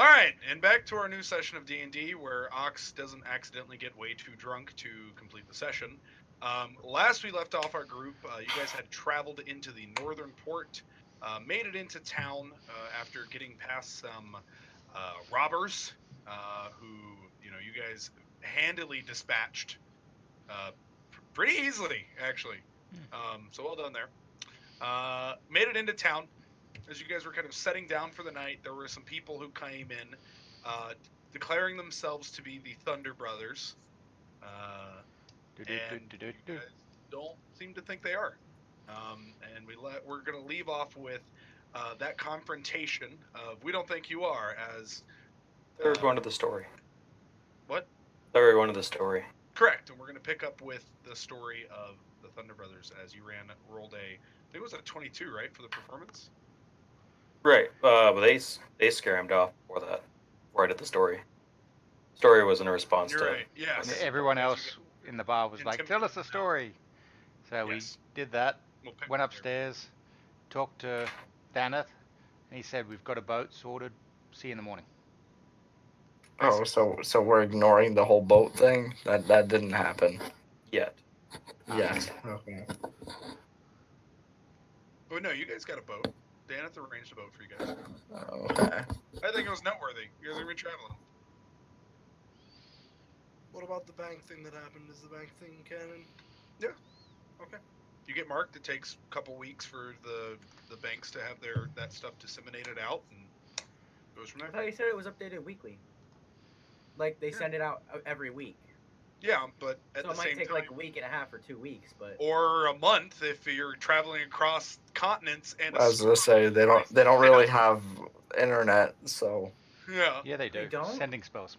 All right, and back to our new session of D&D, where Ox doesn't accidentally get way too drunk to complete the session. Last we left off our group, you guys had traveled into the northern port, made it into town after getting past some robbers who, you guys handily dispatched pretty easily, actually. So well done there. Made it into town. As you guys were kind of setting down for the night, there were some people who came in, declaring themselves to be the Thunder Brothers, and you guys don't seem to think they are. And we're going to leave off with that confrontation of "we don't think you are" as Third one of the story. What? Third one of the story. Correct, and we're going to pick up with the story of the Thunder Brothers as you rolled I think it was a 22, right, for the performance? Right, but they scammed off before that, before I did the story. Story was in response You're to... right, yes. Everyone else in the bar was like, tell us the story. So we did that, went upstairs, talked to Daneth, and he said, we've got a boat sorted, see you in the morning. Oh, so we're ignoring the whole boat thing? That didn't happen. Yet. Yes. Okay. Oh, no, you guys got a boat. Daneth arranged a boat for you guys. Okay. I think it was noteworthy. You guys are going to be traveling. What about the bank thing that happened? Is the bank thing canon? Yeah. Okay. You get marked. It takes a couple weeks for the banks to have that stuff disseminated out, and goes from there. I thought you said it was updated weekly. Like they send it out every week. Yeah, but at the same time, it might take like a week and a half or 2 weeks, but or a month if you're traveling across continents. And I was gonna say they don't really have internet, so. Yeah. Yeah, they do. They don't? Sending spells.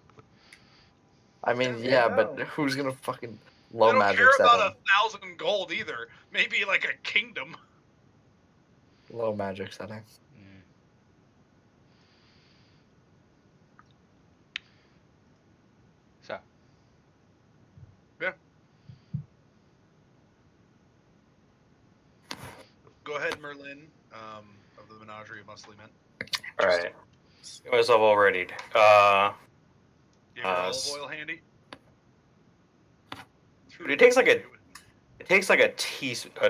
I mean, yeah, but who's gonna fucking low magic setting? They don't care setting? about 1,000 gold either. Maybe like a kingdom. Low magic setting. So. Yeah. Go ahead, Merlin, of the Menagerie of Muscly Men. All right. Get myself all readied. You have olive oil handy? It takes like a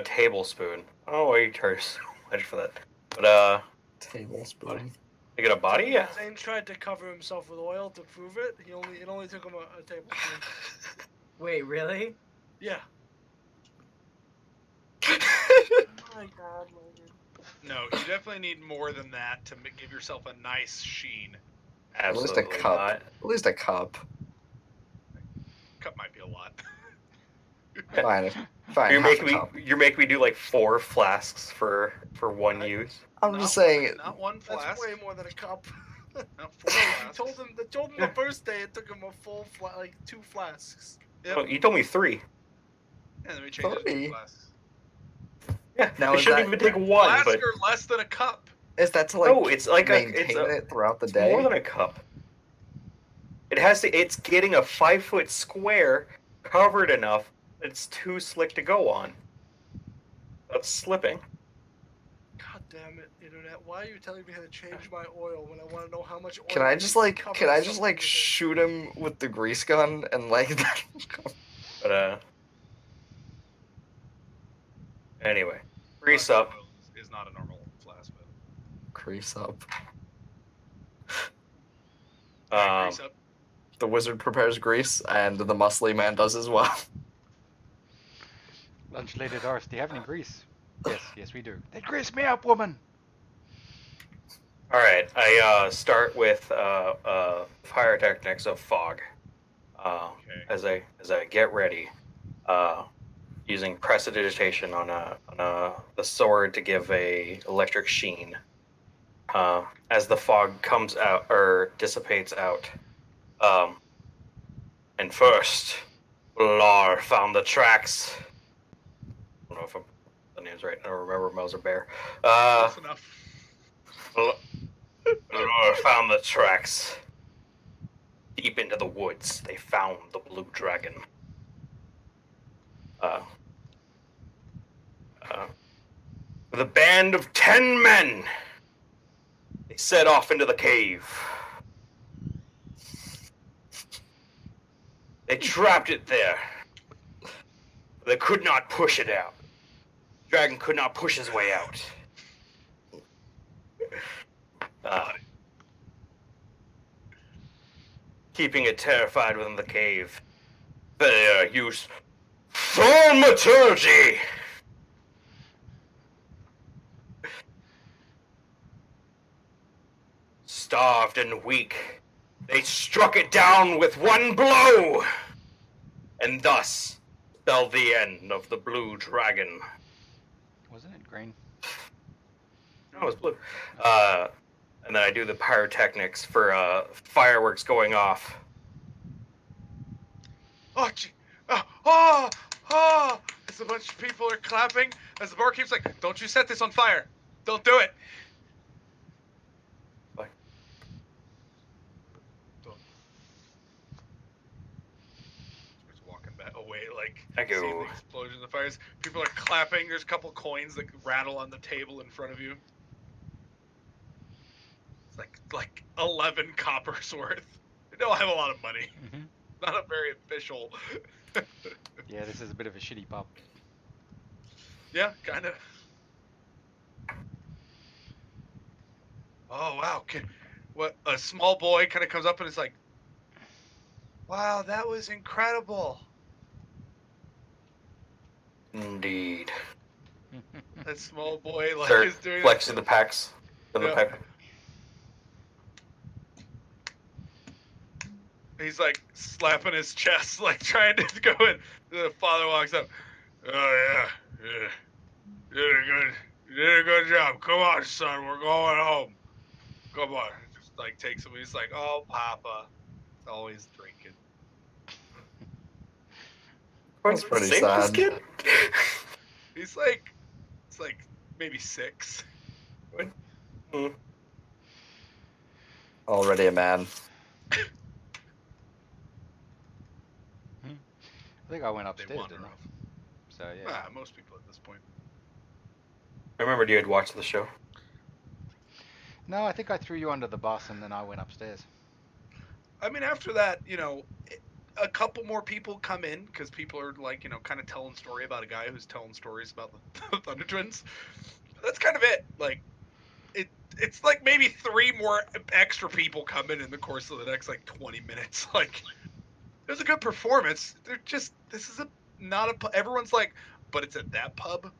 tablespoon. Oh, why you charge so much for that? But tablespoon. You get a body? Yeah. Zane tried to cover himself with oil to prove it. It only took him a tablespoon. Wait, really? Yeah. Oh my god, Logan. No, you definitely need more than that to give yourself a nice sheen. Absolutely At least a cup. not. At least a cup. Cup might be a lot. Fine. You're making me do like 4 flasks for one use. I'm just saying. Not one flask. That's way more than a cup. Not 4 flasks. They told him the first day it took him a full 2 flasks. Yep. Oh, you told me 3. Yeah, then we changed it to 2 flasks. Yeah, now it shouldn't even take 1. Flask but or less than a cup. Is that to like? No, it's like maintain it throughout the day. More than a cup. It has to. It's getting a 5-foot square covered enough that it's too slick to go on. That's slipping. God damn it, internet! Why are you telling me how to change my oil when I want to know how much oil? Can I just like shoot him with the grease gun and like? But anyway, grease up. Is not a normal flask, but grease up. Grease up. The wizard prepares grease, and the muscly man does as well. Lunch lady Doris, do you have any grease? Yes, we do. Then grease me up, woman! Alright, I start with fire techniques of fog. As I get ready, using prestidigitation on the sword to give a electric sheen. As the fog comes out or dissipates out. And first, Lar found the tracks. I don't know if the name's right. I don't remember Mauser Bear. Close enough. Lar found the tracks. Deep into the woods, they found the blue dragon. With a band of 10 men, they set off into the cave. They trapped it there. They could not push it out. Dragon could not push his way out. Keeping it terrified within the cave. They use thaumaturgy. Starved and weak, they struck it down with one blow, and thus spelled the end of the blue dragon. Wasn't it green? No, it was blue. And then I do the pyrotechnics for fireworks going off. Oh, gee. Oh! As a bunch of people are clapping, as the barkeep's like, "Don't you set this on fire! Don't do it!" What? Don't. Starts walking back away, like Thank you. seeing the explosions, the fires. People are clapping. There's a couple coins that rattle on the table in front of you. It's like 11 coppers worth. They don't have a lot of money. Mm-hmm. Not a very official. Yeah, this is a bit of a shitty pub. Yeah, kind of. Oh wow! What a small boy kind of comes up and is like, "Wow, that was incredible." Indeed. That small boy like Start is doing flexing the packs. Yeah. He's like slapping his chest, like trying to go in. The father walks up. "Oh yeah. You did a good job. Come on, son, we're going home. Come on." Just like takes him. He's like, "Oh, Papa, always drinking." That's pretty Same as sad. kid. He's like, it's like maybe 6. Already a man. I think I went upstairs, wander didn't I? off. So yeah. Most people at this point. I remembered you had watched the show. No, I think I threw you under the bus and then I went upstairs. I mean, after that, a couple more people come in because people are like, kind of telling story about a guy who's telling stories about the Thunder Twins. That's kind of it. Like, it's like maybe 3 more extra people come in the course of the next like 20 minutes. Like, it was a good performance. They're just everyone's like, but it's at that pub.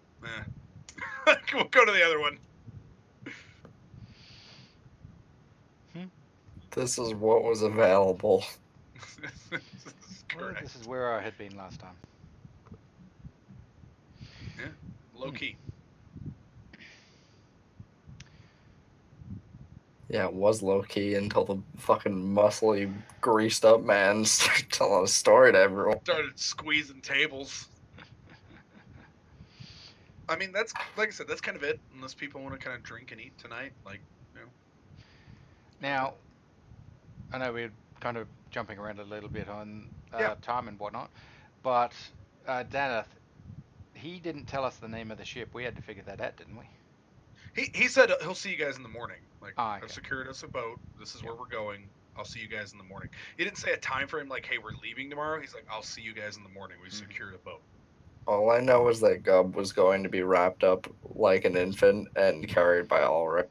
We'll go to the other one. This is what was available. This is Well, correct. this is where I had been last time. Yeah, low key. Yeah, it was low key until the fucking muscly, greased up man started telling a story to everyone. Started squeezing tables. I mean, that's like I said, that's kind of it. Unless people want to kind of drink and eat tonight, Now, I know we're kind of jumping around a little bit on Yeah. time and whatnot, but Danath, he didn't tell us the name of the ship. We had to figure that out, didn't we? He said he'll see you guys in the morning. Like, okay. I've secured us a boat. This is where we're going. I'll see you guys in the morning. He didn't say a time frame like, hey, we're leaving tomorrow. He's like, I'll see you guys in the morning. We secured a boat. All I know is that Gub was going to be wrapped up like an infant and carried by Ulrich.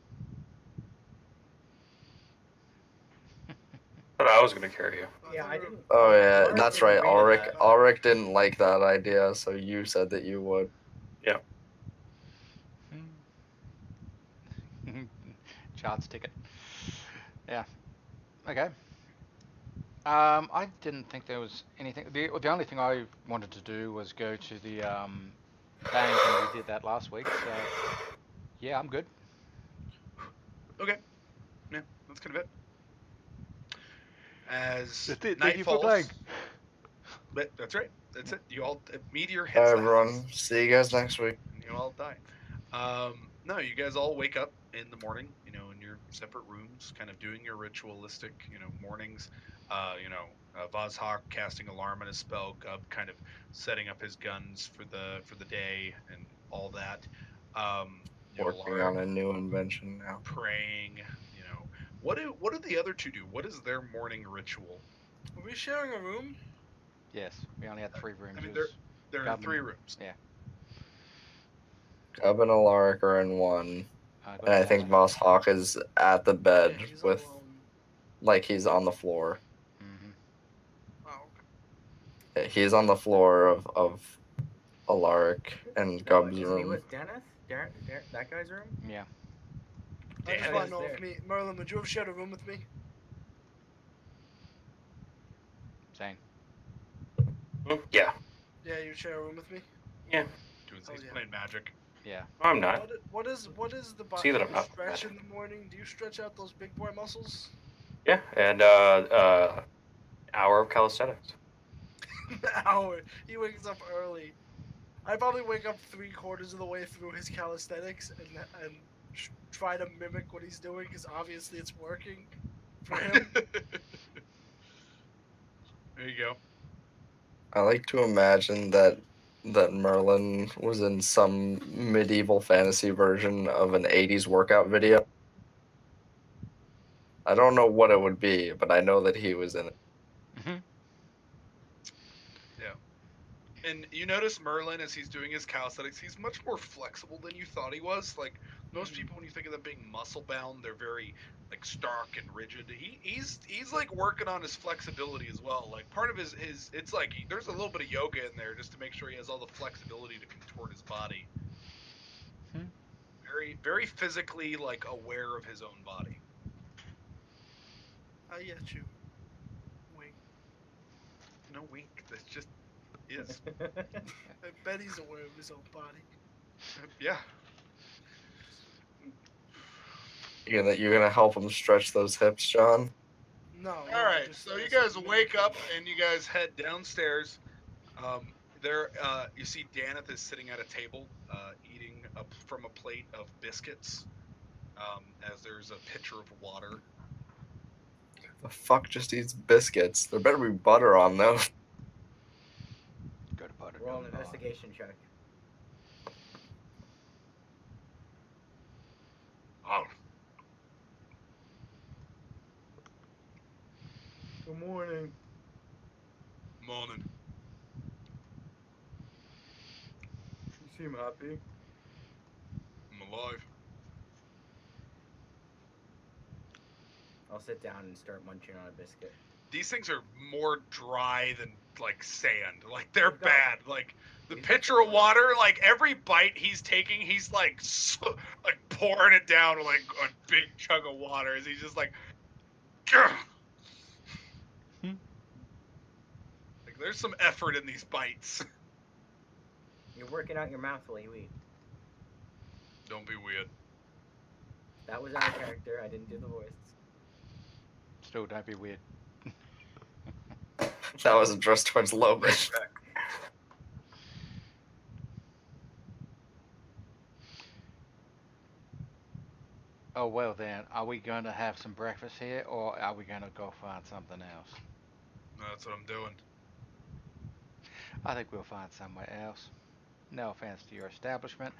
But I was going to carry you. Yeah, I didn't. Oh yeah, Ulrich that's didn't right. agree to Ulrich that. Ulrich didn't like that idea, so you said that you would. Charts ticket. Yeah. Okay. I didn't think there was anything. The only thing I wanted to do was go to the bank, and we did that last week. So yeah, I'm good. Okay. Yeah, that's kind of it. As That's it. night Thank you for falls. playing. But that's right. That's it. You all meteor hits Bye, the everyone. house, See you guys next week. and you all die. No, you guys all wake up in the morning, in your separate rooms, kind of doing your ritualistic, mornings. Vazhak casting alarm on his spell, Gub kind of setting up his guns for the day and all that. Working Lara on a new invention now. praying. What do the other two do? What is their morning ritual? Are we sharing a room? Yes, we only had 3 rooms. I mean, It was they're in Gub 3 and- rooms. Yeah. Gub and Alaric are in one, I got and I think Dana. Moss Hawk is at the bed Yeah, he's with, alone. like, he's on the floor. Mm-hmm. Oh, Yeah, he's on the floor of Alaric and No, Gub's isn't he room. with Deneth? That guy's room? Yeah. I just Damn. want to know There. if Merlin, would you have shared a room with me? Same. Yeah. Yeah, you'd share a room with me. Yeah. Doing Oh, he's yeah. playing Magic. Yeah. I'm not. What is the See that I'm the not stretch mad. in the morning? Do you stretch out those big boy muscles? Yeah. And hour of calisthenics. Hour. He wakes up early. I probably wake up 3/4 of the way through his calisthenics and try to mimic what he's doing because obviously it's working for him. There you go. I like to imagine that Merlin was in some medieval fantasy version of an 80s workout video. I don't know what it would be, but I know that he was in it. Mm-hmm. And you notice Merlin, as he's doing his calisthenics, he's much more flexible than you thought he was. Like most people, when you think of them being muscle bound, they're very like stark and rigid. He's like working on his flexibility as well. Like part of his it's like there's a little bit of yoga in there just to make sure he has all the flexibility to contort his body. Hmm. Very physically like aware of his own body. I get you. Wink. No wink. That's just is. I bet he's aware of his own body. Yeah. You're gonna help him stretch those hips, John? No. All right, so you guys wake up and you guys head downstairs. There, you see Daneth is sitting at a table, eating up from a plate of biscuits. As there's a pitcher of water. The fuck just eats biscuits? There better be butter on those. Go to butter. Roll an investigation check. Oh, Good morning. morning. You seem happy. I'm alive. I'll sit down and start munching on a biscuit. These things are more dry than like sand. Like they're They've got- bad. Like the They've got pitcher some of water, like every bite he's taking, he's like like pouring it down like a big chug of water. As he's just like, "Gah!" Hmm. Like there's some effort in these bites. You're working out your mouth while you eat. Don't be weird. That was out of character. I didn't do the voice. Still, don't be weird. That was addressed towards Logan. Oh well then, are we going to have some breakfast here, or are we going to go find something else? That's what I'm doing. I think we'll find somewhere else. No offense to your establishment,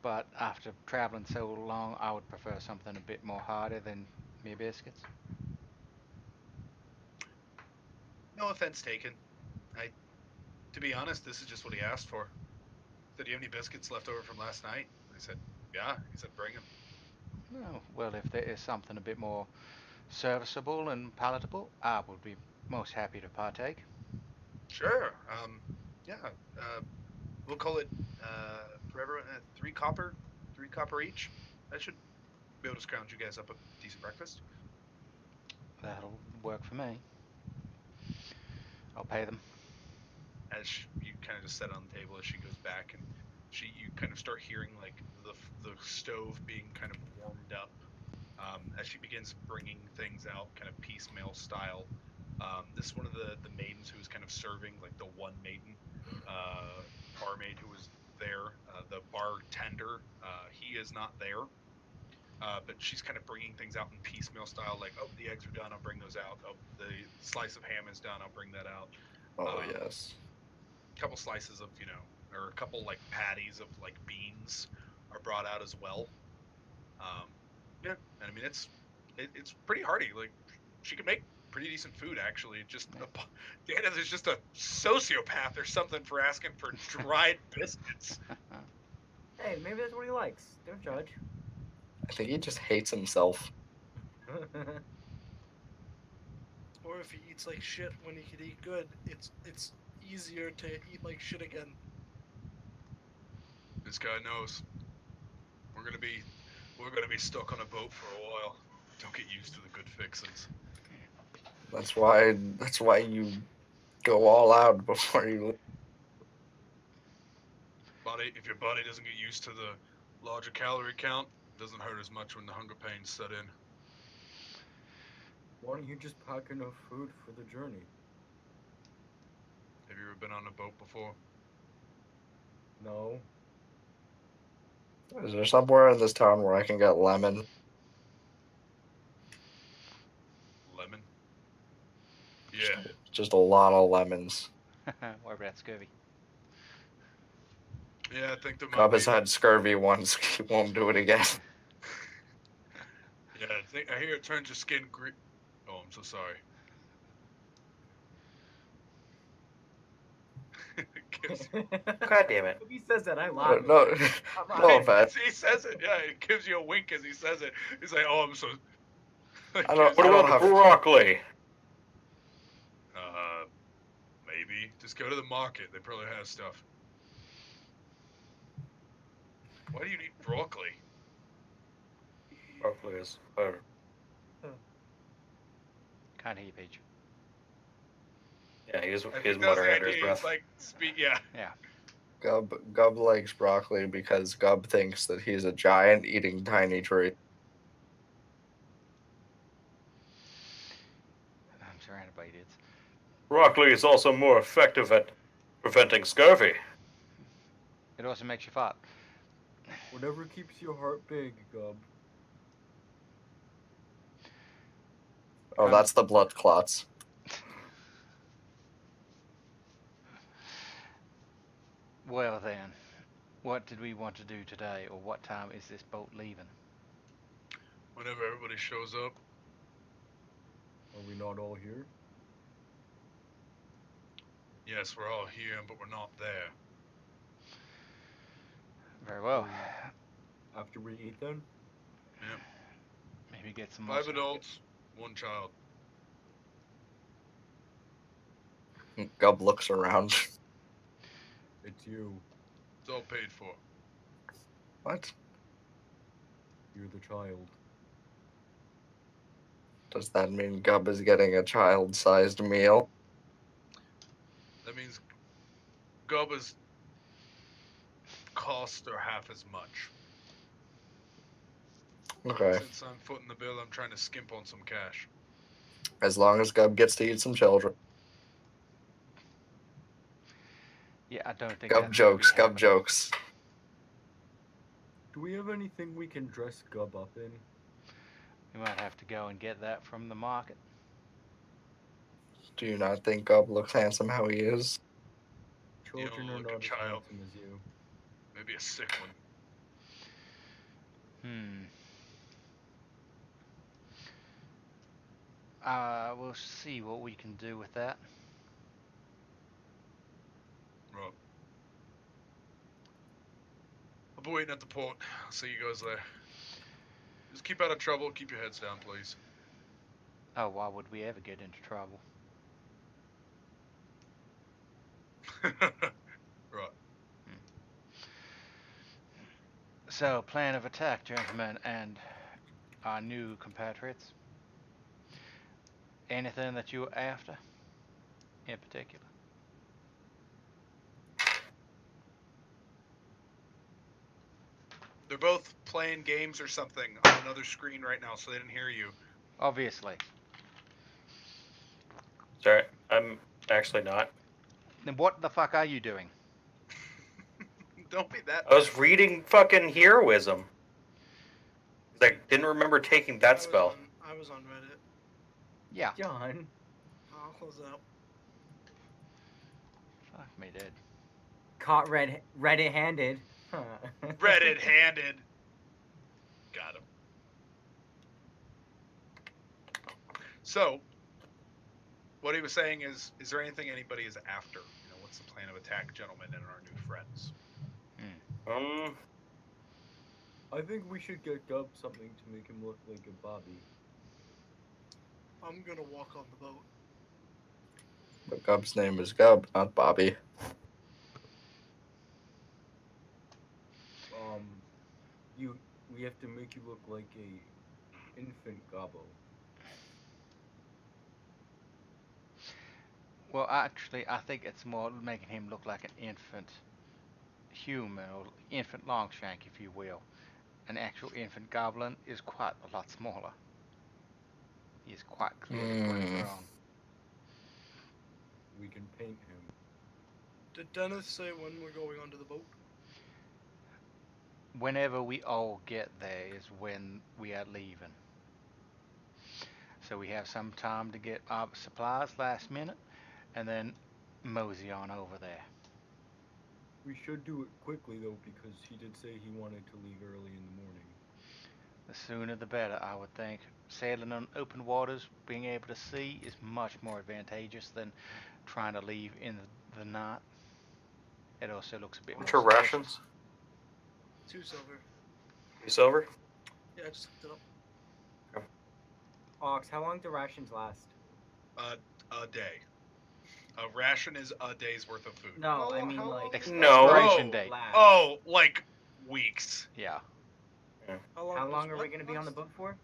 but after traveling so long, I would prefer something a bit more hearty than mere biscuits. No offense taken. To be honest, this is just what he asked for. Said, "Do you have any biscuits left over from last night?" I said, "Yeah." He said, "Bring them." Oh, well, if there is something a bit more serviceable and palatable, I would be most happy to partake. Sure. Yeah. We'll call it for everyone 3 copper, 3 copper each. That should be able to scrounge you guys up a decent breakfast. That'll work for me. I'll pay them. As you kind of just set it on the table, as she goes back, and you kind of start hearing like the stove being kind of warmed up. As she begins bringing things out, kind of piecemeal style. This is one of the maidens who was kind of serving, like the one maiden barmaid who was there. The bartender, he is not there. But she's kind of bringing things out in piecemeal style, like, oh, the eggs are done, I'll bring those out. Oh, the slice of ham is done, I'll bring that out. Oh yes. A couple slices of, or a couple like patties of like beans are brought out as well. Yeah, and I mean it's pretty hearty. Like she can make pretty decent food actually. Just Dana is just a sociopath or something for asking for dried biscuits. Hey, maybe that's what he likes. Don't judge. I think he just hates himself. Or if he eats like shit when he could eat good, it's easier to eat like shit again. This guy knows. We're gonna be stuck on a boat for a while. Don't get used to the good fixings. That's why you go all out before you. If your body doesn't get used to the larger calorie count, it doesn't hurt as much when the hunger pains set in. Why don't you just pack enough food for the journey? Have you ever been on a boat before? No. Is there somewhere in this town where I can get lemon? Lemon? Yeah. Just a lot of lemons. What about scurvy? Yeah, I think there might Cobb be. has had scurvy once. He won't do it again. Yeah, I hear it turns your skin green. Oh, I'm so sorry. God damn it. If he says that, I laugh. No, no offense. He says it. Yeah, he gives you a wink as he says it. He's like, "Oh, I'm so." I don't- What about have- the broccoli? Maybe just go to the market. They probably have stuff. Why do you need broccoli? Broccoli is better. Can't hear you, Peach. Yeah, he's I think that's muttering the under his idea. breath. It's like yeah. Yeah. Gub likes broccoli because Gub thinks that he's a giant eating tiny tree. I'm surrounded by idiots. Broccoli is also more effective at preventing scurvy. It also makes you fart. Whatever keeps your heart big, Gub. Oh, that's the blood clots. Well then, what did we want to do today, or what time is this boat leaving? Whenever everybody shows up, Are we not all here? yes, we're all here, but we're not there. Very well. After we eat then? Maybe get some more. 5 adults, 1 child. Gub looks around. It's you. It's all paid for. What? You're the child. Does that mean Gub is getting a child-sized meal? That means Gubba's costs are half as much. Okay. Since I'm footing the bill, I'm trying to skimp on some cash. As long as Gub gets to eat some children. Yeah, I don't think. Gub that's jokes, gonna Gub be jokes. Do we have anything we can dress Gub up in? happening. We might have to go and get that from the market. Do you not think Gub looks handsome how he is? You Children don't are look not a as child. handsome as you. Maybe a sick one. We'll see what we can do with that. Right. I'll be waiting at the port. I'll see you guys there. Just keep out of trouble. Keep your heads down, please. Oh, why would we ever get into trouble? Right. So, plan of attack, gentlemen, and our new compatriots. Anything that you're after, in particular? They're both playing games or something on another screen right now, so they didn't hear you. Obviously. Sorry, I'm actually not. Then what the fuck are you doing? Don't be that. I was reading fucking heroism. I didn't remember taking that spell. I was on Reddit. Yeah. John. I'll close it up. Fuck me dead. Caught Reddit-handed. Reddit-handed. Got him. So, what he was saying is there anything anybody is after? You know, what's the plan of attack, gentlemen, and our new friends? I think we should get Gub something to make him look like a Bobby. I'm gonna walk on the boat. But Gub's name is Gub, not Bobby. We have to make you look like a infant Gobbo. Well, actually, I think it's more making him look like an infant human or infant Longshank, if you will. An actual infant goblin is quite a lot smaller. He is quite clearly fully grown. We can paint him. Did Dennis say when we're going onto the boat? Whenever we all get there is when we are leaving. So we have some time to get our supplies last minute, and then mosey on over there. We should do it quickly though, because he did say he wanted to leave early in the morning. The sooner the better, I would think. Sailing on open waters, being able to see, is much more advantageous than trying to leave in the night. It also looks a bit more What's your suspicious. rations? 2 silver. 3 silver? Yeah, I just looked it up. Ox, how long do rations last? A day. A ration is a day's worth of food. No, How- I mean how like long- No. Expiration Oh. date. last. Oh, like weeks. Yeah. How does long are we what gonna be on the last? boat for?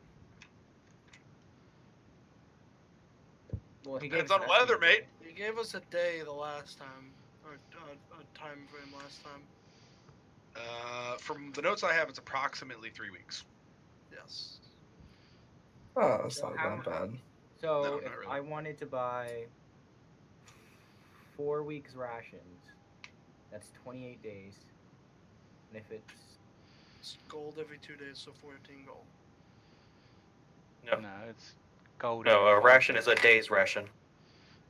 Well, he Depends gave on us weather, estimate, mate. He gave us a day the last time, or a time frame last time. From the notes I have, it's approximately 3 weeks. Yes. Oh, that's So not how that bad. So No, if not really. I wanted to buy 4 weeks rations, that's 28 days. And if It's gold every 2 days, so 14 gold. No. No, it's gold. No, a every ration day. is a day's ration.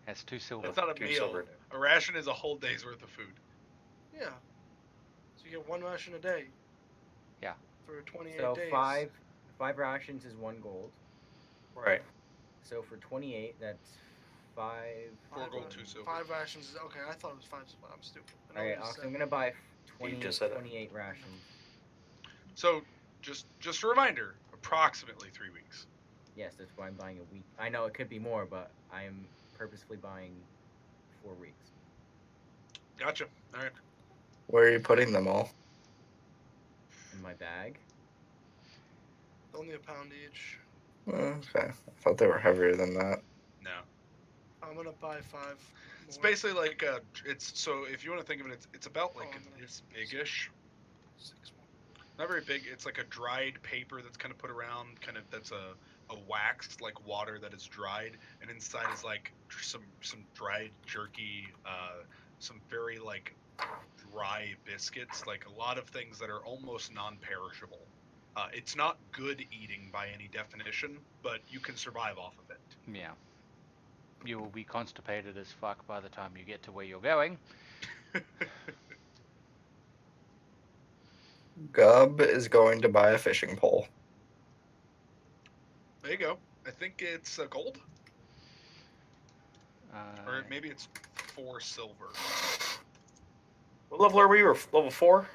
That's 2 silver. That's not a 2 meal. silver. A ration is a whole day's worth of food. Yeah. So you get 1 ration a day. Yeah. For 28 so days. five rations is 1 gold. Right. So for 28, that's 5. 4 gold, 2 silver. 5 rations is okay. I thought it was 5 silver. I'm stupid. I know Alright, what he Ox, said. I'm gonna buy 20, just said that. 28 rations. So, just a reminder, approximately 3 weeks. Yes, that's why I'm buying a week. I know it could be more, but I am purposefully buying 4 weeks. Gotcha. All right. Where are you putting them all? In my bag. Only a pound each. Okay. I thought they were heavier than that. No. I'm gonna buy 5. It's more. basically like it's so if you want to think of it, it's about like I'm gonna- this big-ish. 6 more. Not very big. It's like a dried paper that's kind of put around, kind of that's a waxed like water that is dried, and inside is like some dried jerky, some very like dry biscuits, like a lot of things that are almost non-perishable. It's not good eating by any definition, but you can survive off of it. Yeah. You will be constipated as fuck by the time you get to where you're going. Gub is going to buy a fishing pole. There you go. I think it's gold, or maybe it's 4 silver. What level are we? We're level 4?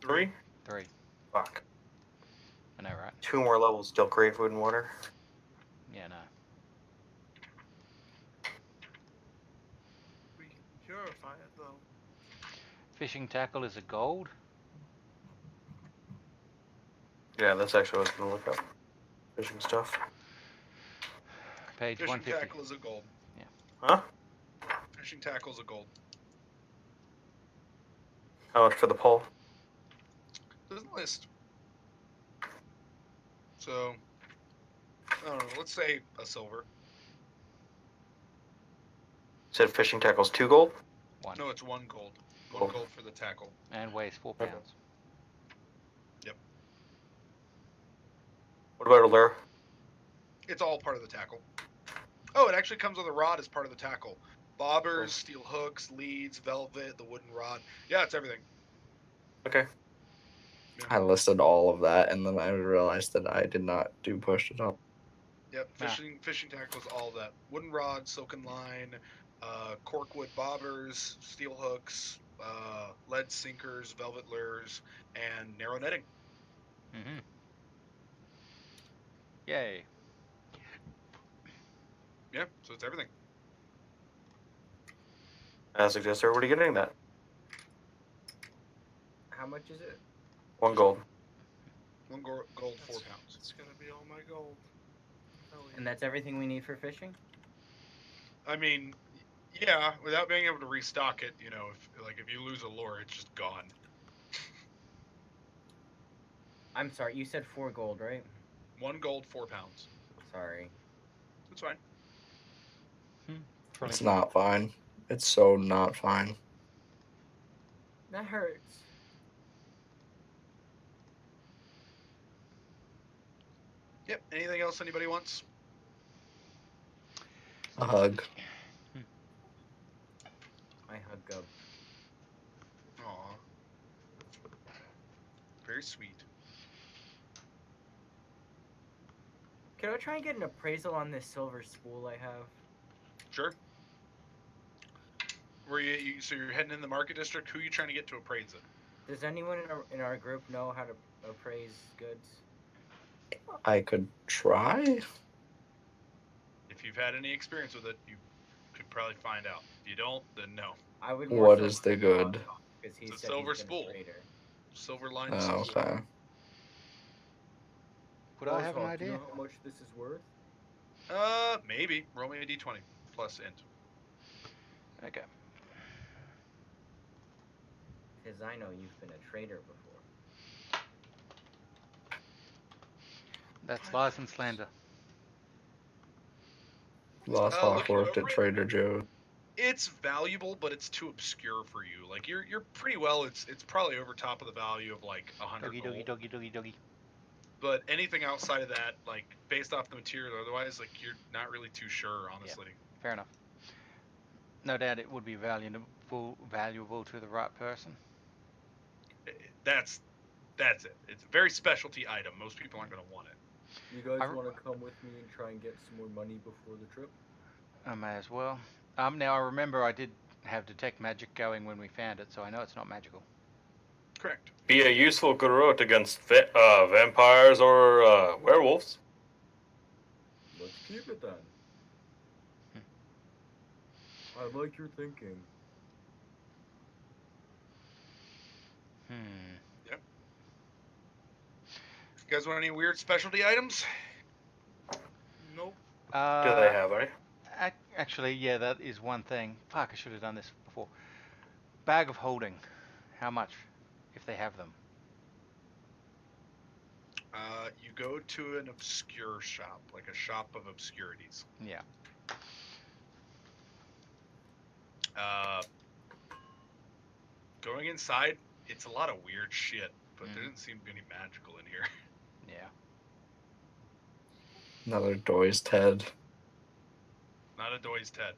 3? 3. Fuck. I know, right? 2 more levels, still create food and water. Yeah, no. We can purify it though. Fishing tackle is a gold. Yeah, that's actually what I was going to look up. Fishing stuff. Page Fishing 150. tackle is a gold. Huh? Fishing tackle is a gold. How much for the pole? Doesn't list. So, I don't know. Let's say a silver. Said fishing tackle's 2 gold? 1. No, it's 1 gold. 1 Gold. gold for the tackle. And weighs 4 Okay. pounds. What about a lure? It's all part of the tackle. Oh, it actually comes with a rod as part of the tackle. Bobbers, steel hooks, leads, velvet, the wooden rod. Yeah, it's everything. Okay. I listed all of that, and then I realized that I did not do push it up. Yep, fishing tackles, all of that. Wooden rod, silken line, corkwood bobbers, steel hooks, lead sinkers, velvet lures, and narrow netting. Mm-hmm. Yay. Yeah, so it's everything. I suggest everybody getting that. How much is it? 1 gold. 1 gold, 4 That's- pounds. It's gonna be all my gold. Hell yeah. And that's everything we need for fishing? I mean, yeah, without being able to restock it, you know, if you lose a lure, it's just gone. I'm sorry, you said 4 gold, right? 1 gold, 4 pounds. Sorry. That's fine. It's not fine. It's so not fine. That hurts. Yep. Anything else anybody wants? A hug. I hug Gub. Aw. Very sweet. Can I try and get an appraisal on this silver spool I have? Sure. Were you so you're heading in the market district? Who are you trying to get to appraise it? Does anyone in our group know how to appraise goods? I could try. If you've had any experience with it, you could probably find out. If you don't, then no. I would. What is the good? Because he It's a said silver he's been spool. a trader. Silver line. Oh, spool. okay. Would I have an Hawk, do you idea? know how much this is worth? Maybe. Roll me a d20 plus int. Okay. Because I know you've been a trader before. That's lies and slander. Lost Hawk looking worked at over it? Trader Joe's. It's valuable, but it's too obscure for you. Like you're pretty well. It's probably over top of the value of like 100 Doggy, gold. doggy, doggy, doggy, doggy. But anything outside of that, like based off the material, otherwise, like you're not really too sure, honestly. Fair enough. No doubt it would be valuable to the right person. That's it. It's a very specialty item. Most people aren't going to want it. You guys I- want to come with me and try and get some more money before the trip? I may as well. Now I remember I did have detect magic going when we found it, so I know it's not magical. Correct. Be a useful garrote against vampires or werewolves. Let's keep it then. I like your thinking. You guys want any weird specialty items? Nope. Do they have any? Actually, yeah, that is one thing. Fuck, I should have done this before. Bag of holding. How much, if they have them? You go to an obscure shop, like a shop of obscurities. Yeah. Going inside, it's a lot of weird shit, but there Mhm. doesn't seem to be any magical in here. Yeah. Another Doy's Ted. Not a Doy's Ted.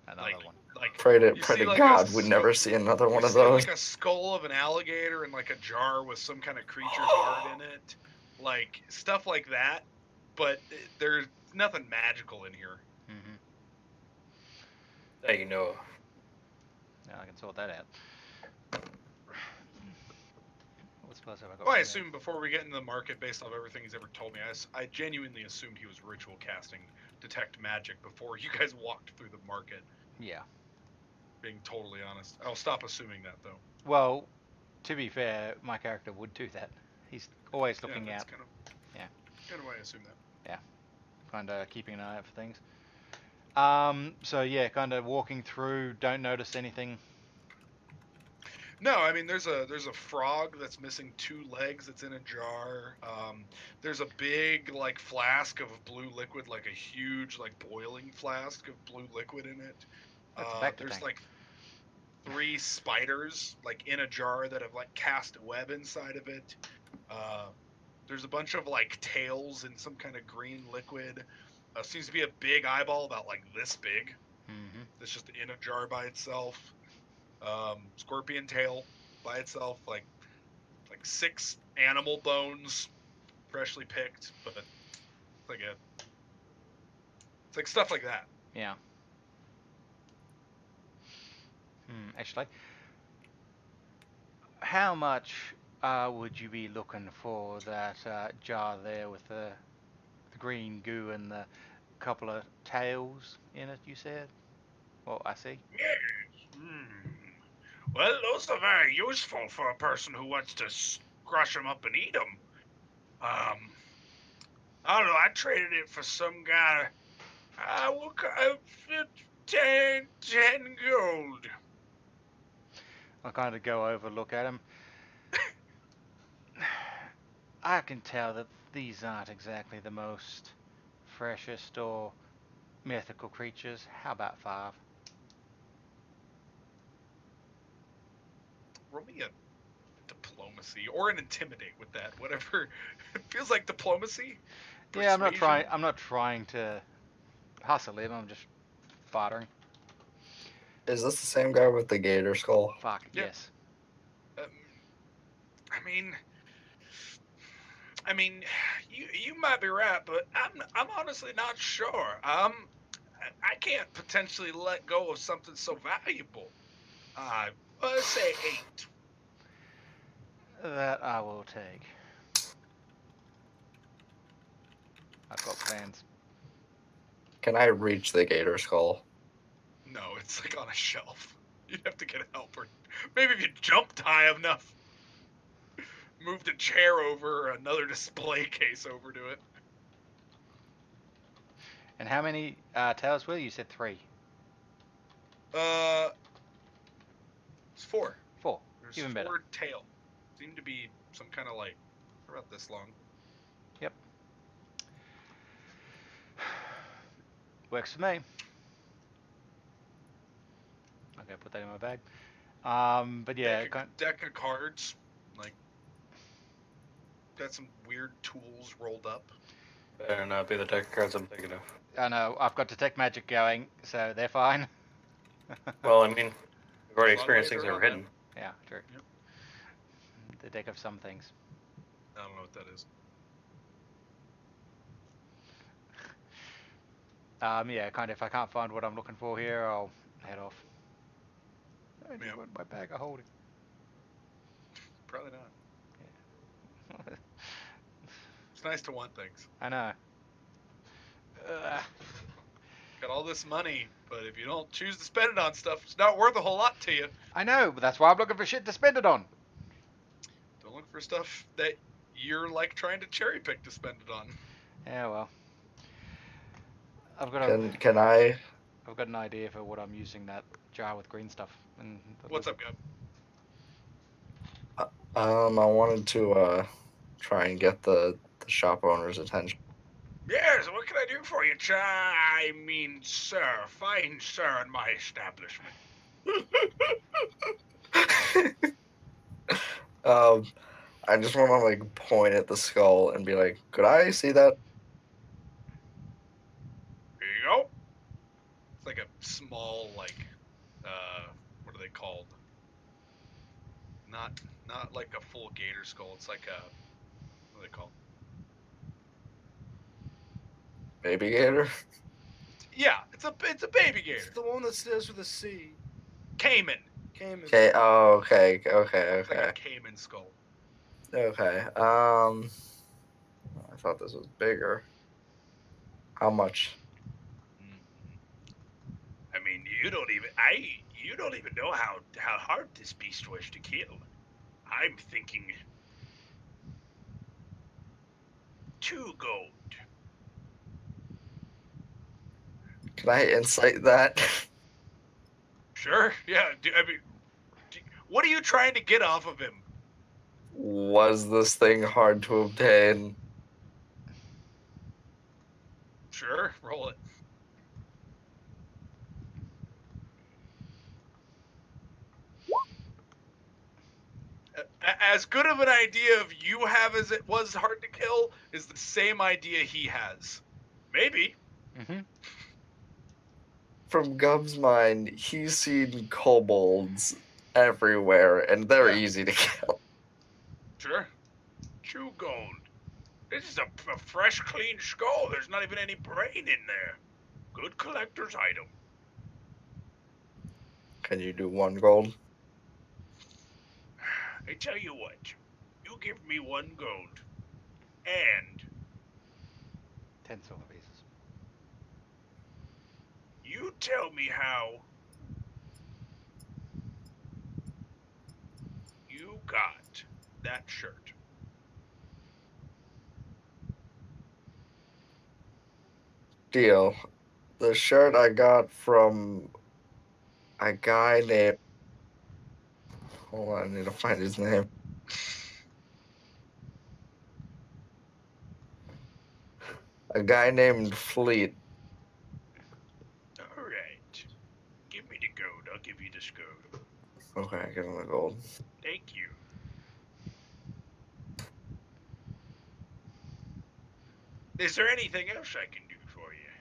Another Like- one. Like Pray to You see, like, God a we'd skull- never see another one you of see, those. like a skull of an alligator and like a jar with some kind of creature's heart in it, like stuff like that. But there's nothing magical in here. Mm-hmm. That you know of. Yeah, I can sort that out. What spells have I got? Well, I from assume before we get into the market, based off everything he's ever told me, I genuinely assumed he was ritual casting detect magic before you guys walked through the market. there? Yeah. Being totally honest, I'll stop assuming that though. Well, to be fair, my character would do that. He's always looking yeah, that's out, Kind of, Yeah. Kind of why I assume that. kind of keeping an eye out for things. So yeah, kind of walking through, don't notice anything. No, I mean there's a frog that's missing 2 legs that's in a jar. There's a big like flask of blue liquid, like a huge like boiling flask of blue liquid in it. That's a Bacta There's tank. like 3 spiders like in a jar that have like cast a web inside of it. There's a bunch of like tails in some kind of green liquid. Seems to be a big eyeball about like this big. Mm-hmm. That's just in a jar by itself. Scorpion tail by itself, like 6 animal bones, freshly picked, but It's like stuff like that. Yeah. Actually, how much would you be looking for that jar there with the green goo and the couple of tails in it, you said? Well, I see. Yes. Well, those are very useful for a person who wants to crush them up and eat them. I don't know. I traded it for some guy. I will 10 gold. I kind of go over, look at him. I can tell that these aren't exactly the most freshest or mythical creatures. How about 5? Roll me a diplomacy or an intimidate with that. Whatever. It feels like diplomacy. Yeah, Persuasion. I'm not trying to hustle him. I'm just bartering. Is this the same guy with the gator skull? Fuck Yeah. yes. I mean, you might be right, but I'm honestly not sure. I can't potentially let go of something so valuable. Let's say 8. That I will take. I've got plans. Can I reach the gator skull? No, it's like on a shelf. You'd have to get help, or maybe if you jumped high enough, moved a chair over, or another display case over to it. And how many tails were you? You said 3. It's 4. 4. There's Even 4 better. tail. Seem to be some kind of like, about this long. Yep. Works for me. Okay, put that in my bag. But yeah, Deck of cards, like, got some weird tools rolled up. Better not be the deck of cards I'm thinking of. I know I've got detect magic going, so they're fine. Well, I mean, we've already A lot of ways experienced things that were around hidden. Yeah, true. Yep. The deck of some things. I don't know what that is. Yeah, kind of. If I can't find what I'm looking for here, I'll head off. I do Yep. want my bag of holding. Probably not. Yeah. It's nice to want things. I know. Got all this money, but if you don't choose to spend it on stuff, it's not worth a whole lot to you. I know, but that's why I'm looking for shit to spend it on. Don't look for stuff that you're like trying to cherry pick to spend it on. Yeah, well. I've got Can I? I've got an idea for what I'm using that jar with green stuff. And What's up, Gub? I wanted to try and get the shop owner's attention. Yes, what can I do for you, I mean, sir, fine sir in my establishment. I just want to like point at the skull and be like, "Could I see that?" Here you go. It's like a small, like, what are they called? Not like a full gator skull. It's like a, what are they called? Baby gator. Yeah, it's a baby It's gator. the one that stares with a C. Cayman. Cayman. Okay. Oh, okay. It's like a Okay. cayman skull. Okay. I thought this was bigger. How much? I mean, you don't even know how hard this beast was to kill. I'm thinking 2 gold. Can I insight that? Sure. Yeah. What are you trying to get off of him? Was this thing hard to obtain? Sure. Roll it. As good of an idea of you have as it was hard to kill is the same idea he has. Maybe. Mm-hmm. From Gub's mind, he's seen kobolds everywhere, and they're Yeah. easy to kill. Sure. 2 gold. This is a fresh, clean skull. There's not even any brain in there. Good collector's item. Can you do 1 gold? I tell you what, you give me 1 gold, and 10 silver pieces. you tell me how you got that shirt. Deal. The shirt I got from a guy named. Hold on, I need to find his name. A guy named Fleet. All right. Give me the gold. I'll give you this gold. Okay, give him the gold. Thank you. Is there anything else I can do for you?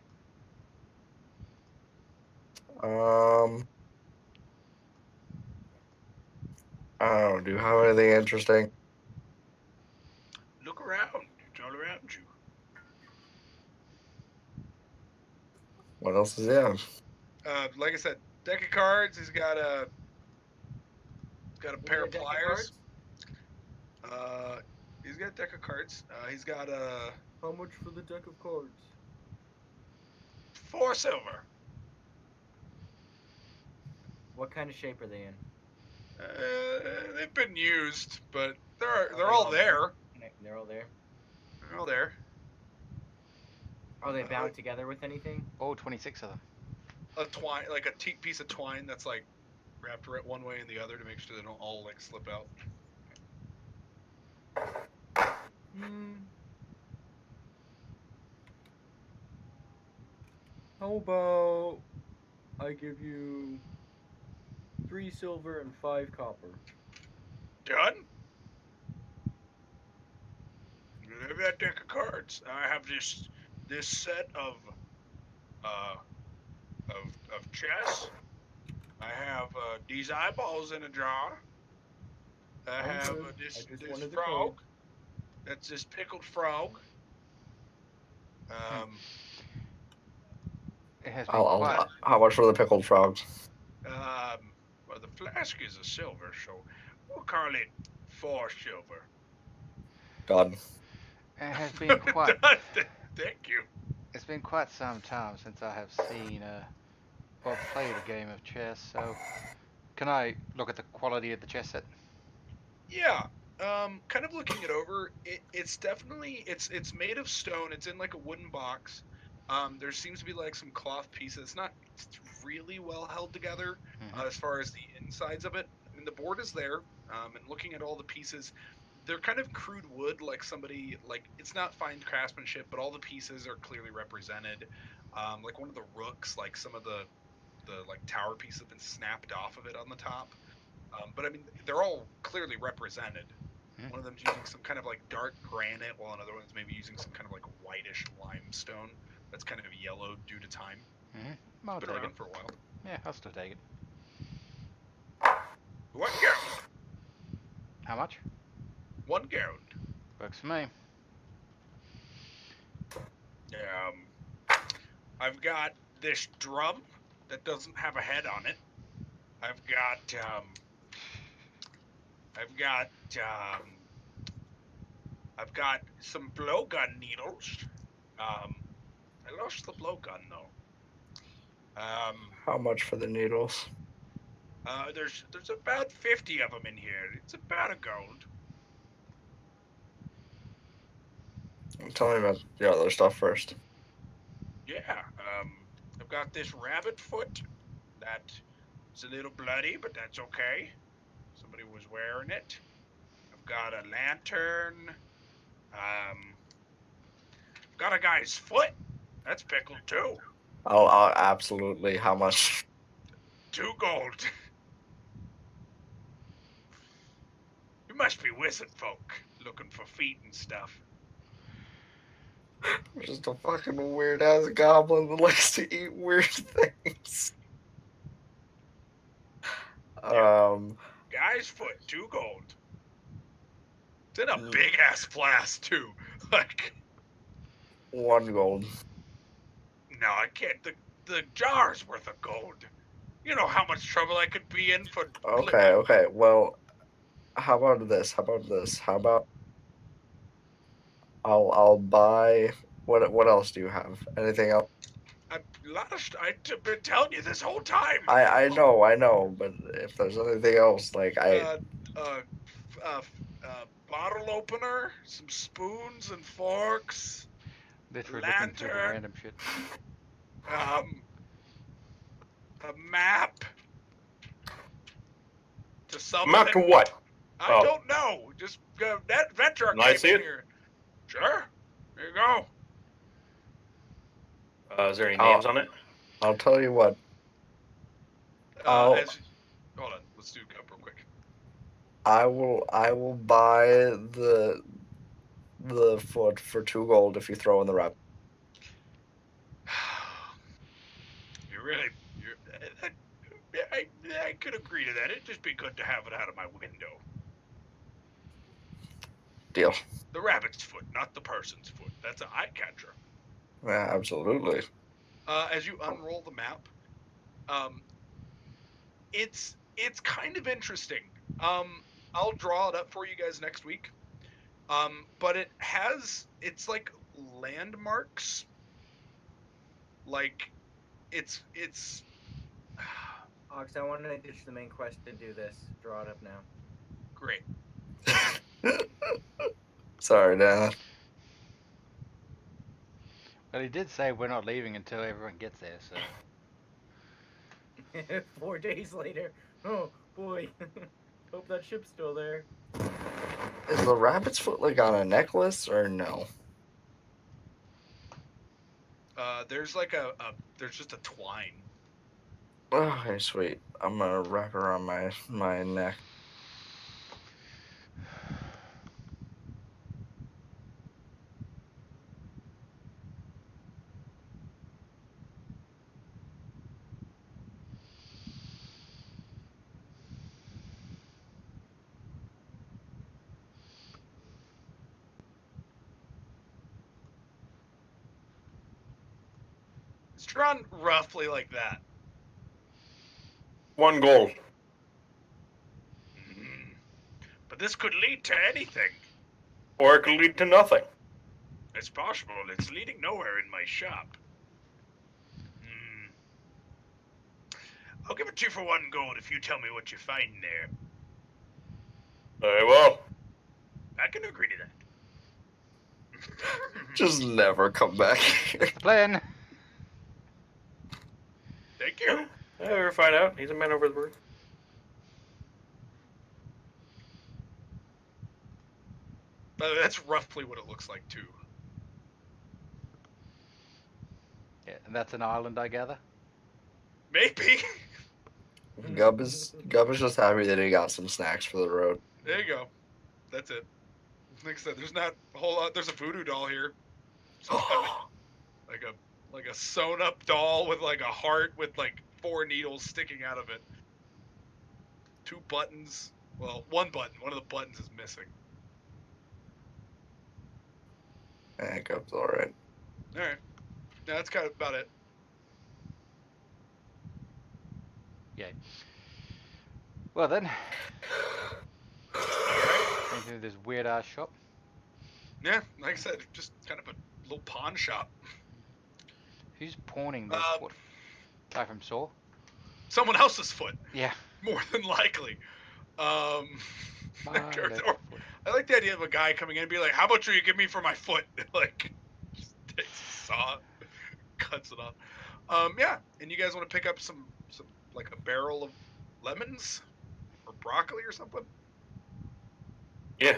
I don't know. Do you have anything interesting? Look around. It's all around you. What else does he have? Like I said, deck of cards. He's got a pair of deck of pliers. He's got a deck of cards. He's got a How much for the deck of cards? 4 silver. What kind of shape are they in? They've been used, but they're they all all there. They're all there. They're all there. Are they bound together with anything? Oh, 26 of them. A twine, like a piece of twine that's like wrapped one way and the other to make sure they don't all like slip out. How about I give you 3 silver and 5 copper? Done. I have that deck of cards. I have this set of chess. I have these eyeballs in a jar. I I'm have good. this I just this wanted the frog. code. That's this pickled frog. It has been quite. How much for the pickled frogs? Well, the flask is a silver, so we'll call it 4 silver. Done. It has been quite. Thank you. It's been quite some time since I have seen or played a game of chess. So, can I look at the quality of the chess set? Yeah. Kind of looking it over, it's definitely it's made of stone. It's in like a wooden box. There seems to be like some cloth pieces. It's not really well held together as far as the insides of it. I mean, the board is there. And looking at all the pieces, they're kind of crude wood. Like somebody like it's not fine craftsmanship, but all the pieces are clearly represented. Like one of the rooks, like some of the like tower pieces have been snapped off of it on the top. But I mean, they're all clearly represented. One of them's using some kind of like dark granite, while another one's maybe using some kind of like whitish limestone that's kind of yellowed due to time. I'll It's been take around it. for a while. Yeah, I'll still take it. 1 gold. How much? 1 gold. Works for me. I've got this drum that doesn't have a head on it. I've got some blowgun needles. I lost the blowgun though. How much for the needles? There's about 50 of them in here. It's about a gold. Tell me about the other stuff first. Yeah. I've got this rabbit foot. That's a little bloody, but that's okay. Somebody was wearing it. I've got a lantern. I've got a guy's foot. That's pickled too. I'll absolutely. How much? 2 gold. You must be wizard folk looking for feet and stuff. I'm just a fucking weird ass goblin that likes to eat weird things. Guy's foot, 2 gold. It's in a big ass flask too. Like, 1 gold. no, I can't. The jar's worth of gold. You know how much trouble I could be in for. Okay, okay. Well, how about this? How about I'll buy. What else do you have? Anything else? I've been telling you this whole time. I know, but if there's anything else, like Bottle opener, some spoons and forks, Literally looking through the lantern, random shit. a map to something. Map to what? I Oh. don't know. Just that Ventura Can I came see in it? here. Sure. There you go. Is there any names on it? I'll tell you what. Hold on. Let's do it up real quick. I will buy the foot for 2 gold if you throw in the wrap. I could agree to that. It'd just be good to have it out of my window. Deal. The rabbit's foot, not the person's foot. That's an eye catcher. Yeah, absolutely. As you unroll the map, it's kind of interesting. I'll draw it up for you guys next week. But it's like landmarks. Like it's Ox, I want to ditch the main quest and do this. Draw it up now. great. Sorry, Dad. Well, he did say we're not leaving until everyone gets there, so. 4 days later. Oh boy. Hope that ship's still there. Is the rabbit's foot like on a necklace or no? There's there's just a twine. Okay, sweet. I'm gonna wrap it around my neck. It's drawn roughly like that. 1 gold. But this could lead to anything. Or it could lead to nothing. It's possible. It's leading nowhere in my shop. I'll give it to you for 1 gold if you tell me what you find there. Very well. I can agree to that. Just never come back. The plan! Thank you. We'll find out. He's a man over the word. That's roughly what it looks like too. Yeah, and that's an island, I gather? Maybe. Gubb is just happy that he got some snacks for the road. There you go. That's it. Like I said, there's not a whole lot. There's a voodoo doll here. Like a sewn up doll with like a heart with like 4 needles sticking out of it. 2 buttons. Well, 1 button. One of the buttons is missing. Gubb's alright. Alright. Yeah, that's kind of about it. Yay. Well then. Into this weird ass shop. Yeah, like I said, just kind of a little pawn shop. Who's pawning this foot? Guy from Saw? Someone else's foot. Yeah. More than likely. My or- left or- foot. I like the idea of a guy coming in and be like, "How much will you give me for my foot?" Like, just takes a saw, cuts it off. Yeah, and you guys want to pick up some like a barrel of lemons or broccoli or something? Yeah.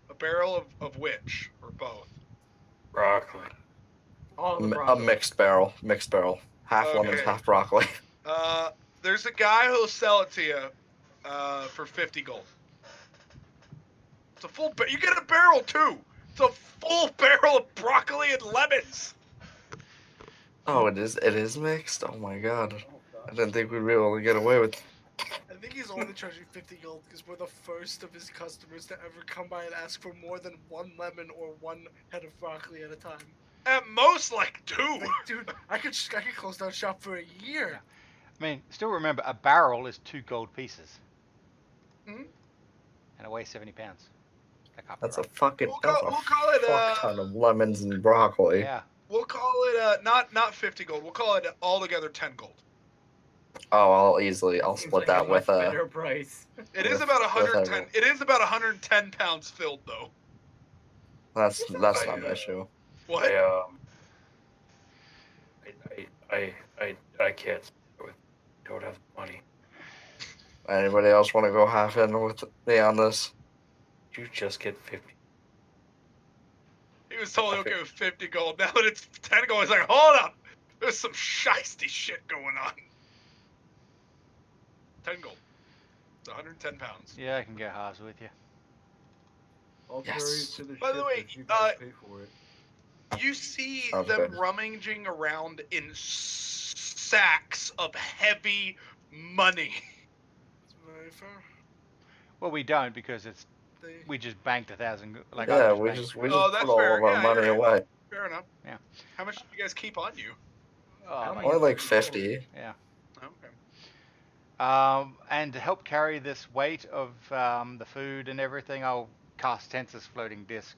A barrel of which or both? Broccoli. All the A broccoli. mixed barrel. Half lemons, Okay. half broccoli. There's a guy who'll sell it to you for 50 gold. It's a full. You get a barrel too. It's a full barrel of broccoli and lemons. Oh, it is mixed? Oh my god. I didn't think we'd be able to get away with think he's only charging 50 gold because we're the first of his customers to ever come by and ask for more than 1 lemon or 1 head of broccoli at a time. At most, like 2. Like, dude, I could close down shop for a year. Yeah. I mean, still remember, a barrel is 2 gold pieces. Mhm. And it weighs 70 pounds. That can't be That's a right. fucking We'll that's call a it, fuck ton of lemons and broccoli. Yeah. We'll call it not 50 gold. We'll call it altogether 10 gold. Oh, I'll Seems split like that a with much better price. It is With- about with 110. everyone. It is about 110 pounds filled though. That's I, not an issue. What? I can't. Don't have money. Anybody else want to go half in with me on this? You just get 50. He was totally okay with 50 gold. Now that it's 10 gold, he's like, hold up. There's some shisty shit going on. 10 gold. It's 110 pounds. Yeah, I can get halves with you. I'll Yes. carry it to the By the ship way, if you guys pay for it. You see Sounds them good. rummaging around in sacks of heavy money. It's very fair. Well, we don't because They, we just banked 1,000. Like Yeah, I we banked- just Oh, put that's all fair. of our Yeah, money you're right. away. Fair enough. Yeah. How much do you guys keep on you? Oh, Only Only like 30 gold. 50. yeah. Okay. And to help carry this weight of the food and everything, I'll cast Tensor's floating disc.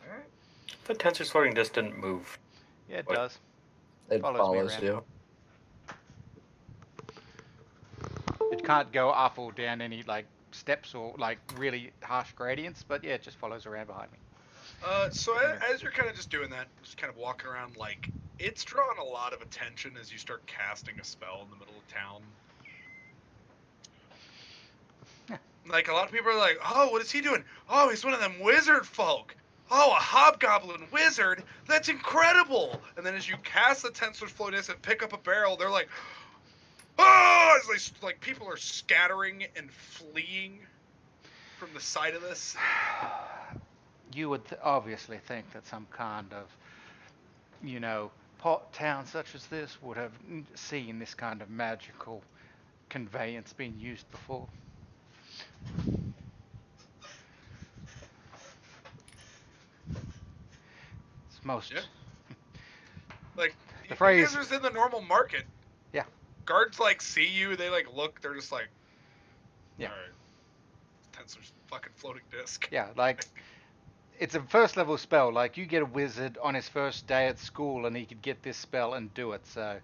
Alright. The tensor's floating disc didn't move. Yeah, it What? does. It Follows me follows around. you. It can't go up or down any like steps or like really harsh gradients, but yeah, it just follows around behind me. So as you're kind of just doing that, just kind of walking around, like, it's drawing a lot of attention as you start casting a spell in the middle of town. Yeah. Like, a lot of people are like, oh, what is he doing? Oh, he's one of them wizard folk. Oh, a hobgoblin wizard? That's incredible! And then as you cast the Tensor's Floatus and pick up a barrel, they're like, oh! It's like people are scattering and fleeing from the side of this. You would obviously think that some kind of, you know, port town such as this would have seen this kind of magical conveyance being used before. It's most. Yeah. Like, The you phrase- guys are just in the normal market. Yeah. Guards, like, see you, they, like, look, they're just like, Yeah. alright. Tensor's fucking floating disc. Yeah, like it's a first level spell. Like you get a wizard on his first day at school, and he could get this spell and do it. So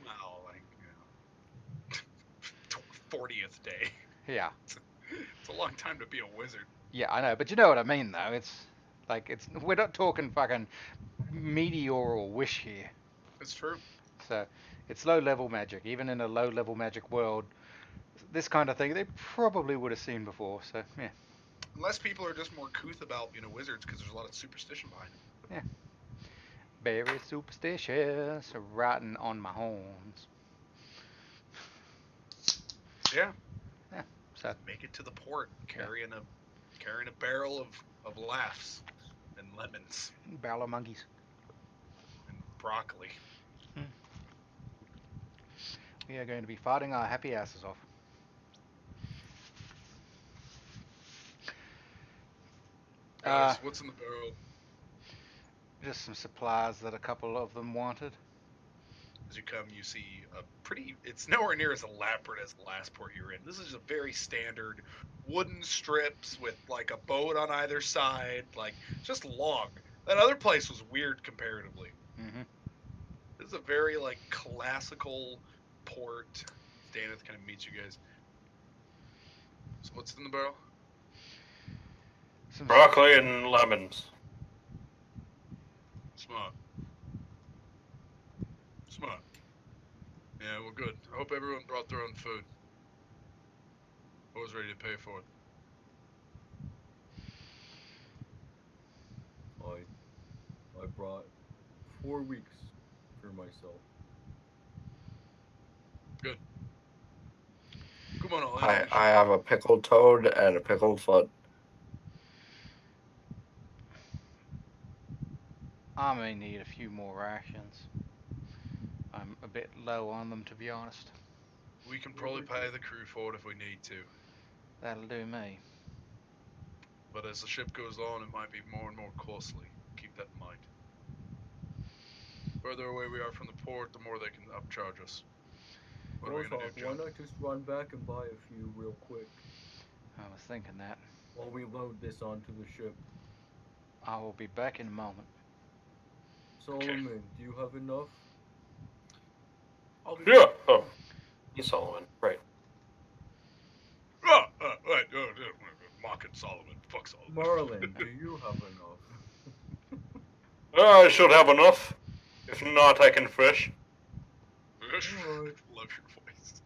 Well, like, you know, 40th day. yeah, It's a long time to be a wizard. yeah, I know, but you know what I mean, though. It's like we're not talking fucking meteor or wish here. It's true. So it's low level magic. Even in a low level magic world, this kind of thing they probably would have seen before. So yeah. Unless people are just more couth about, you know, wizards because there's a lot of superstition behind it. Very superstitious, riding on my horns. Yeah. Yeah, so Make it to the port carrying a barrel of laughs and lemons barrel of monkeys. and broccoli. We are going to be farting our happy asses off. Guys, what's in the barrel? Just some supplies that a couple of them wanted. As you come, you see a pretty. It's nowhere near as elaborate as the last port you're in. This is a very standard wooden strips with like a boat on either side, like just log. That other place was weird comparatively. Mm-hmm. This is a very like classical port. Daneth kind of meets you guys. So what's in the barrel? Some Broccoli and lemons. Smart. Smart. Yeah, well, good. I hope everyone brought their own food. I was ready to pay for it. I brought 4 weeks for myself. Come on, all. I have a pickled toad and a pickled foot. I may need a few more rations. I'm a bit low on them, to be honest. We can probably pay the crew for it if we need to. That'll do me. But as the ship goes on, it might be more and more costly. Keep that in mind. Further away we are from the port, the more they can upcharge us. What are we gonna Warthog, do, why John? not just run back and buy a few real quick I was thinking that. while we load this onto the ship? I will be back in a moment. Solomon, do you have enough? I'll be Yeah. Oh, he's Solomon. Right. Right. Mocking Solomon. Fuck Solomon. Merlin, do you have enough? I should have enough. If not, I can fish. Alright. Love your voice.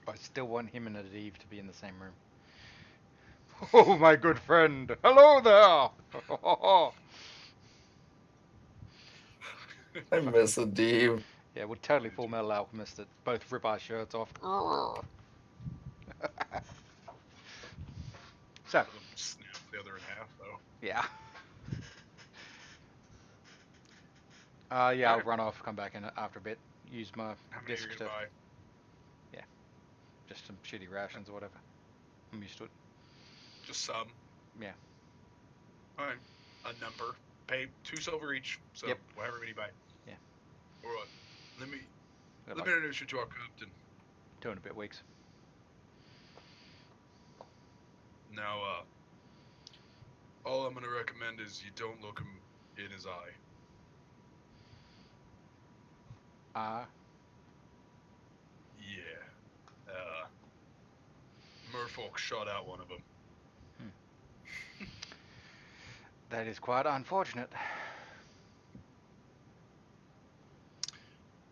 I still want him and Adeve to be in the same room. Oh, my good friend. Hello there. I miss a Dave. Yeah, we're totally Full Metal Alchemist it. Both rip our shirts off. So, Let them snap the other in half, though. yeah. Yeah, I'll run off, come back in after a bit. Use my How many are disc you to gonna buy? just some shitty rations or whatever. I'm used to it. Just some. Yeah. Alright. A number. Pay 2 silver each. So Yep. however many you buy. Yeah. Alright. Let me Got let like me introduce you to our captain. 2 and a bit weeks. Now, all I'm gonna recommend is you don't look him in his eye. Yeah. Merfolk shot out one of them. That is quite unfortunate.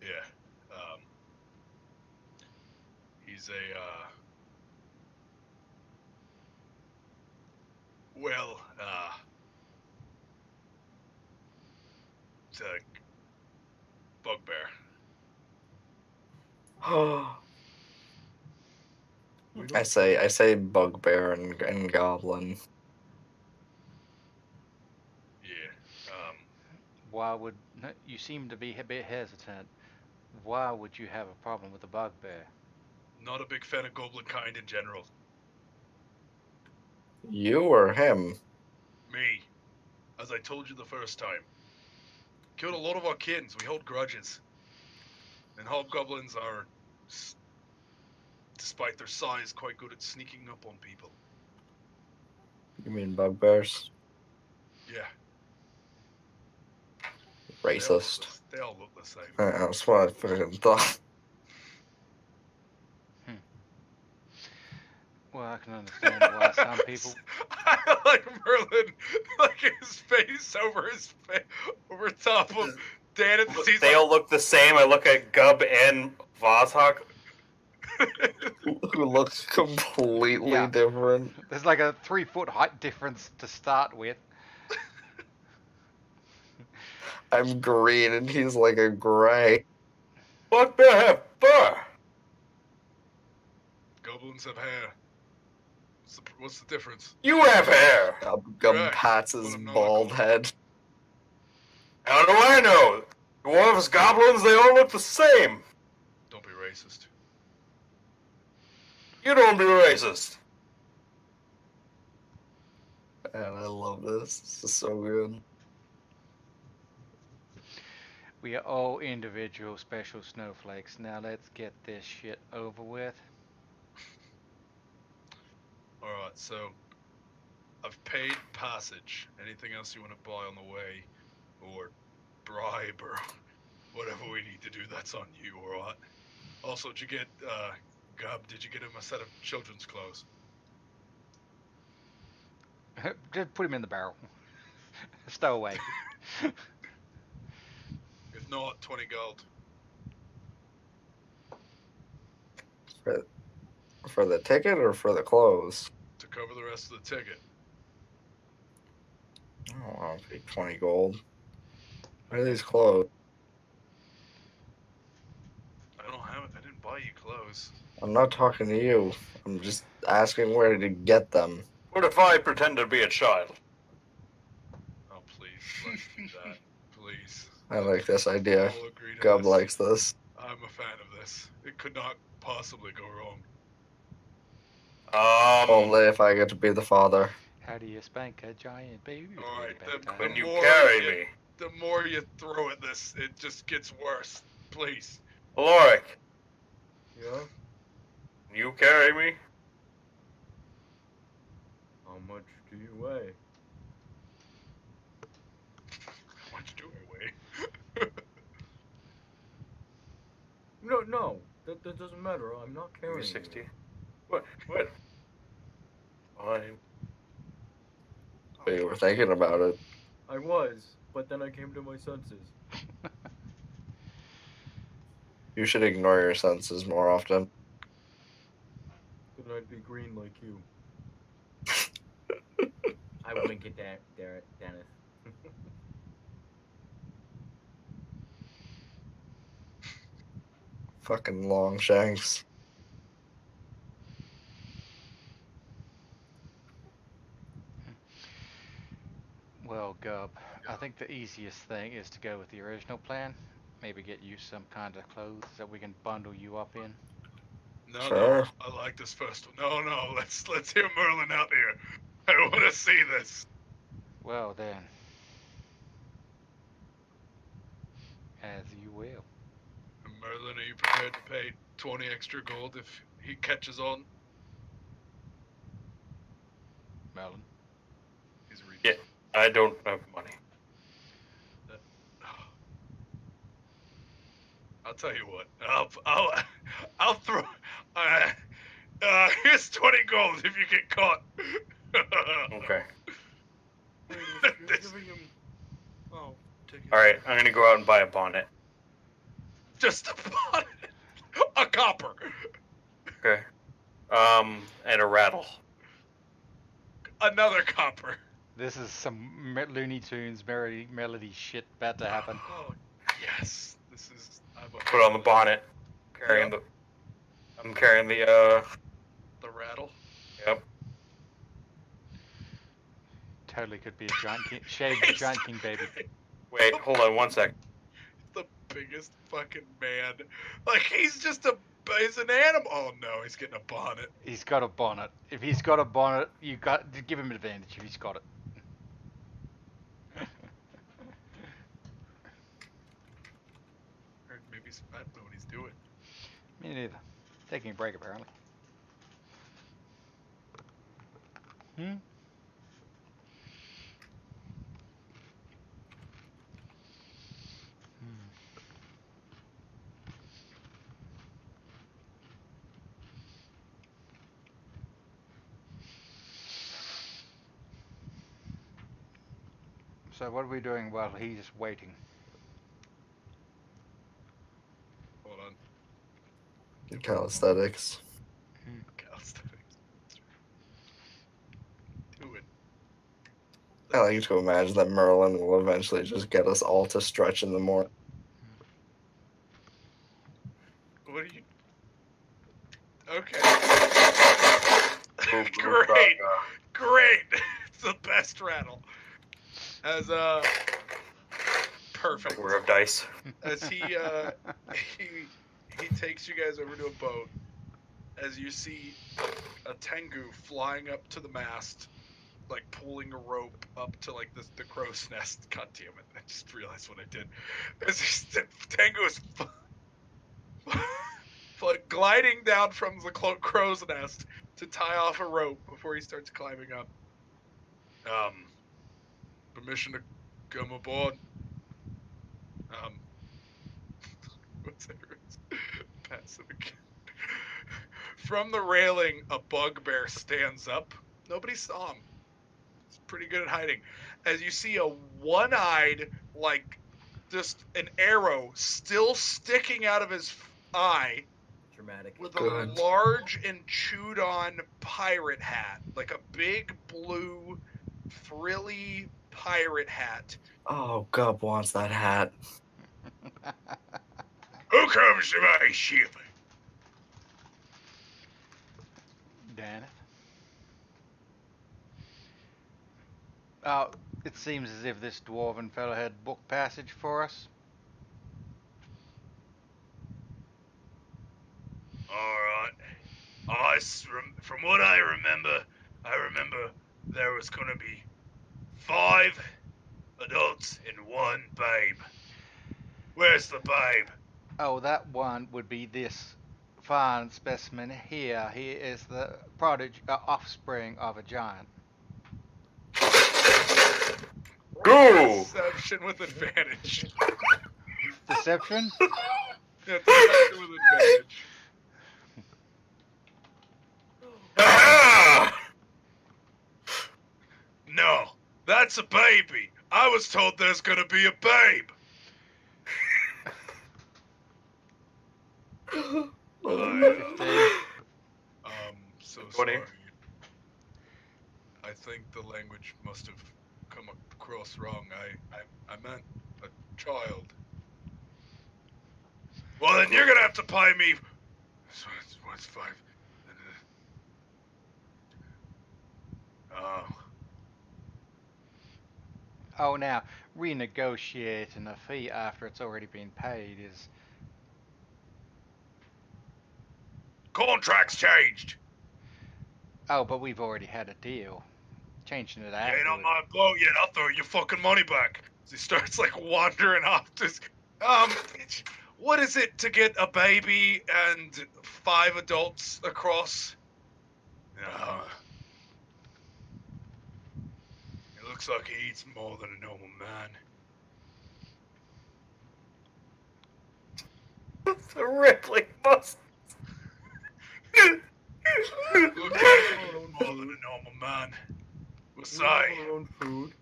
Yeah. He's a, well, it's a bugbear. I say bugbear and goblin. Yeah. Why would you seem to be a bit hesitant? Why would you have a problem with a bugbear? Not a big fan of goblin kind in general. You or him? Me. As I told you the first time. Killed a lot of our kins. We hold grudges. And hobgoblins are, despite their size, quite good at sneaking up on people. You mean bugbears? Yeah. Racist. They all look the same. That's what I fucking thought. Well, I can understand why some people. I like Merlin, like his face over top of Dan at the seats. They all look the same. I look at Gub and Vazhak. Who looks completely Yeah. different. There's like a 3-foot height difference to start with. I'm green and he's like a gray. Bugbear have fur. Goblins have hair. What's the difference? You have hair. Gum Correct. pats But his I'm not bald a head. How do I know? Dwarves, goblins, they all look the same. Don't be racist. You don't be racist. Man, I love this. This is so good. We are all individual special snowflakes. Now let's get this shit over with. Alright, so I've paid passage. Anything else you want to buy on the way? Or bribe or whatever we need to do, that's on you, alright? Also, did you get, Gub, did you get him a set of children's clothes? Just put him in the barrel. Stow away. If not, 20 gold. For the ticket or for the clothes? To cover the rest of the ticket. Oh, I'll pay 20 gold. What are these clothes? I don't have it. I didn't buy you clothes. I'm not talking to you. I'm just asking where to get them. What if I pretend to be a child? Oh, please. Let's do that. Please. I like this idea. All agree to Gub this. likes this. I'm a fan of this. It could not possibly go wrong. Only if I get to be the father. How do you spank a giant baby? with All a right, baby tail? When you more carry you- me, the more you throw at this, it just gets worse. Please. Aloric, Yeah? you carry me. How much do you weigh? How much do I weigh? No, that doesn't matter. I'm not carrying 60. you. What? Fine. We were thinking about it. I was, but then I came to my senses. You should ignore your senses more often. Then I'd be green like you. I wink at Dennis. Fucking Longshanks. Well, Gub, I think the easiest thing is to go with the original plan. Maybe get you some kind of clothes that we can bundle you up in. No, Sure. I like this first one. No, let's hear Merlin out here. I want to see this. Well then, as you will. Merlin, are you prepared to pay 20 extra gold if he catches on? Melon. He's reading. Yeah. I don't have money. I'll tell you what. I'll throw. Here's 20 gold if you get caught. Okay. Wait, if you're giving him. Oh, take it. All right. I'm gonna go out and buy a bonnet. Just a bonnet. A copper. Okay. And a rattle. Another copper. This is some Looney Tunes melody shit about to happen. Oh, yes. This is. Put on the bonnet. I'm carrying the The rattle. Yep. Totally could be a giant king, shaved giant king baby. Wait, hold on 1 sec. The biggest fucking man. Like he's he's an animal. Oh no, he's getting a bonnet. He's got a bonnet. If he's got a bonnet, you got to give him an advantage if he's got it. Or maybe I don't know what he's doing. Me neither. Taking a break apparently. Hmm? So what are we doing while he's waiting? Hold on. Calisthenics. Calisthenics. Do it. I like to imagine that Merlin will eventually just get us all to stretch in the morning. What are you? Okay. Move, Great. Great. It's the best rattle. As perfect. We're of dice. As he takes you guys over to a boat. As you see a Tengu flying up to the mast, like pulling a rope up to like the crow's nest. God damn it! I just realized what I did. As Tengu is like gliding down from the crow's nest to tie off a rope before he starts climbing up. Permission to come aboard. What's that? Passive again. From the railing, a bugbear stands up. Nobody saw him. He's pretty good at hiding. As you see a one-eyed, like, just an arrow still sticking out of his eye Dramatic. with Good. a large and chewed-on pirate hat. Like a big, blue, frilly pirate hat. Oh, Gub wants that hat. Who comes to my ship? Daneth. It seems as if this dwarven fellow had book passage for us. Alright. From what I remember there was gonna be 5 adults and 1 babe. Where's the babe? Oh, that one would be this fine specimen here. He is the offspring of a giant. Go! Deception with advantage. Deception? Yeah, deception with advantage. Ah! No, that's a baby. I was told there's gonna be a babe. So 20. sorry. I think the language must have come across wrong. I meant a child. Well, then you're gonna have to pay me. So what's 5? Oh. Oh, now, renegotiating a fee after it's already been paid is... Contract's changed. Oh, but we've already had a deal. Changing it You ain't on afterward. my boat yet. I'll throw your fucking money back. He starts like wandering off. What is it to get a baby and 5 adults across? It looks like he eats more than a normal man. The Ripley must. Looks like he eats more than a normal man. What's We have say? our own food.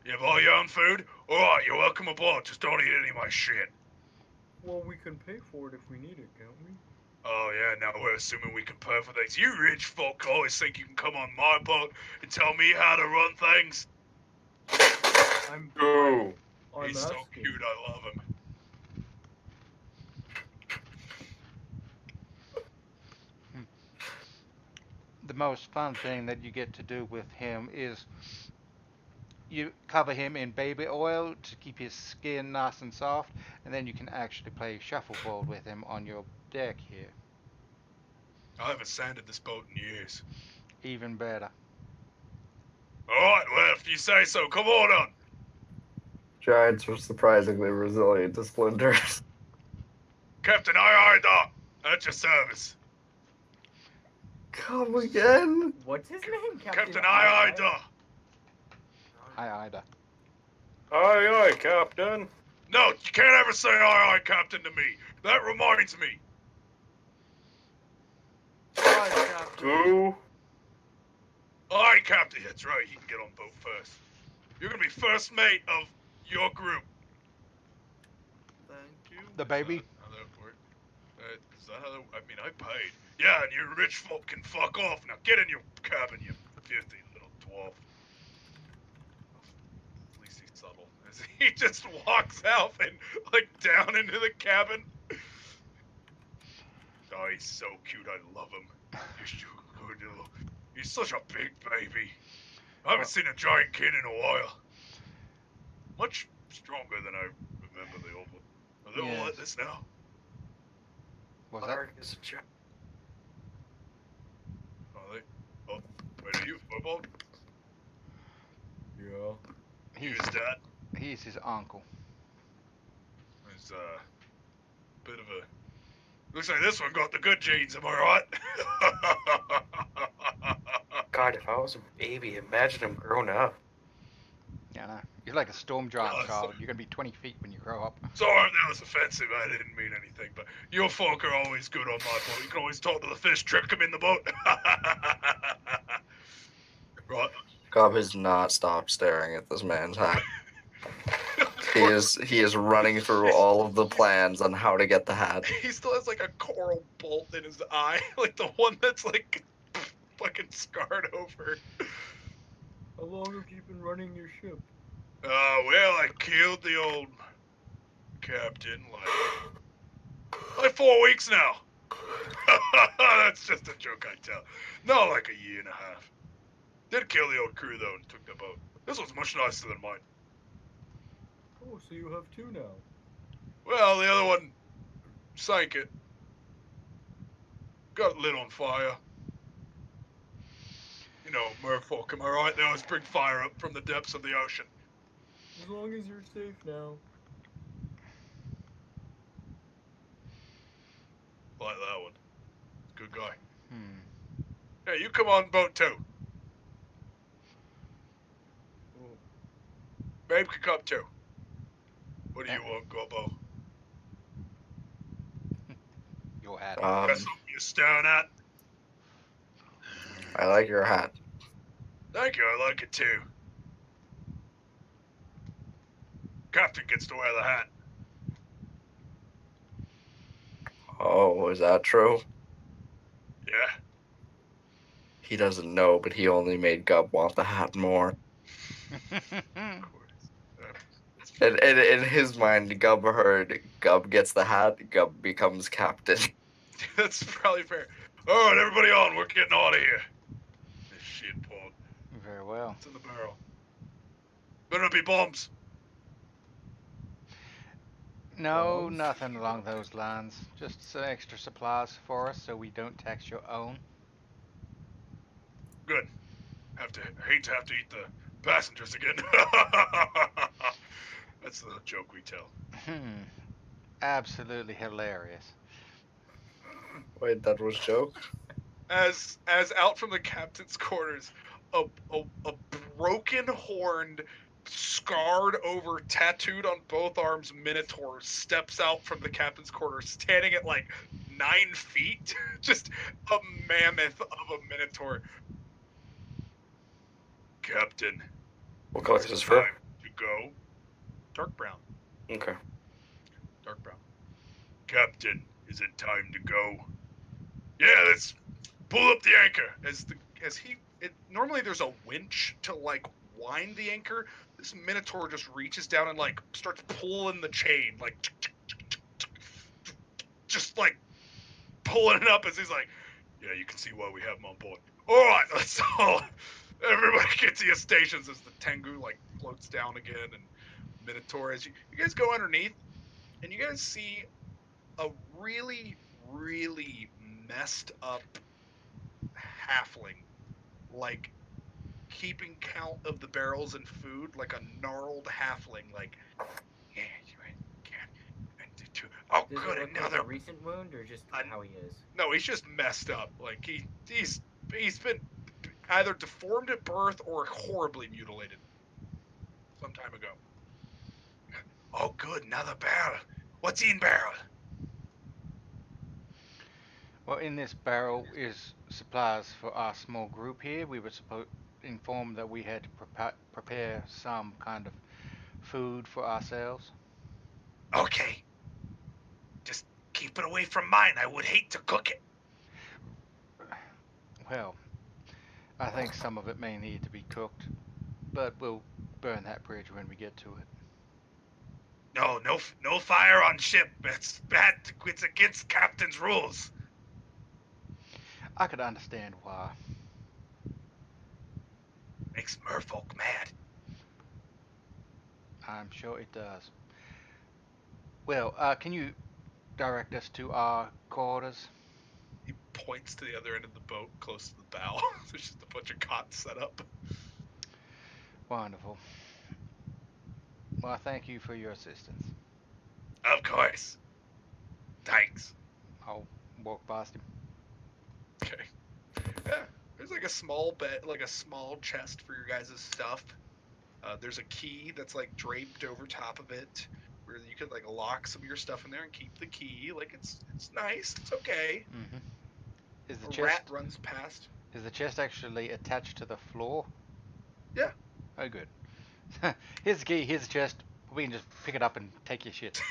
You have all your own food? Alright, you're welcome aboard. Just don't eat any of my shit. Well, we can pay for it if we need it, can't we? Oh yeah, now we're assuming we can pay for things. You rich folk always think you can come on my boat and tell me how to run things. Go! I'm He's so asking. cute, I love him. The most fun thing that you get to do with him is you cover him in baby oil to keep his skin nice and soft, and then you can actually play shuffleboard with him on your deck here. I haven't sanded this boat in years. Even better. Alright, well, if you say so, come on. Giants are surprisingly resilient to splinters. Captain Ida, at your service. Come again? What's his name? Captain Ida. Aye, Ida. Aye, aye, Captain. No, you can't ever say aye, Captain to me. That reminds me. Alright, Captain. Go! Aye, Captain. That's right, he can get on boat first. You're gonna be first mate of your group. Thank you. The baby? How that work? Is that how that, I mean, I paid. Yeah, and you rich folk can fuck off. Now get in your cabin, you filthy little dwarf. At least he's subtle. As he just walks out and, like, down into the cabin. Oh, he's so cute. I love him. He's so good. He's such a big baby. I haven't seen a giant kid in a while. Much stronger than I remember the old one. Are they all like this now? What's that? Is a giant. Are they? Oh, wait, are you a football? Yeah. He's dad. He's his uncle. He's bit of a. Looks like this one got the good genes. Am I right? God, if I was a baby, imagine him grown up. Yeah, no. You're like a storm giant Oh, child. sorry. You're gonna be 20 feet when you grow up. Sorry, that was offensive. I didn't mean anything. But your folk are always good on my boat. You can always talk to the fish, trick them in the boat. Right. Cobb has not stopped staring at this man's hat. He is running through all of the plans on how to get the hat. He still has like a coral bolt in his eye, like the one that's like fucking scarred over. How long have you been running your ship? Well, I killed the old captain like 4 weeks now. That's just a joke I tell. No, like a year and a half. Did kill the old crew though and took the boat. This one's much nicer than mine. Oh, so you have two now. Well, the other one sank it. got lit on fire. You know, merfolk, am I right? They always bring fire up from the depths of the ocean. As long as you're safe now. Like that one. Good guy. Hmm. Hey, you come on boat too. Well, Babe can come too. What do you want, Gobbo? Your hat. Got something you're staring at? I like your hat. Thank you, I like it too. Captain gets to wear the hat. Oh, is that true? Yeah. He doesn't know, but he only made Gub want the hat more. Of course. And in his mind, Gub heard Gub gets the hat, Gub becomes captain. That's probably fair. Alright, everybody on, we're getting out of here. This shit pod. Very well. It's in the barrel. Better not be bombs. No, Bombs? nothing along those lines. Just some extra supplies for us so we don't tax your own. Good. Hate to have to eat the passengers again. That's the joke we tell. Absolutely hilarious. Wait, that was joke? As out from the captain's quarters, a broken horned, scarred over, tattooed on both arms minotaur steps out from the captain's quarters, standing at like 9 feet. Just a mammoth of a minotaur. Captain, What color is it's his fur? time to go. Dark brown. Okay. Dark brown. Captain, is it time to go? Yeah, let's pull up the anchor. Normally there's a winch to like wind the anchor. This minotaur just reaches down and like starts pulling the chain, like just like pulling it up as he's like, yeah, you can see why we have him on board. All right, let's all everybody get to your stations as the Tengu like floats down again, and minotaur as you guys go underneath, and you guys see a really messed up halfling, like keeping count of the barrels and food, like a gnarled halfling, like yeah, oh Does good, it look another. like a recent wound or just how he is? No, he's just messed up. Like he's been either deformed at birth or horribly mutilated some time ago. Oh good, another barrel. What's in barrel? Well, in this barrel is supplies for our small group here. We were informed that we had to prepare some kind of food for ourselves. Okay. Just keep it away from mine. I would hate to cook it. Well, I think some of it may need to be cooked, but we'll burn that bridge when we get to it. No fire on ship. It's bad. It's against captain's rules. I could understand why. Makes merfolk mad. I'm sure it does. Well, can you direct us to our quarters? He points to the other end of the boat, close to the bow. There's just a bunch of cots set up. Wonderful. Well, thank you for your assistance. Of course. Thanks. I'll walk past him. Okay. Yeah. There's like a small bed, like a small chest for your guys' stuff. There's a key that's like draped over top of it, where you could like lock some of your stuff in there and keep the key. Like it's nice. It's okay. Mm-hmm. Is the A chest rat runs past. is the chest actually attached to the floor? Yeah. Oh, good. Here's the key. Here's the chest. We can just pick it up and take your shit.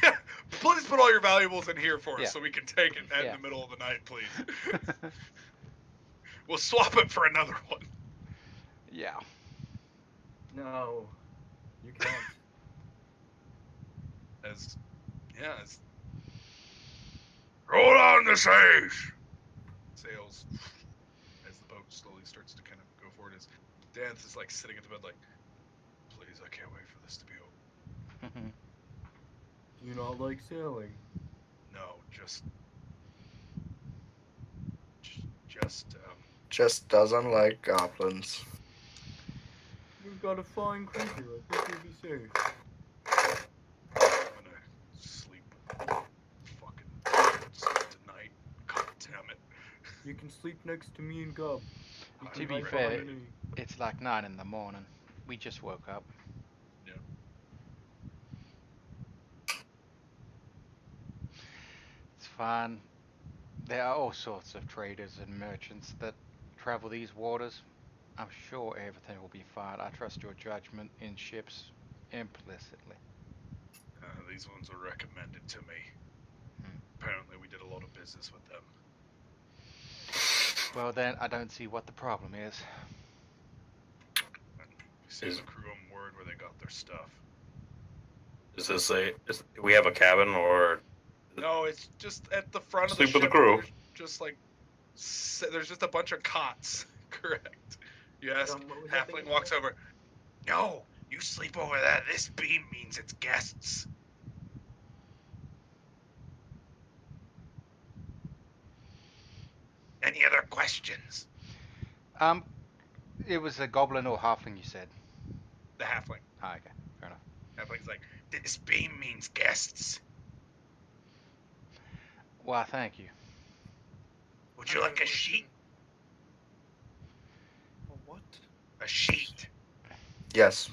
Please put all your valuables in here for us Yeah. so we can take it in Yeah. the middle of the night, please. We'll swap it for another one. Yeah. no. You can't. As roll on the sails as the boat slowly starts to kind of go forward. As Dan's is like sitting at the bed, like, please, I can't wait for this to be over. Do you not like sailing? No, just Just doesn't like goblins. We've got a fine creature. I think we'll be safe. I'm gonna sleep. Fucking sleep tonight. God damn it. You can sleep next to me and Gob. You To can be hide fair, behind me. It's like 9 in the morning. We just woke up. Yeah. It's fine. There are all sorts of traders and merchants that travel these waters. I'm sure everything will be fine. I trust your judgment in ships implicitly. These ones were recommended to me. Apparently, we did a lot of business with them. Well then, I don't see what the problem is. We sent the crew on word where they got their stuff. Is this do we have a cabin or? No, it's just at the front of Sleep the with the ship. crew. There's just like, there's just a bunch of cots. Correct. Yes. What was that thing Halfling you walks said? over. No, you sleep over there. This beam means it's guests. Any other questions? It was a goblin or halfling you said. The halfling. Ah, okay, fair enough. Halfling's like, this beam means guests. Why, thank you. Would you like a sheet? A what? A sheet. Yes.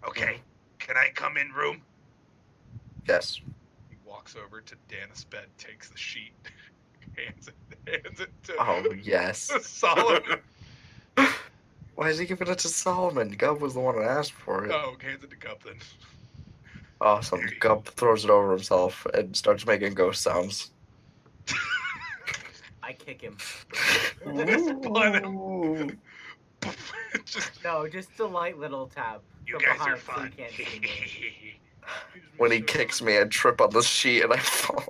Okay. Can I come in room? Yes. He walks over to Dan's bed, takes the sheet, hands it to Oh, yes. Solomon. Why is he giving it to Solomon? Gub was the one that asked for it. Oh, hands it to Gup then. Awesome. Gub throws it over himself and starts making ghost sounds. I kick him. Ooh. Just a light little tap. You from guys are behind so fun. you can't see me. When he kicks me, I trip on the sheet and I fall.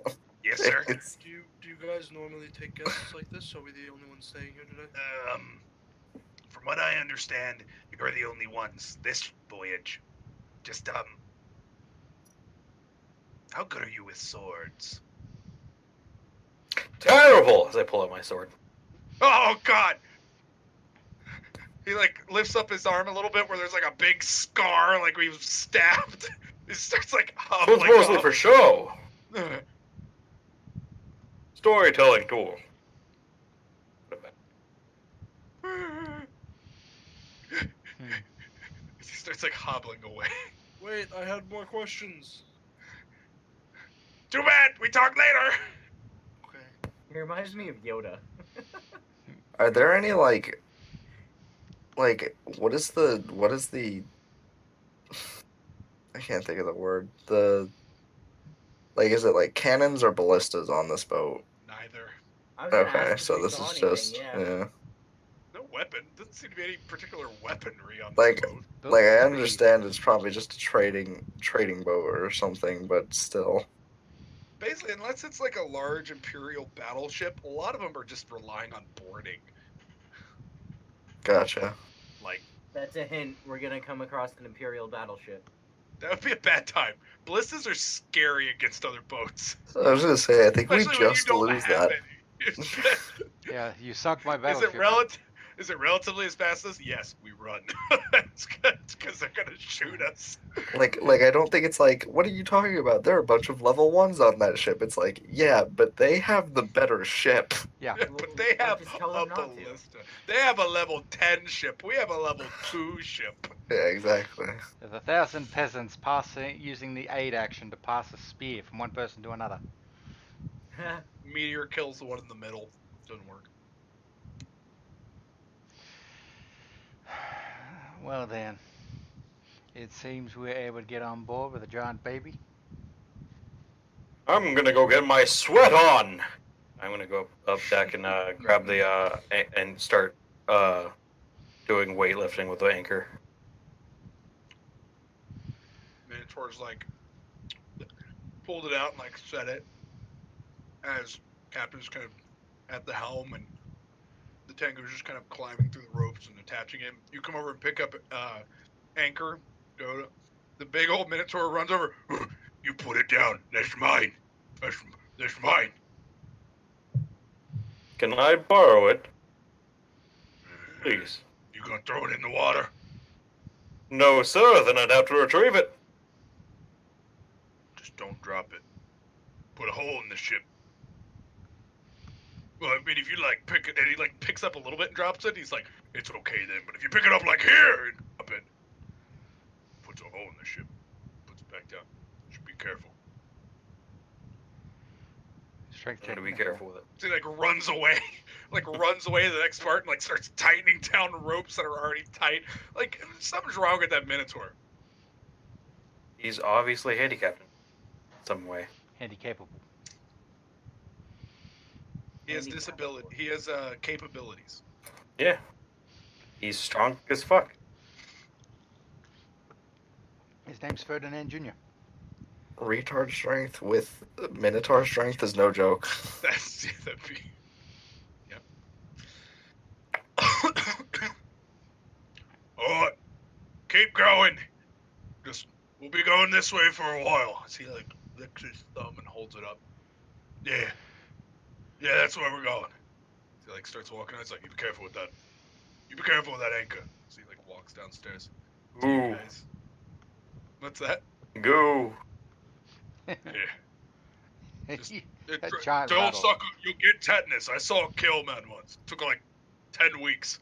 Yes, sir. It's- Do you guys normally take guests like this? Or are we the only ones staying here today? From what I understand, you're the only ones this voyage. Just, how good are you with swords? Terrible! As I pull out my sword. Oh, God! He, like, lifts up his arm a little bit where there's, like, a big scar, like we've stabbed. He starts, like, It's hobbling mostly off. for show. Storytelling tool. He starts, like, hobbling away. Wait, I had more questions. Too bad! We talk later! Okay. He reminds me of Yoda. Are there any what is the I can't think of the word. Is it like cannons or ballistas on this boat? Neither. I was gonna Okay, ask if so we this saw is anything, just yeah. No weapon. Doesn't seem to be any particular weaponry on Like- this boat. Those I are pretty- understand it's probably just a trading boat or something, but still. Basically, unless it's like a large Imperial battleship, a lot of them are just relying on boarding. Gotcha. Like, That's a hint. We're gonna come across an Imperial battleship. that would be a bad time. Ballistas are scary against other boats. I was gonna say, I think we Especially when you just don't lose have that. any. Yeah, you sunk my Is battleship. Is it relatively as fast as? Yes, we run. It's because they're gonna shoot us. Like I don't think it's like, what are you talking about? There are a bunch of level 1s on that ship. It's like, yeah, but they have the better ship. Yeah. But they We'll have just tell a them not to. ballista. They have a level 10 ship. We have a level 2 ship. Yeah, exactly. There's 1,000 peasants using the aid action to pass a spear from one person to another. Meteor kills the one in the middle. Doesn't work. Well then, it seems we're able to get on board with a giant baby. I'm gonna go get my sweat on. I'm gonna go up deck and grab the and start doing weightlifting with the anchor. Minotaur's like pulled it out and like set it as Captain's kind of at the helm and the Tango's just kind of climbing through the ropes and attaching him. You come over and pick up anchor, Dota. The big old Minotaur runs over. You put it down. That's mine. That's mine. Can I borrow it, please? You gonna throw it in the water? No, sir. Then I'd have to retrieve it. Just don't drop it. Put a hole in the ship. Well, I mean, if you like pick it, and he like picks up a little bit and drops it, he's like, "It's okay then." But if you pick it up like here and drop it, puts a hole in the ship, puts it back down. Should be careful. Strength I'm check. gonna be careful with it. So he like runs away, runs away to the next part and like starts tightening down ropes that are already tight. Like something's wrong with that Minotaur. He's obviously handicapped in some way. Handicapable. He has disability. He has capabilities. Yeah. He's strong as fuck. His name's Ferdinand Jr. Retard strength with Minotaur strength is no joke. That'd be. Yep. Alright. Keep going. We'll be going this way for a while. As he like licks his thumb and holds it up. Yeah. Yeah, that's where we're going. He like starts walking. It's like, you be careful with that. You be careful with that anchor. So he like walks downstairs. To you Ooh. guys. What's that? Go. Yeah. Just- A giant Don't rattle. suck. You'll get tetanus. I saw a kill man once. Took like 10 weeks.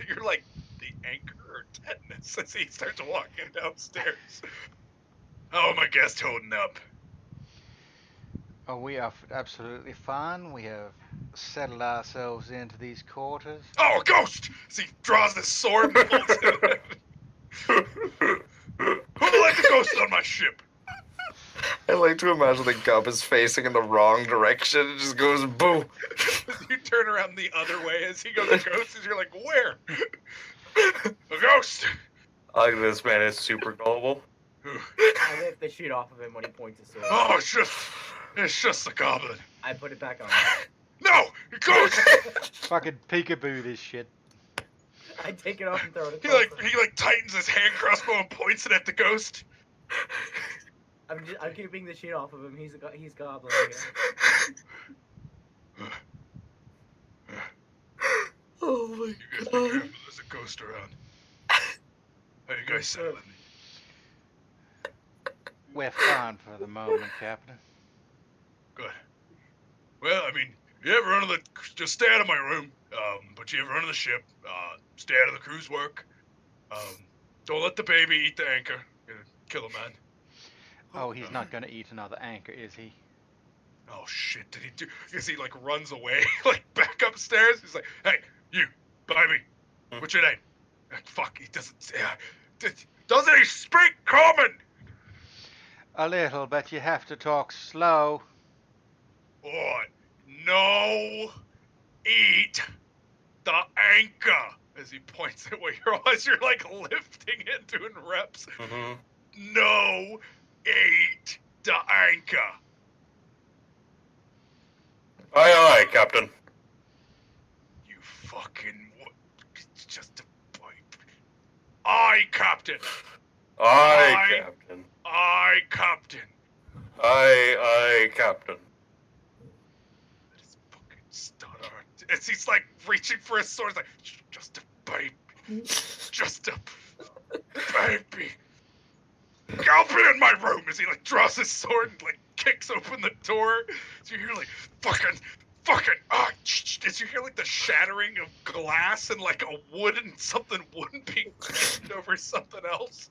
You're like the anchor or tetanus as he starts walking downstairs. How am I guest holding up? Oh, we are absolutely fine. We have settled ourselves into these quarters. Oh, a ghost! As he draws his sword and pulls it. Who let the ghost on my ship? I like to imagine the Gup is facing in the wrong direction. It just goes boo. You turn around the other way as he goes, a ghost, and you're like, where? A ghost! I like this man is super gullible. I lift the sheet off of him when he points his sword. Oh, it's just a goblin. I put it back on. No! Ghost! Fucking peekaboo this shit. I take it off and throw it He across him. like tightens his hand crossbow and points it at the ghost. I'm keeping the sheet off of him. He's goblin. Oh my You guys be god. careful, there's a ghost around. How you guys settling? We're fine for the moment, Captain. Good. Well, I mean, you ever run to just stay out of my room. But you ever run to the ship, stay out of the crew's work. Don't let the baby eat the anchor. Gonna kill a man. Oh, he's not gonna eat another anchor, is he? Oh shit, did he do? Because he like runs away, like back upstairs. He's like, hey, you, baby, what's your name? Fuck, he doesn't. Doesn't he speak common? A little, but you have to talk slow. What? No, eat the anchor. As he points at where you're like lifting it, doing reps. Mm-hmm. No, eat the anchor. Aye, aye, Captain. You fucking it's just a pipe. Aye, Captain. Aye, Aye. Captain. Aye, Captain. Aye, Captain. This fucking stutter. As he's like reaching for his sword, he's like, just a baby. Just a baby. I'll be in my room as he like draws his sword and like kicks open the door. So you hear like fucking as you hear like the shattering of glass and like a wooden being kicked over something else.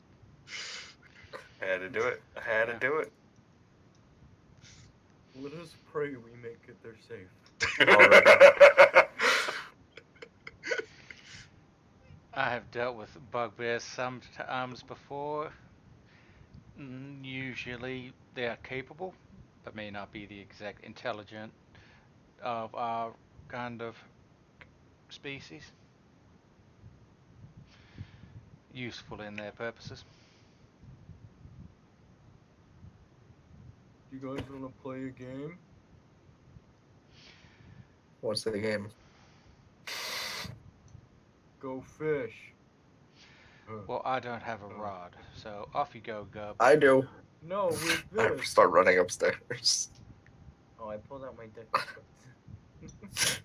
I had to do it. I had to do it. Let us pray we make it there safe. I have dealt with bugbears sometimes before. Usually they are capable, but may not be the exact intelligent of our kind of species. Useful in their purposes. You guys want to play a game? What's the game? Go fish. Well, I don't have a rod, so off you go, Gub. I do. No, with I this. start running upstairs. Oh, I pulled out my deck of cards.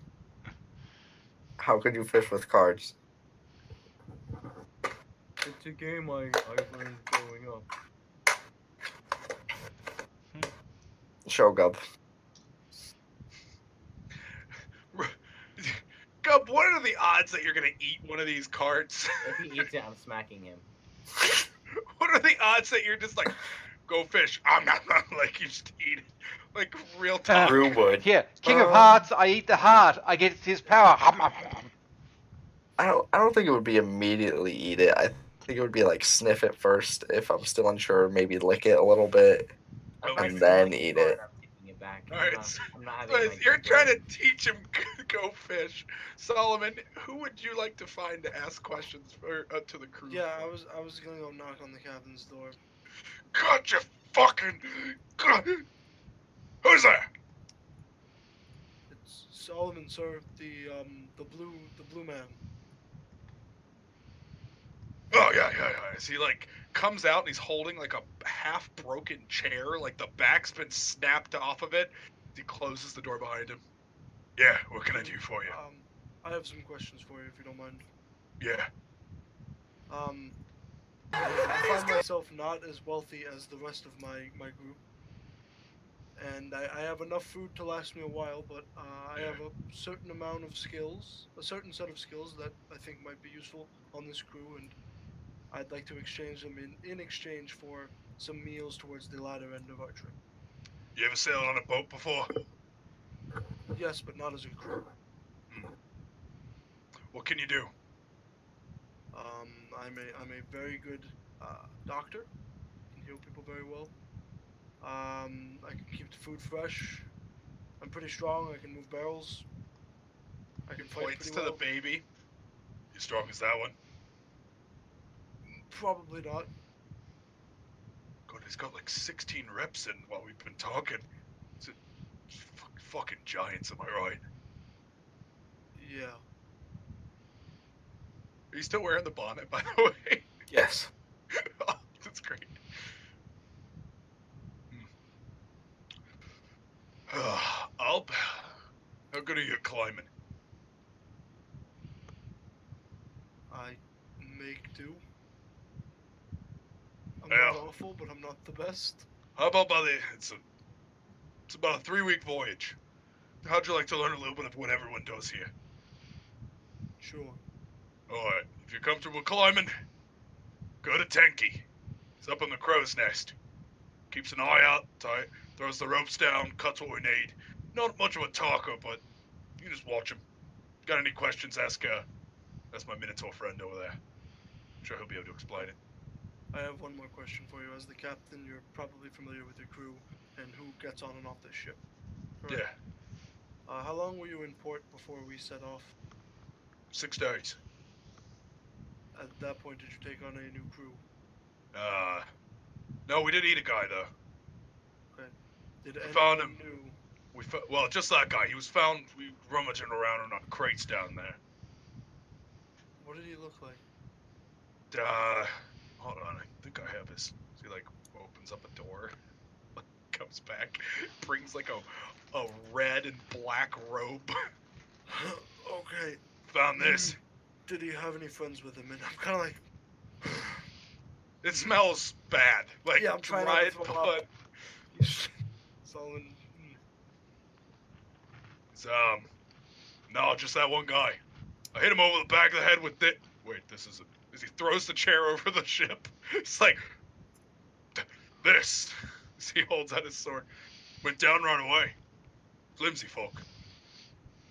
How could you fish with cards? It's a game I learned growing up. Shogub. Gub, what are the odds that you're gonna eat one of these cards? If he eats it, I'm smacking him. What are the odds that you're just like, go fish? I'm not like you just eat it. Like real talk. Rue would. Here, King of Hearts, I eat the heart. I get his power. I don't think it would be immediately eat it. I think it would be like sniff it first if I'm still unsure, maybe lick it a little bit. Okay. And then eat it. I'm taking it back. All right, I'm not So having my you're trying to brain. teach him go fish. Solomon, who would you like to find to ask questions for to the crew? Yeah, I was gonna go knock on the captain's door. God, you fucking. God. Who's there? It's Solomon, sir, the blue man. Oh yeah. As he like comes out and he's holding like a half broken chair, like the back's been snapped off of it. He closes the door behind him. Yeah, what can I do for you? I have some questions for you, if you don't mind. Yeah. I find myself not as wealthy as the rest of my group, and I have enough food to last me a while, but I have a certain amount of skills, a certain set of skills that I think might be useful on this crew, and I'd like to exchange them in exchange for some meals towards the latter end of our trip. You ever sailed on a boat before? Yes, but not as a crew. What can you do? I'm a very good doctor. Can heal people very well. I can keep the food fresh. I'm pretty strong. I can move barrels. I can fight Points pretty to well. the baby. You strong as that one? Probably not. God, he's got like 16 reps in while we've been talking. It's fucking giants, am I right? Yeah. Are you still wearing the bonnet, by the way? Yes. Oh, that's great. How good are you at climbing? I make do. I'm Well. not awful, but I'm not the best. How about it's about a 3-week voyage. How'd you like to learn a little bit of what everyone does here? Sure. Alright, if you're comfortable climbing, go to Tenki. He's up on the crow's nest. Keeps an eye out, throws the ropes down, cuts what we need. Not much of a talker, but you just watch him. Got any questions, ask my Minotaur friend over there. I'm sure he'll be able to explain it. I have one more question for you. As the captain, you're probably familiar with your crew and who gets on and off this ship. Correct? Yeah, How long were you in port before we set off? 6 days. At that point, did you take on a new crew? No, we did eat a guy though. Did We found anyone him. new? Well, just that guy. He was found. We rummaging around in crates down there. What did he look like? Hold on. I think I have his. He like opens up a door, comes back, brings like a red and black robe. Okay. Found this. Did he have any friends with him? And I'm kind of like. It smells bad. Like Yeah, I'm trying not dried to throw blood. up. Solomon. It's, no, just that one guy. I hit him over the back of the head with it. Wait, this isn't. As he throws the chair over the ship, it's like this. As he holds out his sword, went down right away. Flimsy folk.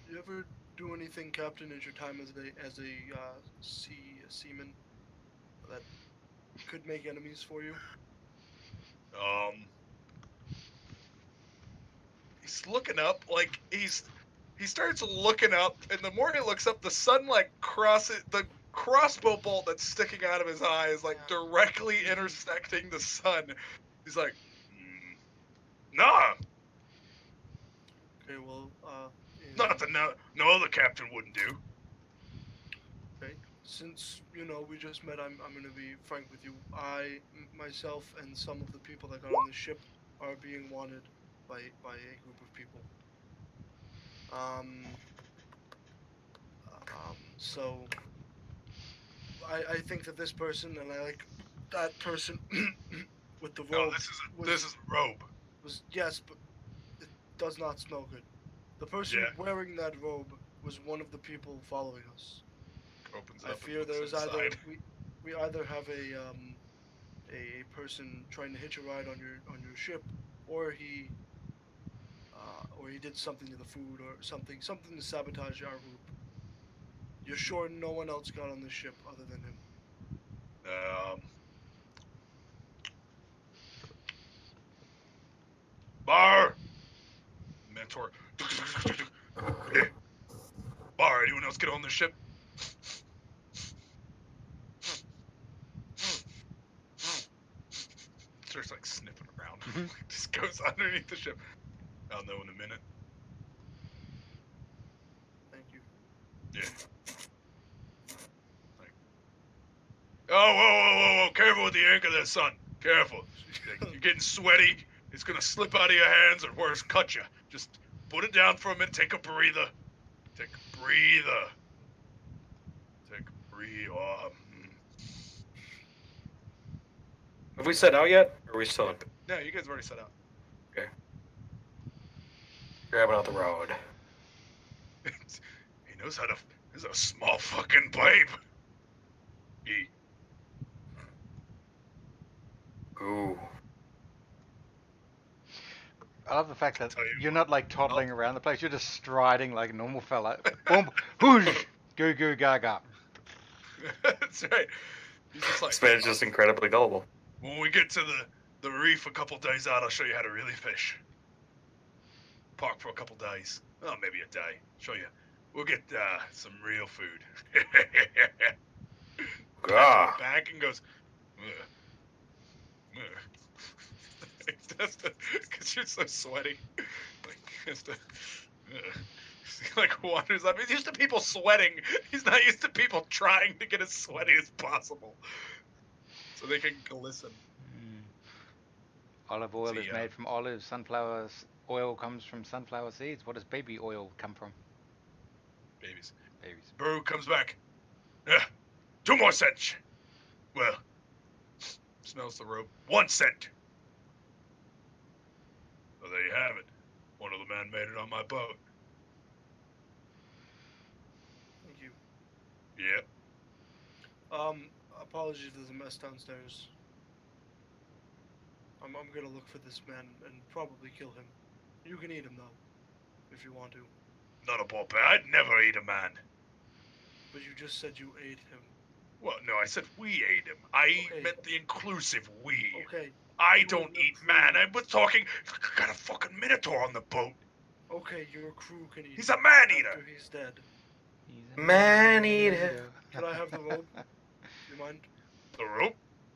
You ever do anything, Captain, in your time as a seaman that could make enemies for you? He's looking up, like he starts looking up, and the more he looks up, the sun like crosses the crossbow bolt that's sticking out of his eye is like directly intersecting the sun. He's like, nah. Okay, well, Not that no other captain wouldn't do. Okay. since we just met, I'm gonna be frank with you. Myself, and some of the people that got on the ship are being wanted by a group of people. So I think that this person, and I like that person with the No, robe. this is a robe. Was yes, but it does not smell good. The person Yeah. wearing that robe was one of the people following us. Opens I up fear and looks there's either inside. we either have a person trying to hitch a ride on your ship, or he did something to the food or something to sabotage our group. You're sure no one else got on the ship other than him? Bar! Mentor. Bar, anyone else get on the ship? Starts like sniffing around. Just goes underneath the ship. I'll know in a minute. Thank you. Yeah. Like, whoa. Careful with the anchor there, son. Careful. You're getting sweaty. It's gonna slip out of your hands or worse, cut you. Just put it down for a minute. Take a breather. Take a breather. Have we set out yet? Or are we still in? No, you guys have already set out. Okay. Grabbing out the road. He knows how to. He's a small fucking babe. Ooh. I love the fact that Tell you you're not like toddling around the place. You're just striding like a normal fella. Boom, whoosh, goo goo gaga. That's right. He's just like. This man's just incredibly gullible. When we get to the reef a couple days out, I'll show you how to really fish. Park for a couple days. Oh, maybe a day. Show you. We'll get some real food. Ah. Back and goes. Because you're so sweaty. Like, just like wanders up. He's used to people sweating. He's not used to people trying to get as sweaty as possible, so they can glisten. Olive oil is made from olives. Sunflower oil comes from sunflower seeds. What does baby oil come from? Babies. Babies. Brew comes back. 2 more cents. Well, smells the rope. 1 cent. So there you have it. One of the men made it on my boat. Thank you. Yep. Apologies if there's a mess downstairs. I'm gonna look for this man and probably kill him. You can eat him though, if you want to. Not a ball bear. I'd never eat a man. But you just said you ate him. Well, no, I said we ate him. I meant the inclusive we. Okay. I don't eat man. I was talking. Got a fucking minotaur on the boat. Okay, your crew can eat. He's a man eater. After he's dead. Man eater. Can I have the rope? You mind? The rope?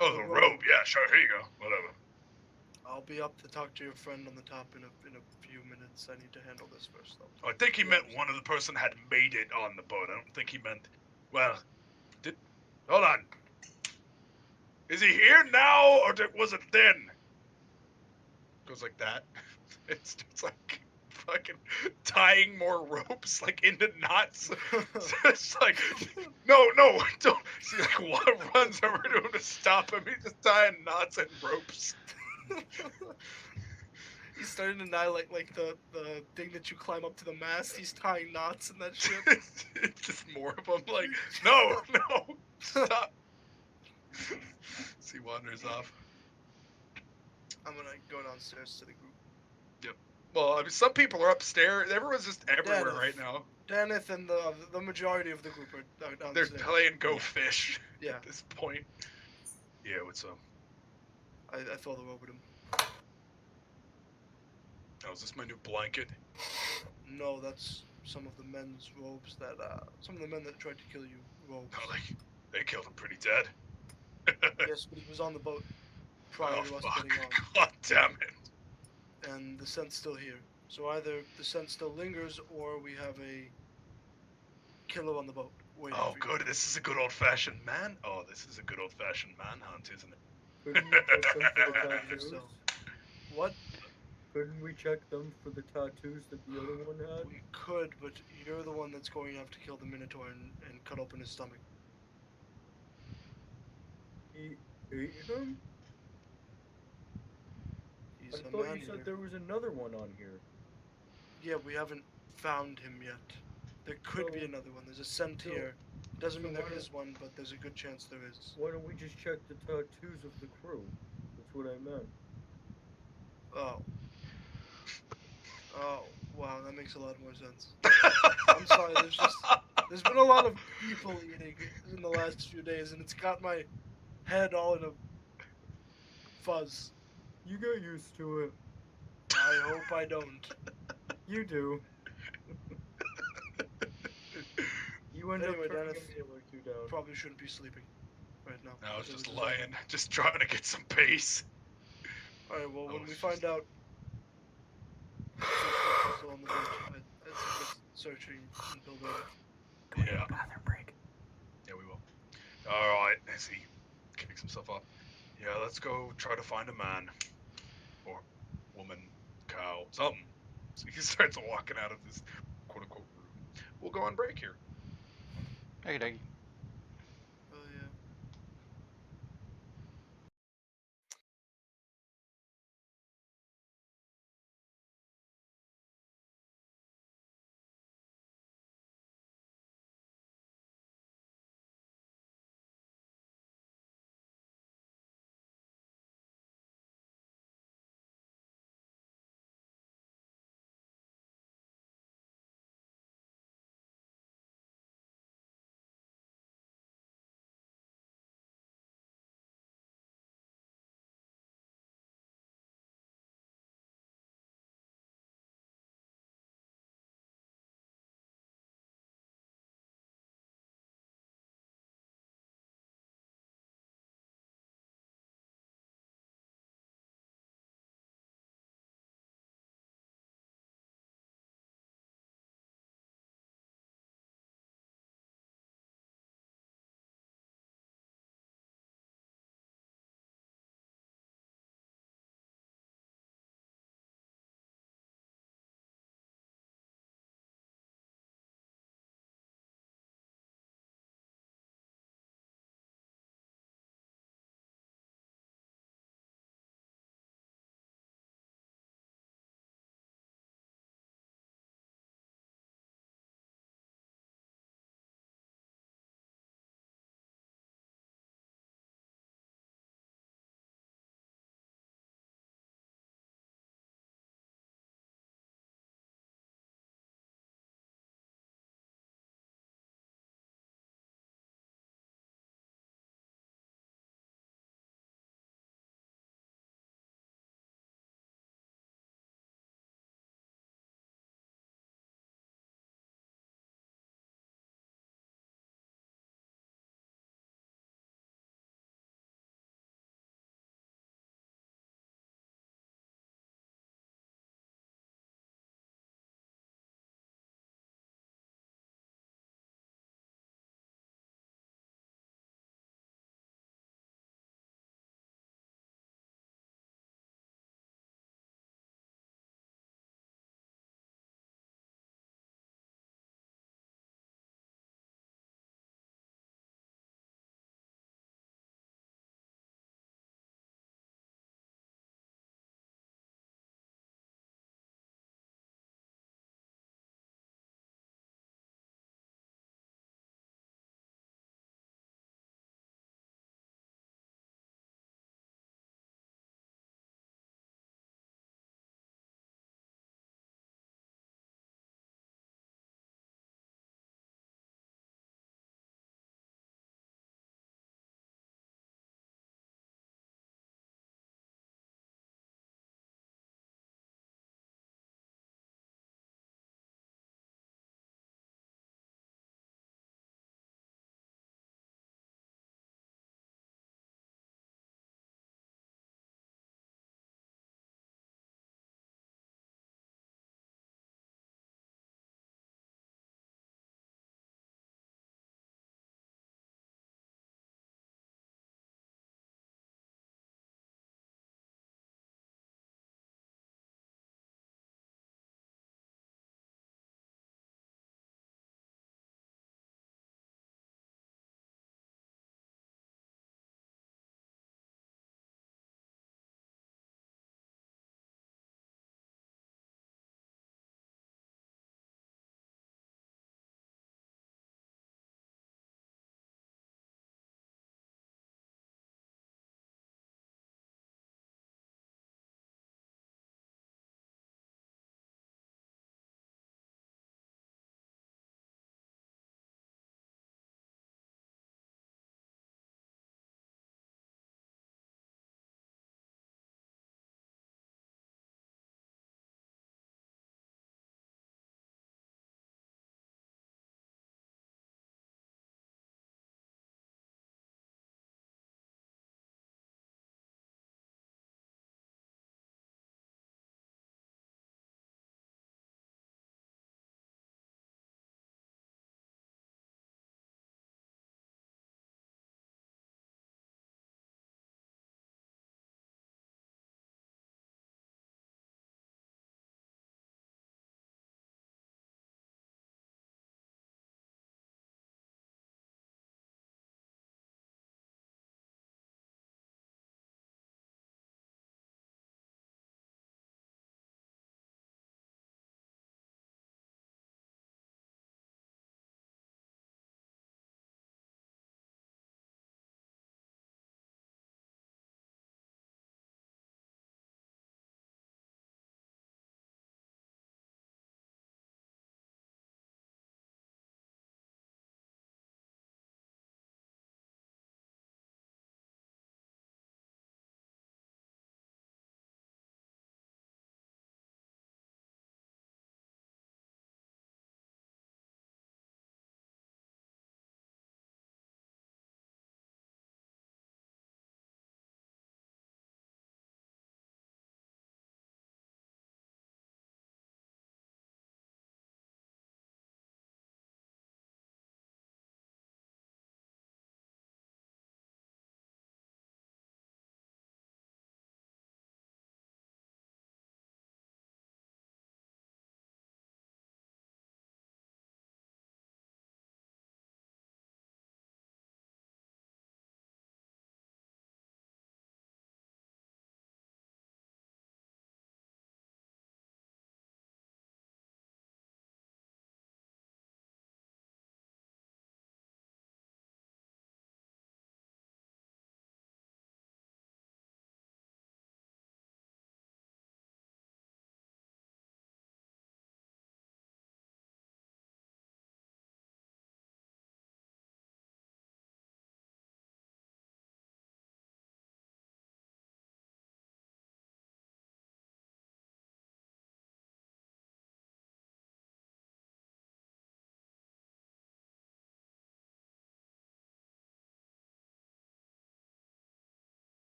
Oh, the rope. Yeah, sure. Here you go. Whatever. I'll be up to talk to your friend on the top in a few minutes. I need to handle this first, though. Oh, I think he meant one of the person had made it on the boat. I don't think he meant. Well, hold on. Is he here now, or was it then? Goes like that. It's like fucking tying more ropes, like into knots. So it's like, no, don't. See, like, runs over to him to stop him. He's just tying knots and ropes. He's starting to annihilate like the thing that you climb up to the mast. He's tying knots in that shit. It's just more of them. Like, no, stop. He wanders off. I'm gonna go downstairs to the group. Yep. Well, I mean, some people are upstairs. Everyone's just everywhere right now. Daneth and the majority of the group are downstairs. They're playing Go Fish. Yeah. At this point. Yeah. What's up? I throw the rope at him. Oh, is this my new blanket? No, that's some of the men's robes that some of the men that tried to kill you robes. Oh, they killed him pretty dead. Yes, but he was on the boat prior to us fuck. getting on. God damn it. And the scent's still here. So either the scent still lingers or we have a killer on the boat. waiting Oh, for you. good. This is a good old-fashioned man. Oh, this is a good old-fashioned manhunt, isn't it? Couldn't we check them for the I believe tattoos? so. What? Couldn't we check them for the tattoos that the other one had? We could, but you're the one that's going to have to kill the Minotaur and cut open his stomach. He ate him? He's I a thought man you said eater. there was another one on here. Yeah, we haven't found him yet. There could be So- another one. There's a scent so- here. Doesn't so mean why there don't- is one, but there's a good chance there is. Why don't we just check the tattoos of the crew? That's what I meant. Oh. Oh, wow, that makes a lot more sense. I'm sorry, there's been a lot of people eating in the last few days, and it's got my head all in a fuzz. You get used to it. I hope I don't. You do. You end Anyway, up turning Dennis, a meal or two down. Probably shouldn't be sleeping right now. I was There just a- lying, just trying to get some pace. Alright, well, I when was we just- find out if it's still on the boat, I'd suggest searching until then. Yeah. Bathroom break. Yeah, we will. Alright, as he kicks himself up. Yeah, let's go try to find a man. Or woman, cow, something. So he starts walking out of this quote-unquote room. We'll go on break here. Okie dokie.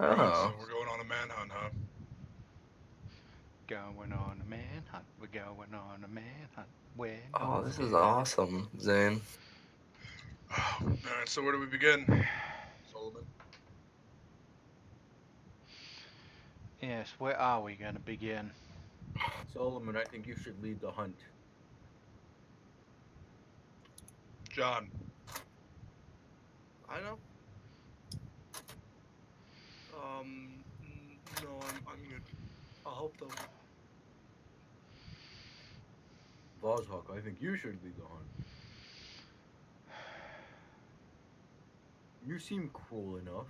Right, so Oh. we're going on a manhunt, huh? Going on a manhunt. We're going on a manhunt. Where? Oh, this is awesome, Zane. Alright, so where do we begin? Solomon. Yes, where are we going to begin? Solomon, I think you should lead the hunt. John. I know. No, I'm good. I'll help them. Vozhawk, I think you should lead the hunt. You seem cruel enough.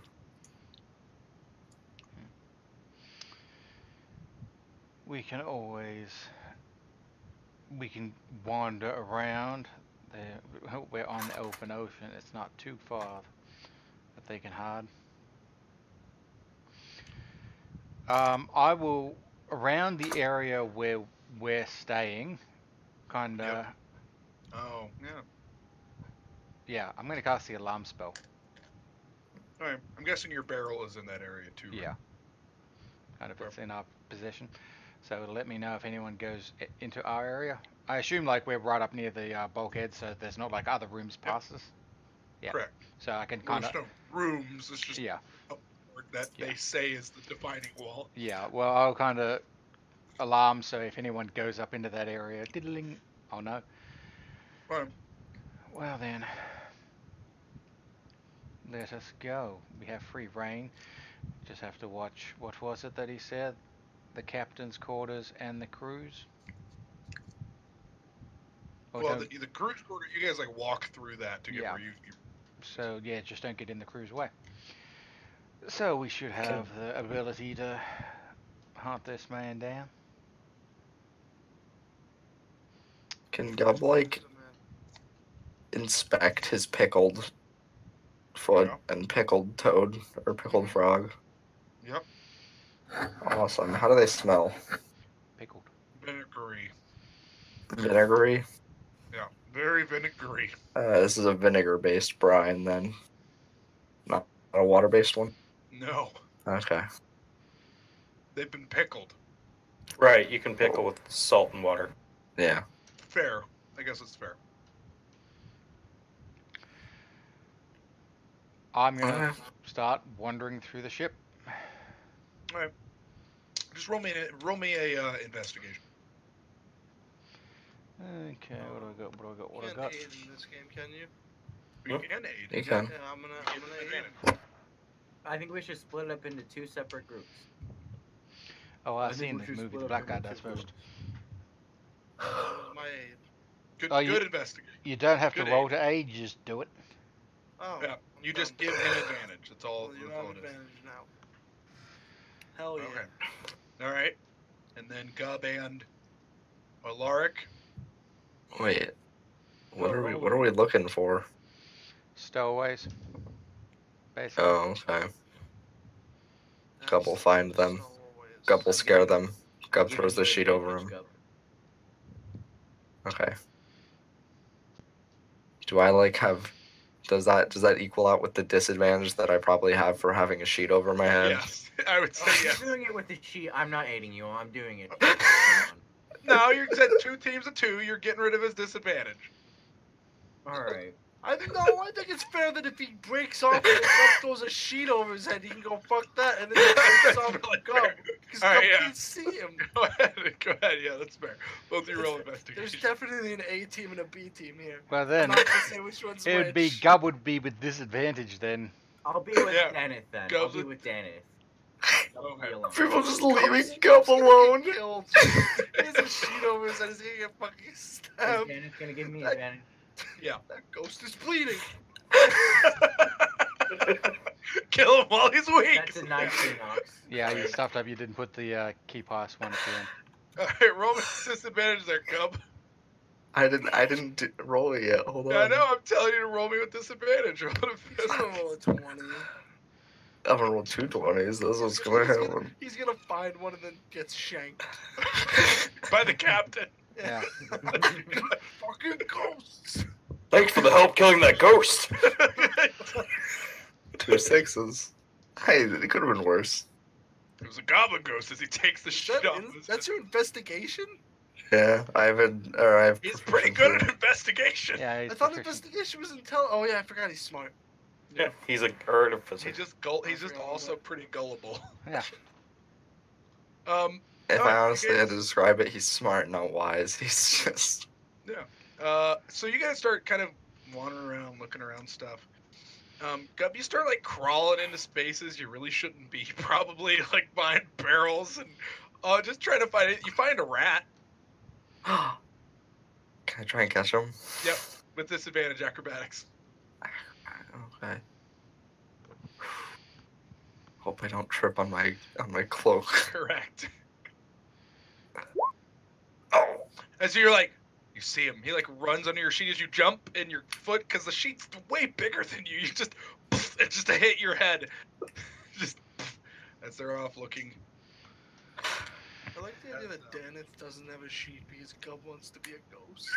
We can always... We can wander around. We're on the open ocean. It's not too far that they can hide. I will... Around the area where we're staying, kinda... Yep. Oh, yeah. Yeah, I'm gonna cast the alarm spell. Alright, I'm guessing your barrel is in that area too, right? Yeah. Kind of it's in our possession. So it'll let me know if anyone goes into our area. I assume like we're right up near the bulkhead, so there's not like other rooms past us. Yeah. Correct. So I can There's kind of... no rooms, it's just Yeah. a word that they say is the defining wall. Yeah, well, I'll kind of alarm, so if anyone goes up into that area, diddling, I'll know. Fine. Well then, let us go. We have free reign. Just have to watch, what was it that he said? The captain's quarters and the crew's? Or Well, don't- the cruise quarter, you guys like walk through that to get Yeah. where you So yeah, just don't get in the crew's way. So we should have the ability to hunt this man down. Can Gub like inspect his pickled foot Yeah. and pickled toad or pickled frog? Yep. Awesome. How do they smell? Pickled. Vinegary. Vinegary? Yeah. Very vinegary. This is a vinegar-based brine then. Not a water-based one? No. Okay. They've been pickled. Right, you can pickle with salt and water. Yeah. Fair. I guess it's fair. I'm gonna start wandering through the ship. Alright. Just roll me a investigation. Okay, what do I got? What do I got? What do I Can't got? aid in this game, can you? You can aid. You can. Yeah, I'm gonna Give aid. advantage. I think we should split up into 2 separate groups. Oh, I I've think seen we the should movie split The up Black Guy into does two first. That was my aid. Good, Oh, you- good investigation. You don't have to Good roll aid. to aid, you just do it. Oh. Yeah. I'm You just dumb. give him advantage. That's all. Well, you That's have all it is. advantage now. Hell yeah. Okay. All right. And then Gub and Alaric. Wait. What are we looking for? Stowaways. Basically. Oh, okay. Gub will That's find them. so always. Gub will scare them. Gub Giving throws the you sheet over advantage, him. Gub. Okay. Do I like have... Does that equal out with the disadvantage that I probably have for having a sheet over my head? Yes, I would say Oh, yes. you're doing it with the sheet. I'm not aiding you. I'm doing it. No, you said 2 teams of 2. You're getting rid of his disadvantage. Alright. I think it's fair that if he breaks off and Gub throws a sheet over his head, he can go fuck that, and then he breaks off Really Gub fair. because All Gub right, yeah. can't see him. Go ahead. Go ahead. Yeah, that's fair. Both of you roll There's investigation. definitely an A team and a B team here. Well I'm then, not gonna say which one's it would be which. Gub would be with disadvantage then. I'll be with Yeah. Dennis then. Gub's I'll be with- with Dennis. I'll be Okay. alone. People just Gub's leaving Gub alone. Killed. He has a sheet over his head. He's gonna get fucking Is stabbed. Dennis gonna give me advantage? That ghost is bleeding. Kill him while he's weak. That's a 19 Ox. Yeah, you stuffed up. You didn't put the key pass one at the end. All right, roll me disadvantage there, Gub. I didn't roll it yet. Hold on. Yeah, I know. I'm telling you to roll me with disadvantage. Roll a He's gonna roll a 20. I'm gonna roll 2 20s. That's what's gonna happen. He's gonna find one and then gets shanked. by the captain. Yeah. Fucking ghosts. Thanks for the help killing that ghost. 2 6s. Hey, it could have been worse. It was a goblin ghost as he takes the shit off his That's your investigation? Yeah, I have He's pretty good at proficiency. investigation. Yeah, I he's thought proficient. investigation was intel. Oh yeah, I forgot he's smart. Yeah, he's a artificer. He's just forgot also about pretty gullible. Yeah. If Alright, I you honestly had to guys- describe it, he's smart, not wise. He's just. So you guys start kind of wandering around, looking around stuff. Gub, you start like crawling into spaces you really shouldn't be. Probably like behind barrels and just trying to find it. You find a rat. Can I try and catch him? Yep, with disadvantage acrobatics. Okay. Hope I don't trip on my cloak. Correct. Oh. As you're like, you see him. He like runs under your sheet as you jump in your foot because the sheet's way bigger than you. You just, it just to hit your head. Just as they're off looking. I like the idea that Danith doesn't have a sheet because Gub wants to be a ghost.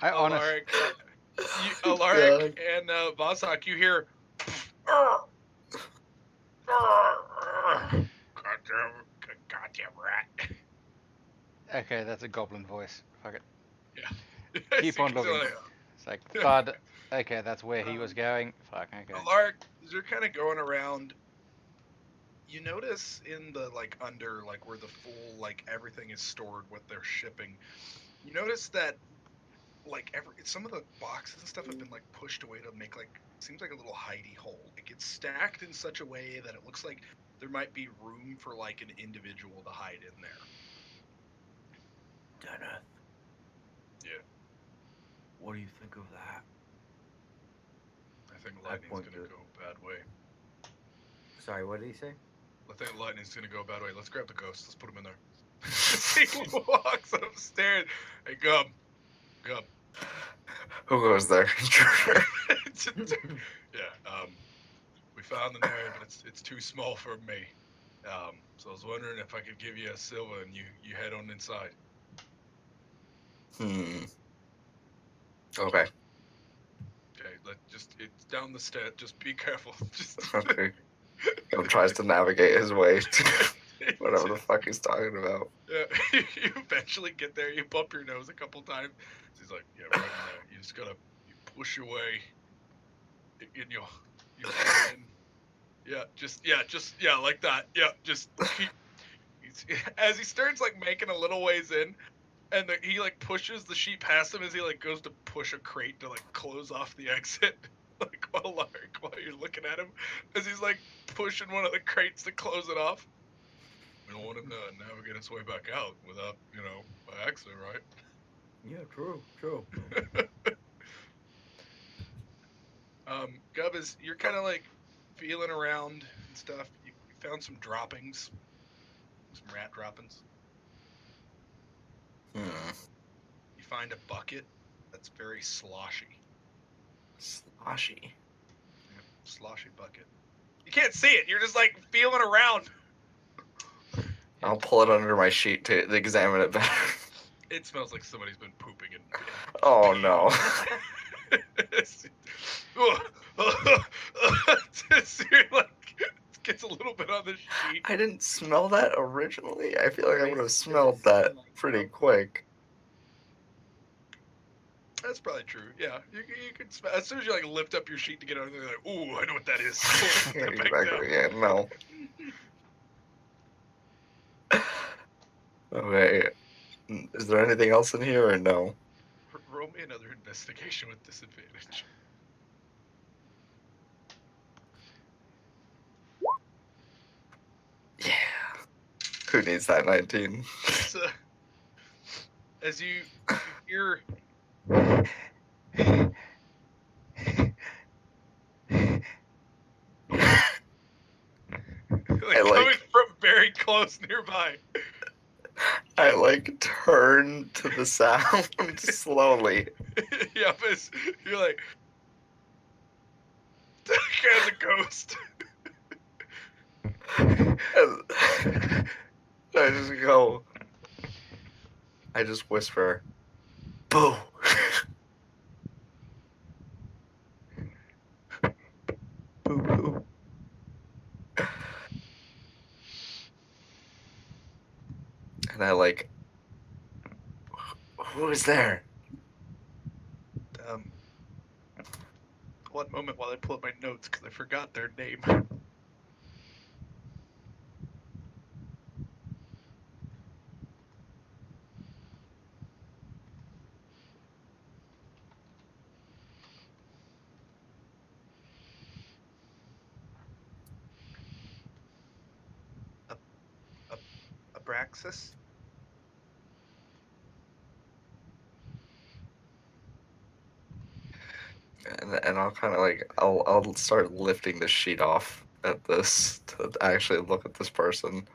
I honestly. Alaric and Vosak, you hear. Goddamn rat. Okay, that's a goblin voice. Fuck it. Yeah. Keep on looking. It's like thud. Okay, that's where he was going. Fuck. Okay. Alaric, as you're kind of going around, you notice in the like under like where the full like everything is stored, what they're shipping. You notice that like some of the boxes and stuff have been like pushed away to make like seems like a little hidey hole. Like it's stacked in such a way that it looks like there might be room for like an individual to hide in there. Deneth. Yeah. What do you think of that? I think I lightning's point gonna to- go a bad way. Sorry, what did he say? I think lightning's gonna go a bad way. Let's grab the ghost. Let's put him in there. He walks upstairs. Hey, Gub. Who goes there? Yeah. We found the area, but it's too small for me. So I was wondering if I could give you a silver and you head on inside. Okay. Okay. It's down the stairs. Just be careful. Just. Okay. He tries to navigate his way to whatever the fuck he's talking about. Yeah, you eventually get there. You bump your nose a couple times. He's like, "Yeah, right in there. You just gotta push your way in your in. Yeah, like that. Yeah, just keep." As he starts like making a little ways in, and he like pushes the sheet past him as he like goes to push a crate to like close off the exit. Like while you're looking at him, as he's like pushing one of the crates to close it off. We don't want him to navigate his way back out without, by accident, right? Yeah, true. Gub, you're kind of like feeling around and stuff. You found some droppings, some rat droppings. You find a bucket that's very sloshy. Sloshy. Yeah, sloshy bucket. You can't see it. You're just like feeling around. I'll pull it under my sheet to examine it better. It smells like somebody's been pooping in. Oh no. You're like, it gets a little bit on the sheet. I didn't smell that originally. I feel like I would have smelled that pretty quick. That's probably true. Yeah, you could smell as soon as you like lift up your sheet to get under there. Like, ooh, I know what that is. Yeah, Put it back down. exactly. Yeah, no. Okay. Is there anything else in here or no? Roll me another investigation with disadvantage. Yeah. Who needs that 19? So, as you hear. Coming from very close nearby. I turn to the sound slowly. Yeah, but you're like, that guy's a ghost. I just whisper, boo. And I like, who is there? One moment while I pull up my notes because I forgot their name. Abraxas? And I'll kind of like, I'll start lifting the sheet off at this to actually look at this person.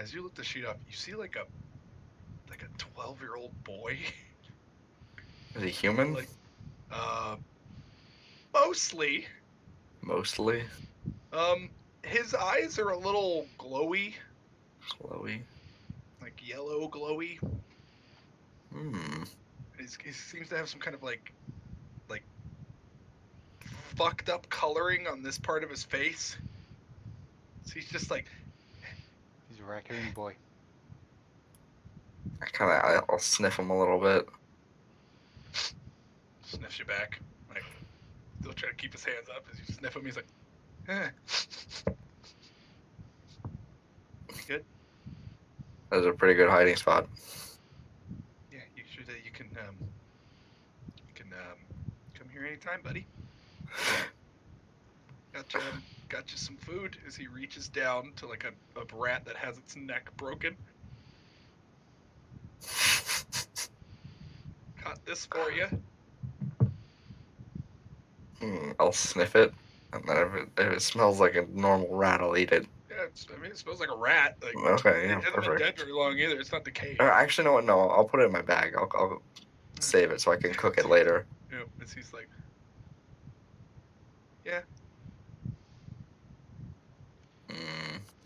As you lift the sheet off, you see like a 12-year-old boy. Is he human? Like, mostly. Mostly. His eyes are a little glowy, Chloe. like yellow glowy. Hmm. He seems to have some kind of like fucked up coloring on this part of his face. So he's just like, He's a raccoon boy. I'll sniff him a little bit. sniffs you back. Like, still trying to keep his hands up. As you sniff him, he's like, eh. Good? That was a pretty good hiding spot. Yeah, you should. You can come here anytime, buddy. Got you some food. As he reaches down to like a rat that has its neck broken. Got this for you. I'll sniff it, and then if it smells like a normal rat, I'll eat it. Yeah, it smells like a rat. Like, Okay, yeah, it hasn't been dead perfect. very long either. It's not decayed. Actually, no, no, I'll put it in my bag. I'll save it so I can cook it later. Yeah, as he's like, yeah.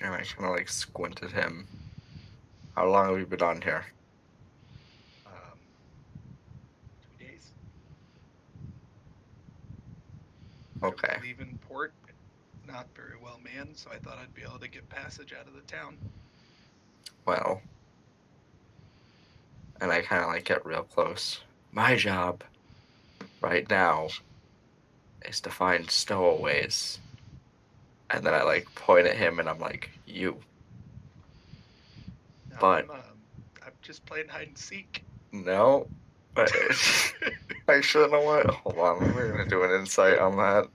And I kind of like squint at him. How long have you been on here? 2 days. Okay. Leaving port, not very well manned, so I thought I'd be able to get passage out of the town. Well, and I kind of like get real close. My job right now is to find stowaways. And then I like point at him and I'm like, you. No, But I'm just playing hide and seek. no. Actually, you know what? Hold on, we're gonna do an insight on that.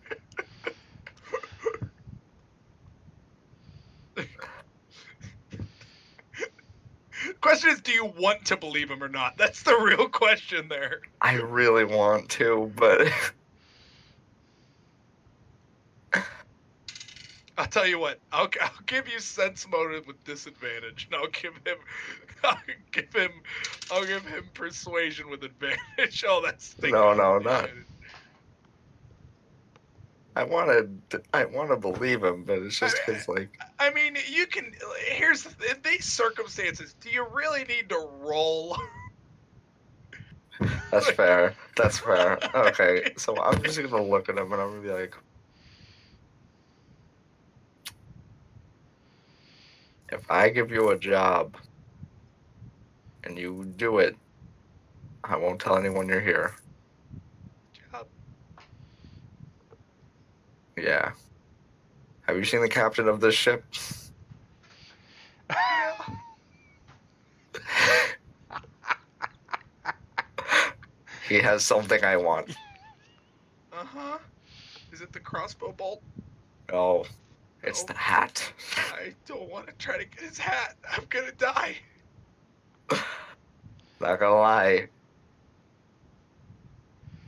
Question is, do you want to believe him or not? That's the real question there. I really want to, but I'll tell you what. I'll give you sense motive with disadvantage, and I'll give him persuasion with advantage. Oh, that's no, not. I want to believe him, but it's just because like. I mean, you can. Here's in these circumstances, do you really need to roll? That's fair. That's fair. Okay, so I'm just gonna look at him and I'm gonna be like, if I give you a job and you do it, I won't tell anyone you're here. Job. Yeah. Have you seen the captain of this ship? He has something I want. Uh-huh. Is it the crossbow bolt? No, it's No. the hat. I don't want to try to get his hat. I'm gonna die. Not gonna lie.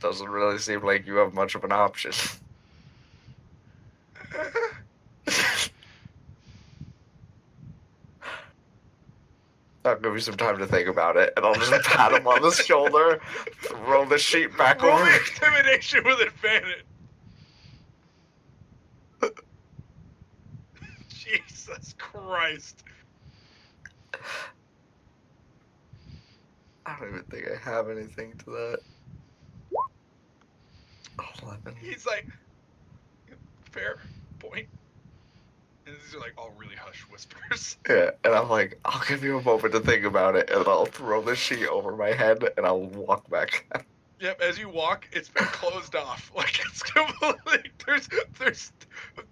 Doesn't really seem like you have much of an option. I'll give you some time to think about it, and I'll just pat him on the shoulder, roll the sheet back Roll over. intimidation with advantage. Jesus Christ. I don't even think I have anything to that. 11. He's like, fair point. And as These are like all really hushed whispers. Yeah, and I'm like, I'll give you a moment to think about it, and I'll throw the sheet over my head, and I'll walk back. Yep, as you walk, it's been closed off. Like it's completely there's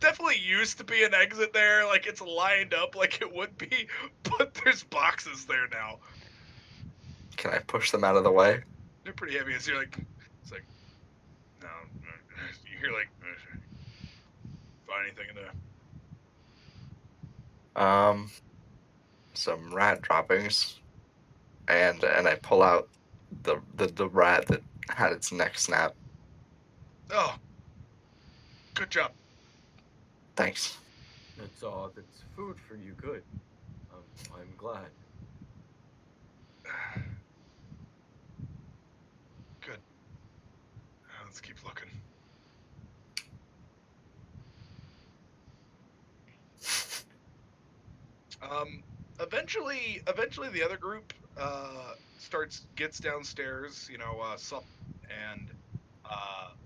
definitely used to be an exit there, like it's lined up like it would be, but there's boxes there now. Can I push them out of the way? They're pretty heavy as you're like it's like no you hear like find anything in there. Some rat droppings, and I pull out the rat that had its neck snapped. Oh. Good job. Thanks. It's it's food for you. Good. I'm glad. Good. Let's keep looking. Eventually the other group gets downstairs, Sup and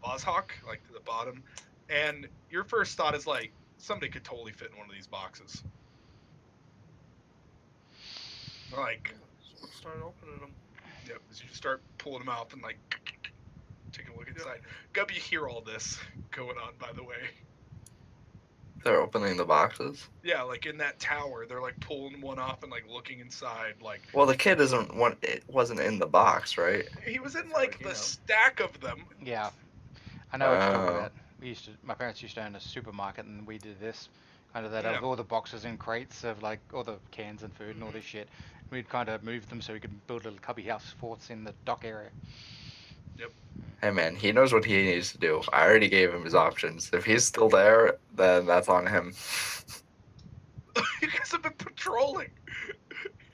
Vozhawk, like to the bottom, and your first thought is like somebody could totally fit in one of these boxes. Like, Start opening them. yep, as you start pulling them out and like taking a look inside. Gub, you hear all this going on, by the way. They're opening the boxes. Yeah, like in that tower, they're like pulling one off and like looking inside. Like, Well, the kid isn't one. It wasn't in the box, right? he was in As far like as you the know. stack of them. Yeah, I know what you're talking Oh. about. My parents used to own a supermarket, and we did this. Kind of that Yeah. of all the boxes and crates of like all the cans and food and all this shit. We'd kind of move them so we could build little cubby house forts in the dock area. Hey man, he knows what he needs to do. I already gave him his options. If he's still there, then that's on him. You guys have been patrolling.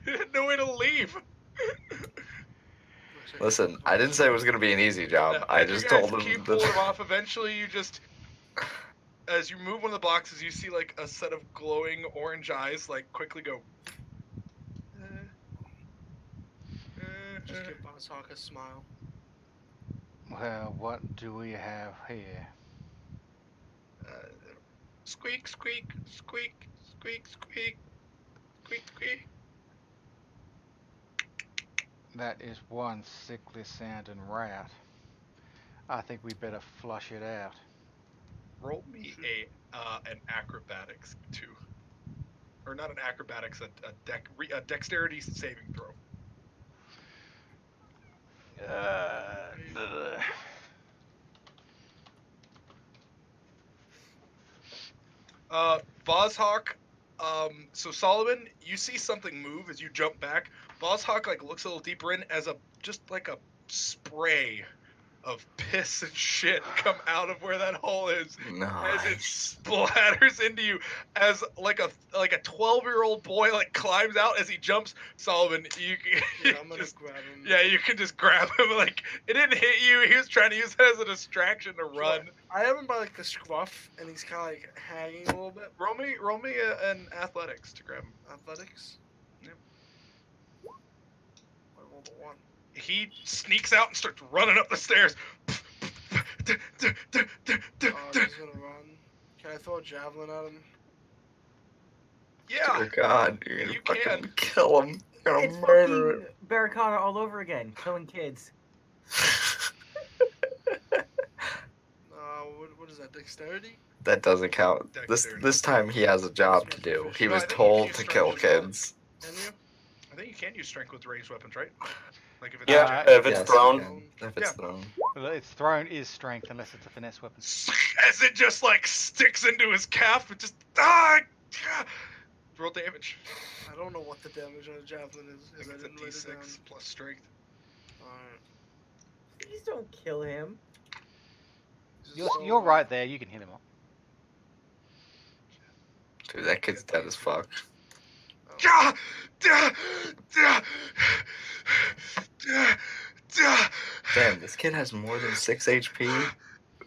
You had no way to leave. Listen, I didn't say it was gonna be an easy job. I As you just guys told him keep pulling them that. off. Eventually, you just, as you move one of the boxes, you see like a set of glowing orange eyes, like quickly go. Just give Vozhawk a smile. Well, what do we have here? Squeak, squeak, squeak, squeak, squeak, squeak, squeak. That is one sickly sounding rat. I think we better flush it out. Roll me an acrobatics too, or not an acrobatics, a dexterity saving throw. Vozhawk, so Solomon, you see something move as you jump back. Vozhawk like looks a little deeper in as just like a spray of piss and shit come out of where that hole is as it Nice. splatters into you as like a 12-year-old boy like climbs out as he jumps. Solomon, you Yeah, I'm gonna just grab him. yeah, you can just grab him. Like it didn't hit you. He was trying to use it as a distraction to So, run. I have him by like the scruff, and he's kind of like hanging a little bit. Roll me an athletics to grab him. Athletics. Yep. I rolled a 1. He sneaks out and starts running up the stairs. Oh, he's gonna run. Can I throw a javelin at him? Yeah, Dear God, you're gonna You fucking can. kill him. You're gonna It's murder fucking Barracuda all over again, killing kids. What is that? Dexterity? That doesn't count. Dexterity. This time he has a job to do. He No, was I think you told can to use kill strength as well. kids. Can you? I think you can use strength with ranged weapons, right? Like if it's Yeah, if it's Yes, thrown. you can, if it's Yeah. thrown. Well, it's thrown is strength unless it's a finesse weapon. as it just like sticks into his calf, it just roll damage. I don't know what the damage on a javelin is. I think I it's a didn't write it down. D6 plus strength. Alright. Please don't kill him. You're right there. You can hit him up. Dude, that kid's dead as fuck. Ah! Ah! Ah! Ah! Ah! Damn, this kid has more than 6 HP. What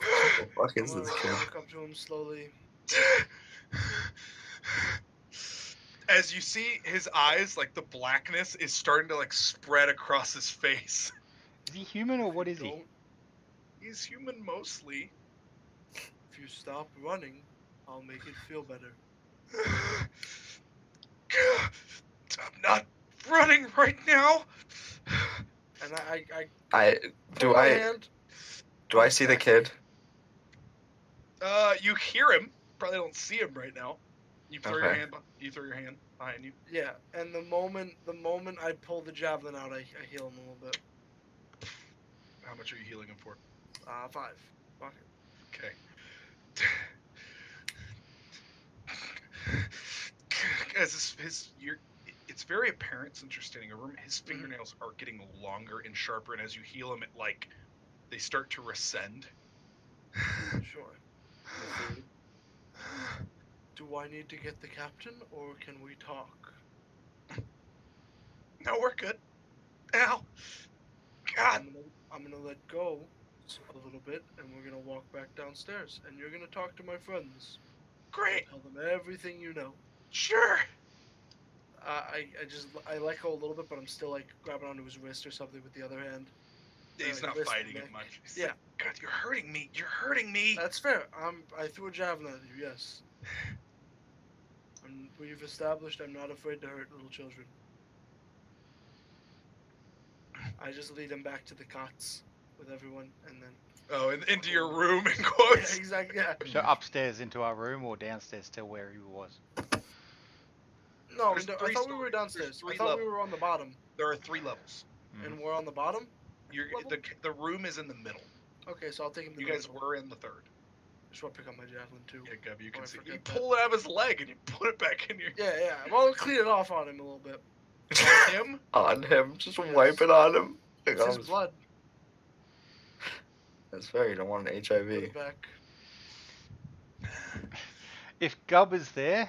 the fuck I'm is gonna this kid? walk up to him slowly. As you see his eyes, like the blackness is starting to like spread across his face. Is he human or what is he? Don't. He's human mostly. If you stop running, I'll make it feel better. I'm not running right now. And I I pull do my I hand. do I see the kid? You hear him. Probably don't see him right now. You throw your Okay. hand. You throw your hand behind you. Yeah, and the moment I pull the javelin out, I heal him a little bit. How much are you healing him for? 5. Fuck it. Okay. As it's very apparent since you're standing over him. His fingernails are getting longer and sharper, and as you heal him, they start to rescend. Sure. Do I need to get the captain, or can we talk? No, we're good. Ow. God. I'm gonna let go a little bit, and we're gonna walk back downstairs, and you're gonna talk to my friends. Great. Tell them everything you know. Sure. I let go a little bit, but I'm still like grabbing onto his wrist or something with the other hand. He's not wrist and fighting it neck. much. He's Yeah. like, God, you're hurting me. You're hurting me. That's fair. I threw a javelin at you. Yes. And we've established I'm not afraid to hurt little children. I just lead him back to the cots with everyone, and then. Oh, and into your room, in Yeah, quotes. exactly. Yeah. So upstairs into our room or downstairs to where he was? No, There's I three thought we were stories. There's downstairs. I three thought we levels. were on the bottom, There are 3 levels. and we're on the bottom. Level? The room is in the middle. Okay, so I'll take him to You the guys middle. were in the 3rd. Just want to pick up my javelin too. Yeah, Gubby, you Oh, can I see. You forget that. pull it out of his leg and you put it back in your. Yeah. Well, I'll clean it off on him a little bit. Him? On him, just Yes. wipe it on him. It's his blood. That's fair. You don't want an Put HIV. it back. If Gub is there,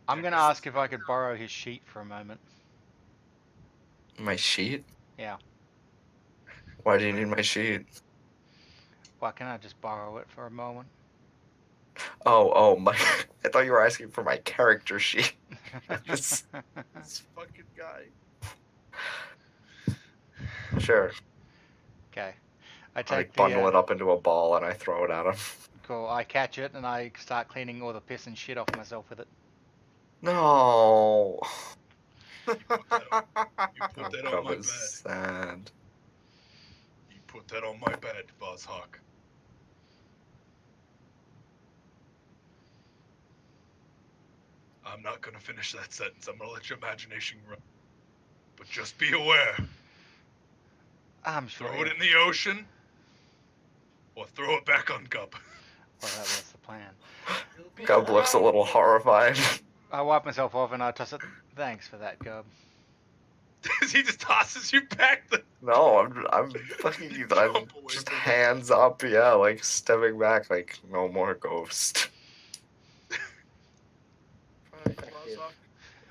I'm Yeah, going to this ask if I could borrow his sheet for a moment. My sheet? Yeah. Why do you need my sheet? Why can't I just borrow it for a moment? Oh, my! I thought you were asking for my character sheet. This fucking guy. Sure. Okay. I I take bundle the, it up into a ball and I throw it at him. Cool. I catch it and I start cleaning all the piss and shit off myself with it. No. You put that on That my was bed. sad. You put that on my bed, Buzzhawk. I'm not gonna finish that sentence. I'm gonna let your imagination run. But just be aware. I'm sure. Throw it in the ocean, or throw it back on Gub. Well, that was the plan. Gub looks a little horrified. I wipe myself off and I toss it. Thanks for that, Gub. He just tosses you back. No, I'm fucking. You I'm jump away just from it. hands up, yeah, like stepping back, like no more ghost.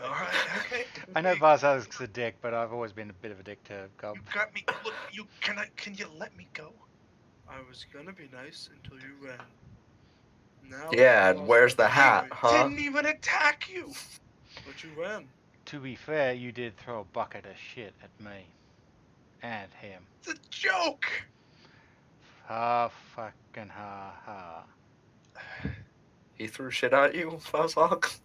All right, okay. I know Varzak's a dick, but I've always been a bit of a dick to Gub. You got me. Look, can you let me go? I was gonna be nice until you ran. Now. Yeah, and where's the hat, huh? Didn't even attack you. But you ran. To be fair, you did throw a bucket of shit at me. And him. It's a joke. Ha fucking ha ha. He threw shit at you, Fuzzhawk?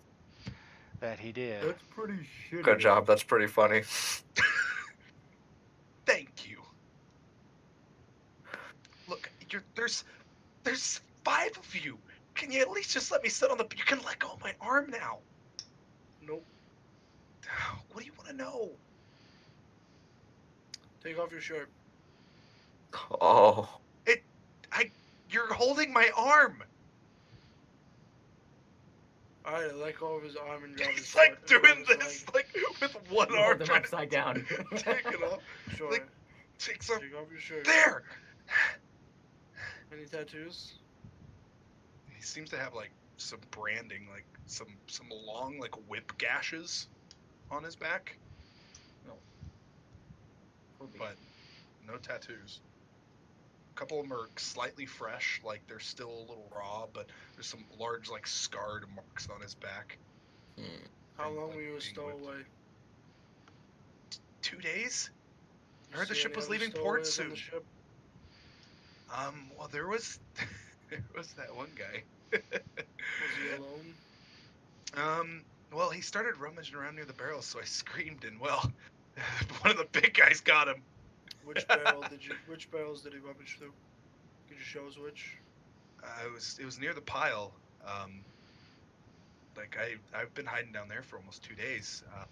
That he did. That's pretty shitty. Good job, that's pretty funny. Thank you. Look, there's 5 of you. Can you at least just let me sit on the? You can let go of my arm now. Nope. What do you want to know? Take off your shirt. Oh. You're holding my arm. Alright, I let go of his arm and grab his He's like foot and doing grab his this, like with one You arm, hold them trying upside to down. take it off. leg. Sure. like, Take some. Take off your shirt. There. Any tattoos? He seems to have like some branding, like some long like whip gashes on his back, but no tattoos. A couple of them are slightly fresh, like they're still a little raw, but there's some large like scarred marks on his back. How From, long like, were you a being stowaway? 2 days? I You heard the see ship any was other leaving port stowaways on soon. the ship? Well, there was that one guy. Was he alone? Well, he started rummaging around near the barrels, so I screamed, and well, one of the big guys got him. Which barrel did you? Which barrels did he rummage through? Could you show us which? It was near the pile. Like I've been hiding down there for almost 2 days. I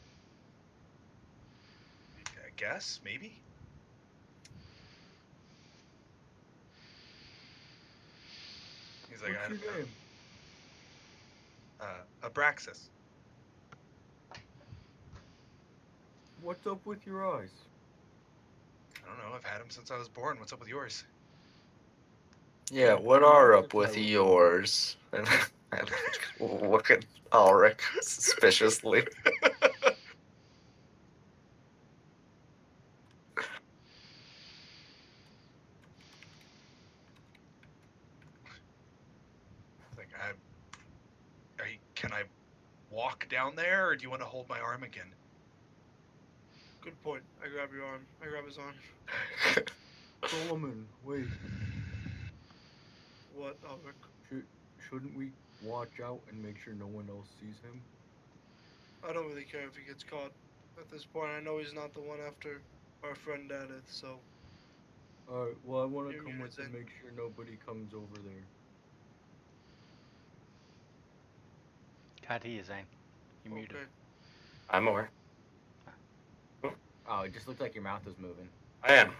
guess maybe. He's like, What's your name? Abraxas. What's up with your eyes? I don't know. I've had him since I was born. What's up with yours? Yeah, what are up with yours? And look at Ulrich suspiciously. Like, can I walk down there, or do you want to hold my arm again? Good point. I grab your arm. I grab his arm. Solomon, wait. What, Ulrich? Shouldn't we watch out and make sure no one else sees him? I don't really care if he gets caught. At this point, I know he's not the one after our friend Daneth, so. Alright, well, I want to Your come unit's with and in. make sure nobody comes over there. Can't hear you, Zane. You muted. Okay. I'm aware. Oh, it just looked like your mouth was moving. I am.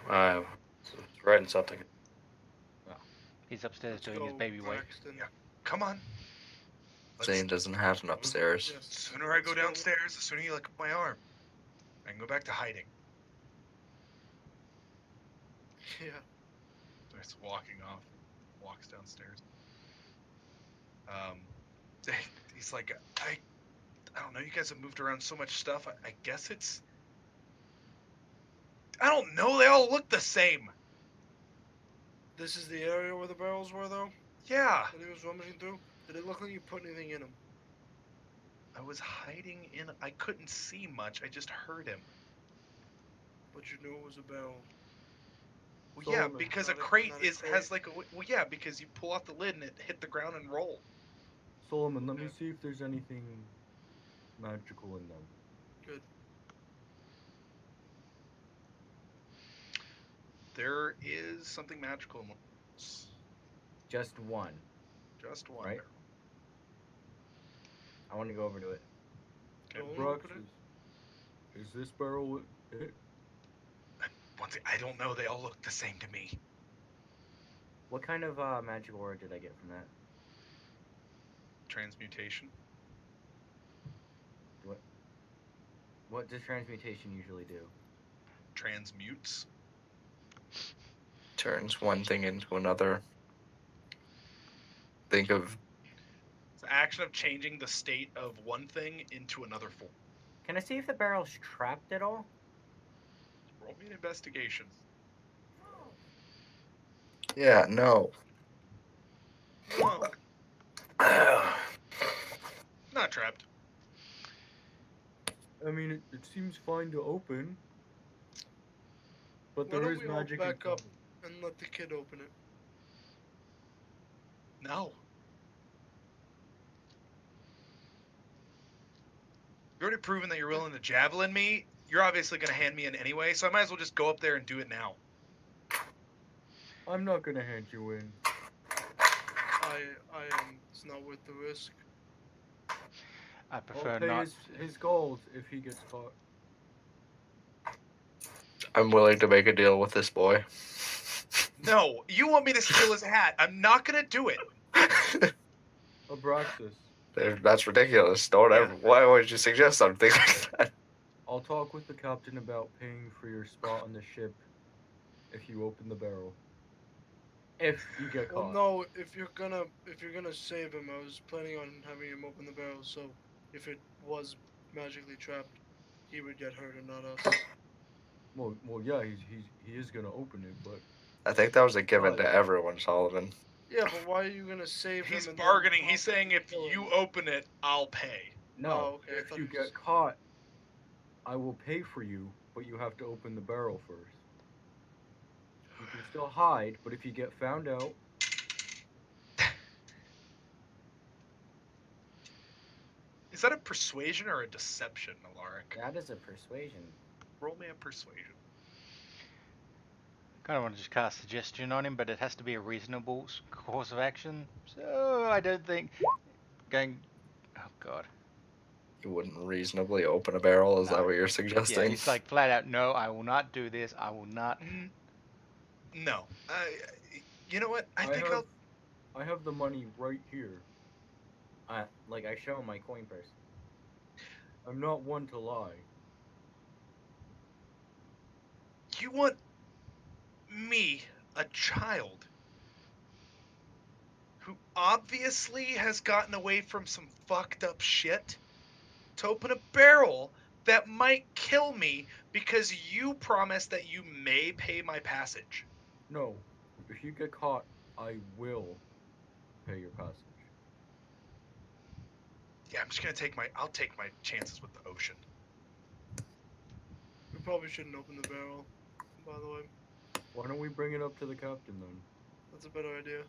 Writing something. He's upstairs Let's doing his go, baby wipe. Braxton. Yeah. Come on. Zane doesn't have an upstairs. The sooner I go downstairs, the sooner you let go of my arm. I can go back to hiding. Yeah. Starts walking off. Walks downstairs. He's like, I don't know. You guys have moved around so much stuff. I guess it's. I don't know. They all look the same. This is the area where the barrels were, though? Yeah. That he was rummaging through? Did it look like you put anything in them? I was hiding in. I couldn't see much. I just heard him. But you knew it was a barrel. Well, yeah, Solomon, because a not a- crate not a has crate. like a. Well, yeah, because you pull off the lid and it hit the ground and roll. Solomon, let me Okay. see if there's anything magical in them. Good. There is something magical in one. Just one. Just one. Right? I want to go over to it. Okay. Don't open Braxis, it. is this barrel it? Once I don't know. They all look the same to me. What kind of magical aura did I get from that? Transmutation. What does transmutation usually do? Transmutes. Turns one thing into another. Think of It's the action of changing the state of one thing into another form. Can I see if the barrel's trapped at all? Roll me an investigation. yeah, no. No, not trapped. I mean, it seems fine to open. But Why there don't is we all magic back up inside. and let the kid open it? No. You're already proven that you're willing to javelin me. You're obviously going to hand me in anyway, so I might as well just go up there and do it now. I'm not gonna hand you in. I am. It's not worth the risk. I I'll prefer pay not. his gold if he gets caught. I'm willing to make a deal with this boy. No, you want me to steal his hat. I'm not going to do it. Abraxas, That's ridiculous. Don't ever. Why would you suggest something like that? I'll talk with the captain about paying for your spot on the ship if you open the barrel. If you get Well, caught. no. If you're gonna save him, I was planning on having him open the barrel. So, if it was magically trapped, he would get hurt and not us. Well, yeah, he is gonna open it, but I think that was a given to everyone, Solomon. Yeah, but why are you gonna save him? He's and bargaining. then He's saying if kill him? you open it, I'll pay. No. Oh, okay. I if thought you he was- get caught, I will pay for you, but you have to open the barrel first. You can still hide, but if you get found out, Is that a persuasion or a deception, Alaric? That is a persuasion. Roll me a persuasion. Kind of want to just cast suggestion on him, but it has to be a reasonable course of action. So I don't think going. Oh God. You wouldn't reasonably open a barrel. Is No. that what you're Yeah, suggesting? he's like flat out. No, I will not do this. I will not. No. You know what? I think I have the money right here. Like I show him my coin purse. I'm not one to lie. You want me, a child, who obviously has gotten away from some fucked up shit, to open a barrel that might kill me because you promised that you may pay my passage. No, if you get caught, I will pay your passage. Yeah, I'm just gonna I'll take my chances with the ocean. We probably shouldn't open the barrel, by the way. Why don't we bring it up to the captain then? That's a better idea.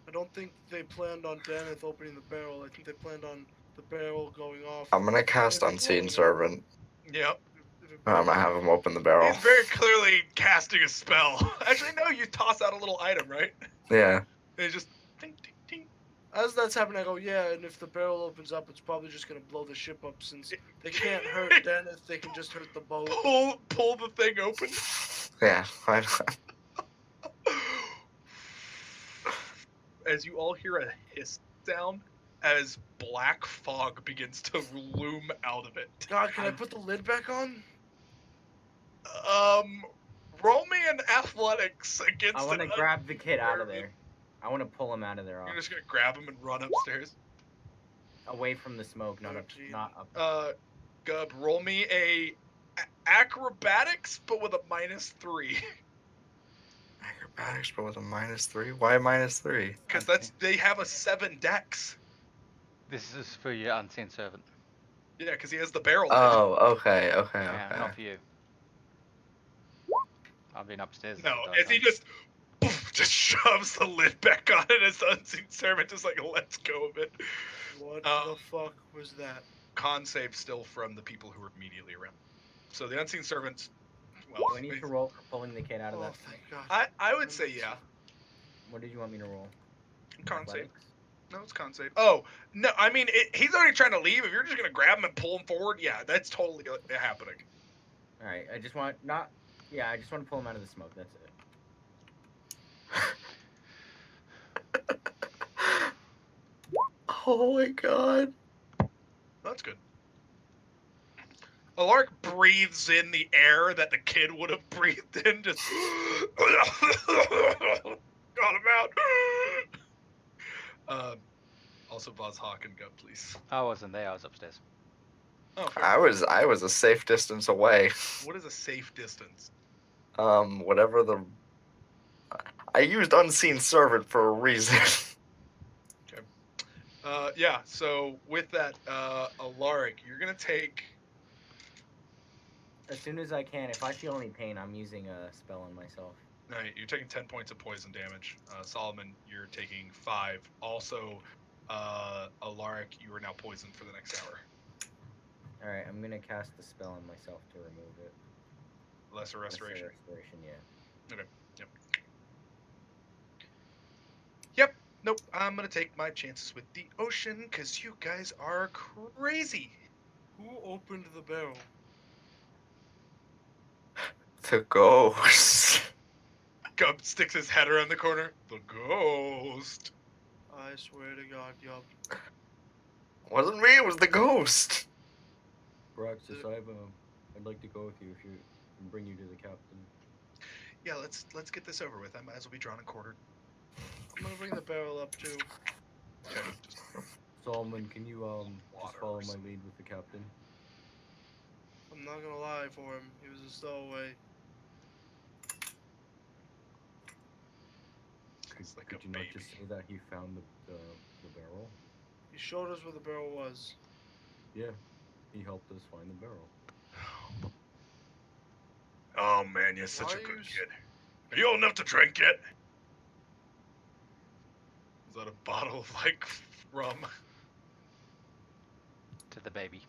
I don't think they planned on Daneth opening the barrel. I think they planned on the barrel going off. I'm gonna cast If it's Unseen open, Servant. Yep. if it I'm gonna have him open the barrel. He's very clearly casting a spell. Actually, no, you toss out a little item, right? Yeah. And it just ding, ding, ding. As that's happening, I go, yeah, and if the barrel opens up, it's probably just gonna blow the ship up since they can't hurt Daneth, they can just hurt the boat. Pull the thing open. Yeah. As you all hear a hiss sound as black fog begins to loom out of it. God, can I put the lid back on? Roll me an athletics against. I want to an grab the kid out of undetermined- there. I want to pull him out of there, You're just gonna grab him and run upstairs. away from the smoke, not up, Gee. not up. Gub, roll me acrobatics, but with a -3. Acrobatics, but with a -3. Why -3? Because they have a 7 dex. This is for your unseen servant. Yeah, because he has the barrel. Oh, okay. Yeah, not for you. I've been upstairs. No, the as he just shoves the lid back on it, as the unseen servant just like lets go of it. What the fuck was that? Con save still from the people who were immediately around. So the unseen servants. Well, Do I need to roll for pulling the kid out of Oh, that? thank God. I would say yeah. What did you want me to roll? Con save. Athletics? No, it's con save. Oh no, I mean he's already trying to leave. If you're just gonna grab him and pull him forward, yeah, that's totally happening. All right, I just want I just want to pull him out of the smoke. That's it. Oh my god. That's good. Alaric breathes in the air that the kid would have breathed in, just got him out. Also, Buzz Hawk and Gub, please. I wasn't there. I was upstairs. Oh, fair. I was a safe distance away. What is a safe distance? Whatever the. I used Unseen Servant for a reason. Yeah. So with that, Alaric, you're gonna take. As soon as I can, if I feel any pain, I'm using a spell on myself. No, you're taking 10 points of poison damage. Solomon, you're taking 5. Also, Alaric, you are now poisoned for the next hour. All right, I'm gonna cast the spell on myself to remove it. Lesser restoration. Restoration, yeah. Yep. Nope. I'm gonna take my chances with the ocean because you guys are crazy. Who opened the barrel? The ghost. Gub sticks his head around the corner. The ghost. I swear to God, yup. Wasn't me. It was the ghost. Braxis, I'd like to go with you if you and bring you to the captain. Yeah, let's get this over with. I might as well be drawn and quartered. I'm gonna bring the barrel up too. Okay, just Solomon, can you just Water follow or my something. lead with the captain? I'm not gonna lie for him. He was a stowaway. It's like Could a you baby. not just say that he found the barrel? He showed us where the barrel was. Yeah, he helped us find the barrel. Oh man, you're such Why a good you s- kid. Are you old enough to drink yet? Is that a bottle of like rum? to the baby.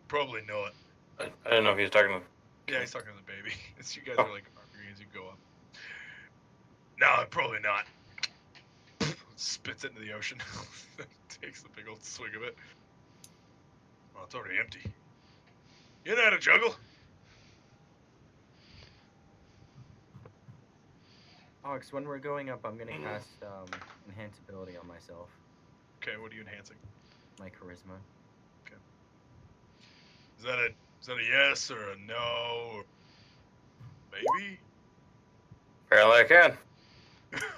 Probably not. I don't know if he's talking. Yeah, he's talking to the baby. As you guys are like arguing as you go up. No, probably not. Spits it into the ocean. Takes a big old swig of it. Well, it's already empty. You know how to juggle? Ox, when we're going up, I'm gonna cast enhance ability on myself. Okay, what are you enhancing? My charisma. Is that a yes or a no? Or maybe? Apparently I can.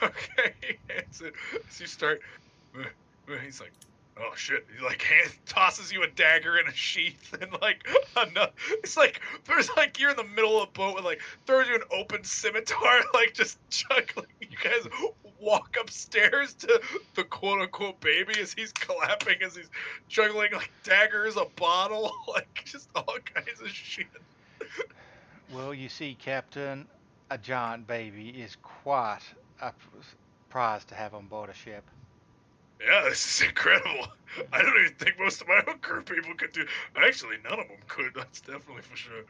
Okay. So you start. He's like, oh shit. He like tosses you a dagger in a sheath and like it's like there's like you're in the middle of a boat with like throws you an open scimitar like just juggling. You guys walk upstairs to the quote unquote baby as he's clapping as he's juggling like daggers, a bottle, like just all kinds of shit. Well, you see, Captain, a giant baby is quite a prize to have on board a ship. Yeah, this is incredible. I don't even think most of my own crew people could do. Actually, none of them could. That's definitely for sure.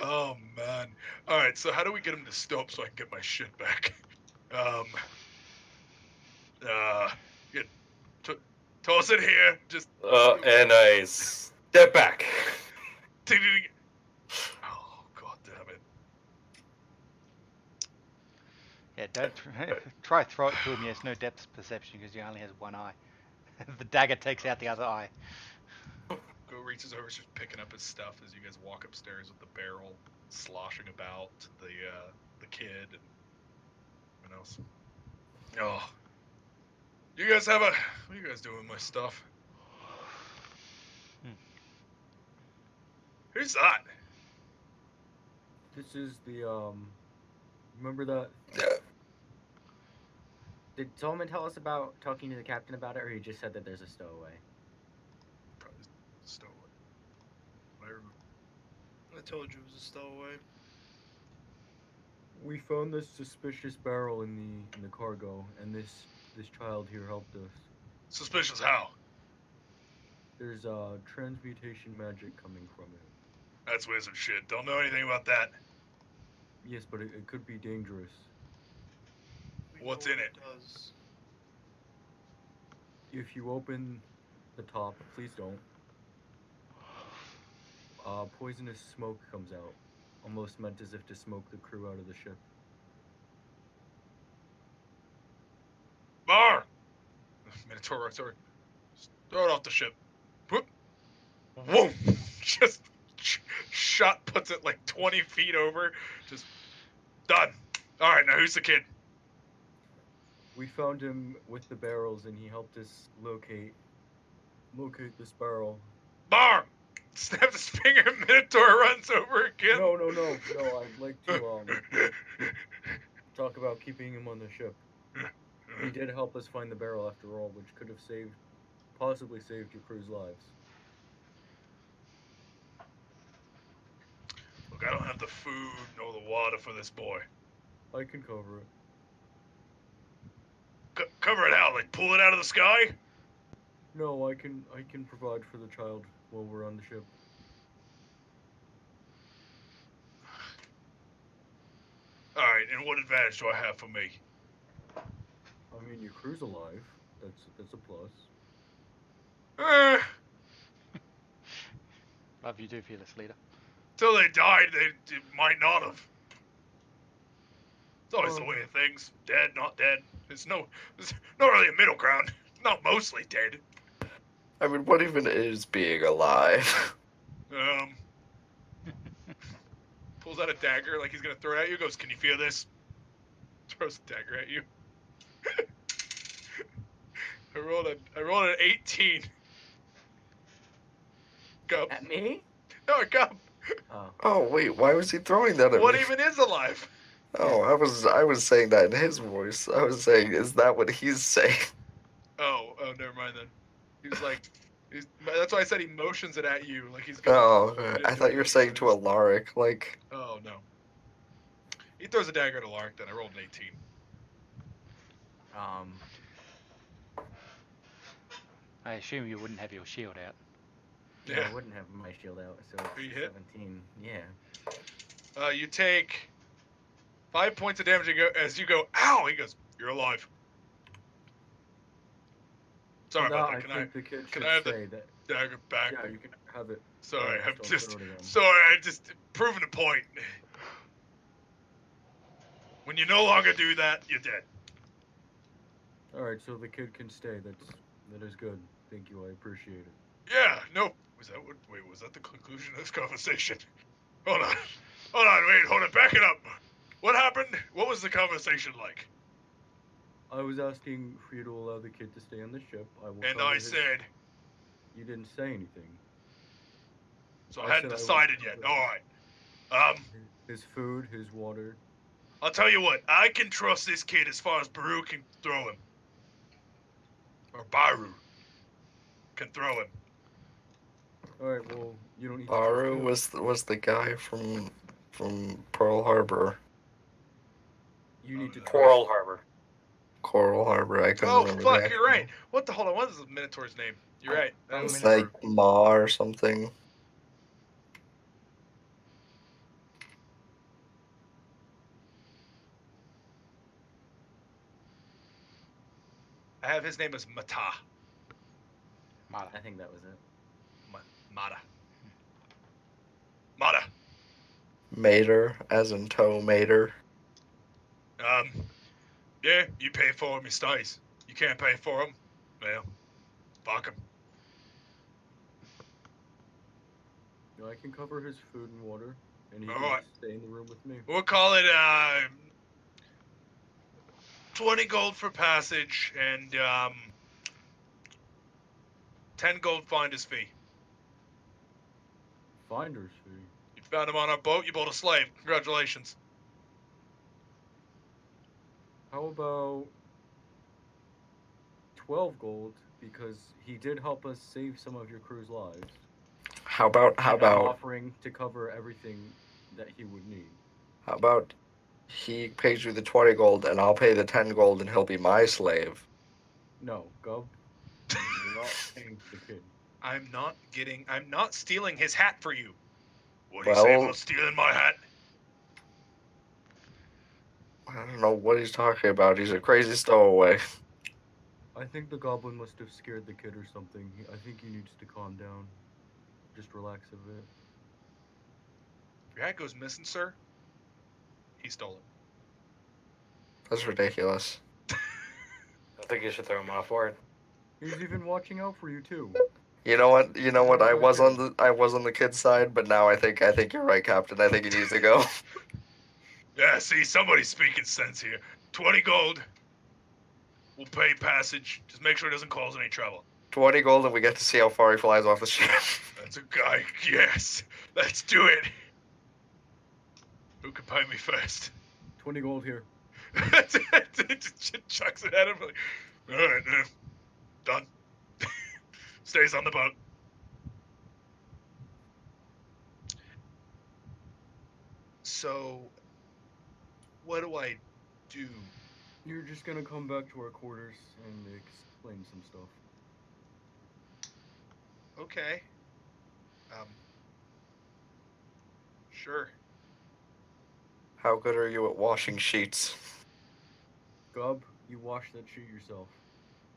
Oh man. All right. So how do we get him to stop so I can get my shit back? Toss it here. Just. And I step back. Oh god damn it. Yeah, don't try throw it to him. He has no depth perception because he only has one eye. The dagger takes out the other eye. Go reaches over, starts picking up his stuff as you guys walk upstairs with the barrel sloshing about the kid and everyone else. Oh, you guys have a. What are you guys doing with my stuff? Who's that? This is the remember that? Did Solomon tell us about talking to the captain about it, or he just said that there's a stowaway? Probably stowaway. I remember. I told you it was a stowaway. We found this suspicious barrel in the cargo, and this child here helped us. Suspicious how? There's transmutation magic coming from it. That's wizard shit. Don't know anything about that. Yes, but it could be dangerous. We What's know in what it? Does. If you open the top, please don't. Poisonous smoke comes out, almost meant as if to smoke the crew out of the ship. Bar! Minotaur, sorry. Throw it off the ship. Whoop! Whoa! Just shot puts it like 20 feet over. Just done. All right, now who's the kid? We found him with the barrels, and he helped us locate this barrel. Bar! Snaps his finger. Minotaur runs over again. No. I'd like to talk about keeping him on the ship. He did help us find the barrel after all, which could have possibly saved your crew's lives. Look, I don't have the food nor the water for this boy. I can cover it. Cover it out, like pull it out of the sky? No, I can provide for the child while we're on the ship. All right, and what advantage do I have for me? I mean, your crew's alive. That's a plus. Love you do, fearless leader. Till they died, they might not have. It's always the way of things. Dead, not dead. There's not really a middle ground. Not mostly dead. I mean, what even is being alive? Pulls out a dagger like he's gonna throw it at you. Goes, can you feel this? Throws a dagger at you. I rolled an 18. Go. At me? No, go. Oh. Oh wait, why was he throwing that at What me? even is alive? Oh, I was saying that in his voice. I was saying, is that what he's saying? Oh, never mind then. He was like, that's why I said he motions it at you, like he's gonna. Oh, I thought you were saying to Alaric, like. Oh no. He throws a dagger at Alaric. Then I rolled an 18. I assume you wouldn't have your shield out. No, Yeah. I wouldn't have my shield out, so Are you it's hit? 17. Yeah. You take 5 points of damage as you go, ow! He goes, you're alive. Sorry For about that, that. I think the kid can should I have the say that. dagger back? Yeah, you can have it. Sorry, I'm Don't just throw it again. sorry. I just proving a point. When you no longer do that, you're dead. All right, so the kid can stay. That is good. Thank you. I appreciate it. Yeah. No. Was that the conclusion of this conversation? Hold on. Hold on. Back it up. What happened? What was the conversation like? I was asking for you to allow the kid to stay on the ship. I will. And cover I his... said, You didn't say anything. so I I hadn't said I will decided yet. cover All right. His food, his water. I'll tell you what. I can trust this kid as far as Baru can throw him, or Baru can throw him. All right. Well, you don't need to Baru trust was the guy from Pearl Harbor. him. You need to. Coral Harbor. Coral Harbor. I couldn't Oh remember fuck, the you're right. What the hold on? What is the Minotaur's name? You're right. That was It's like Ma or something. I have his name as Mata. Mata. I think that was it. Mata. Mata. Mater, as in toe mater. Yeah, you pay for him, he stays. You can't pay for him, well, fuck him. I can cover his food and water, and he All can right. just stay in the room with me. We'll call it 20 gold for passage and 10 gold finder's fee. Finder's fee. You found him on our boat. You bought a slave. Congratulations. How about 12 gold, because he did help us save some of your crew's lives. How about And I'm offering to cover everything that he would need. how about he pays you the 20 gold and I'll pay the 10 gold and he'll be my slave. No, Gub, you're not paying the kid. I'm not stealing his hat for you. What do you say Well- about stealing my hat? I don't know what he's talking about. He's a crazy stowaway. I think the goblin must have scared the kid or something. I think he needs to calm down. Just relax a bit. If your hat goes missing, sir, he stole it. That's ridiculous. I think you should throw him off board. He's even watching out for you too. You know what? I was on the kid's side, but now I think you're right, Captain. I think he needs to go. Yeah, see, somebody's speaking sense here. 20 gold. We'll pay passage. Just make sure it doesn't cause any trouble. 20 gold and we get to see how far he flies off the ship. That's a guy. Yes. Let's do it. Who can pay me first? 20 gold here. Just chucks it at him. Like, all right, done. Stays on the boat. So, what do I do? You're just gonna come back to our quarters and explain some stuff. Okay. Sure. How good are you at washing sheets? Gub, you wash that sheet yourself.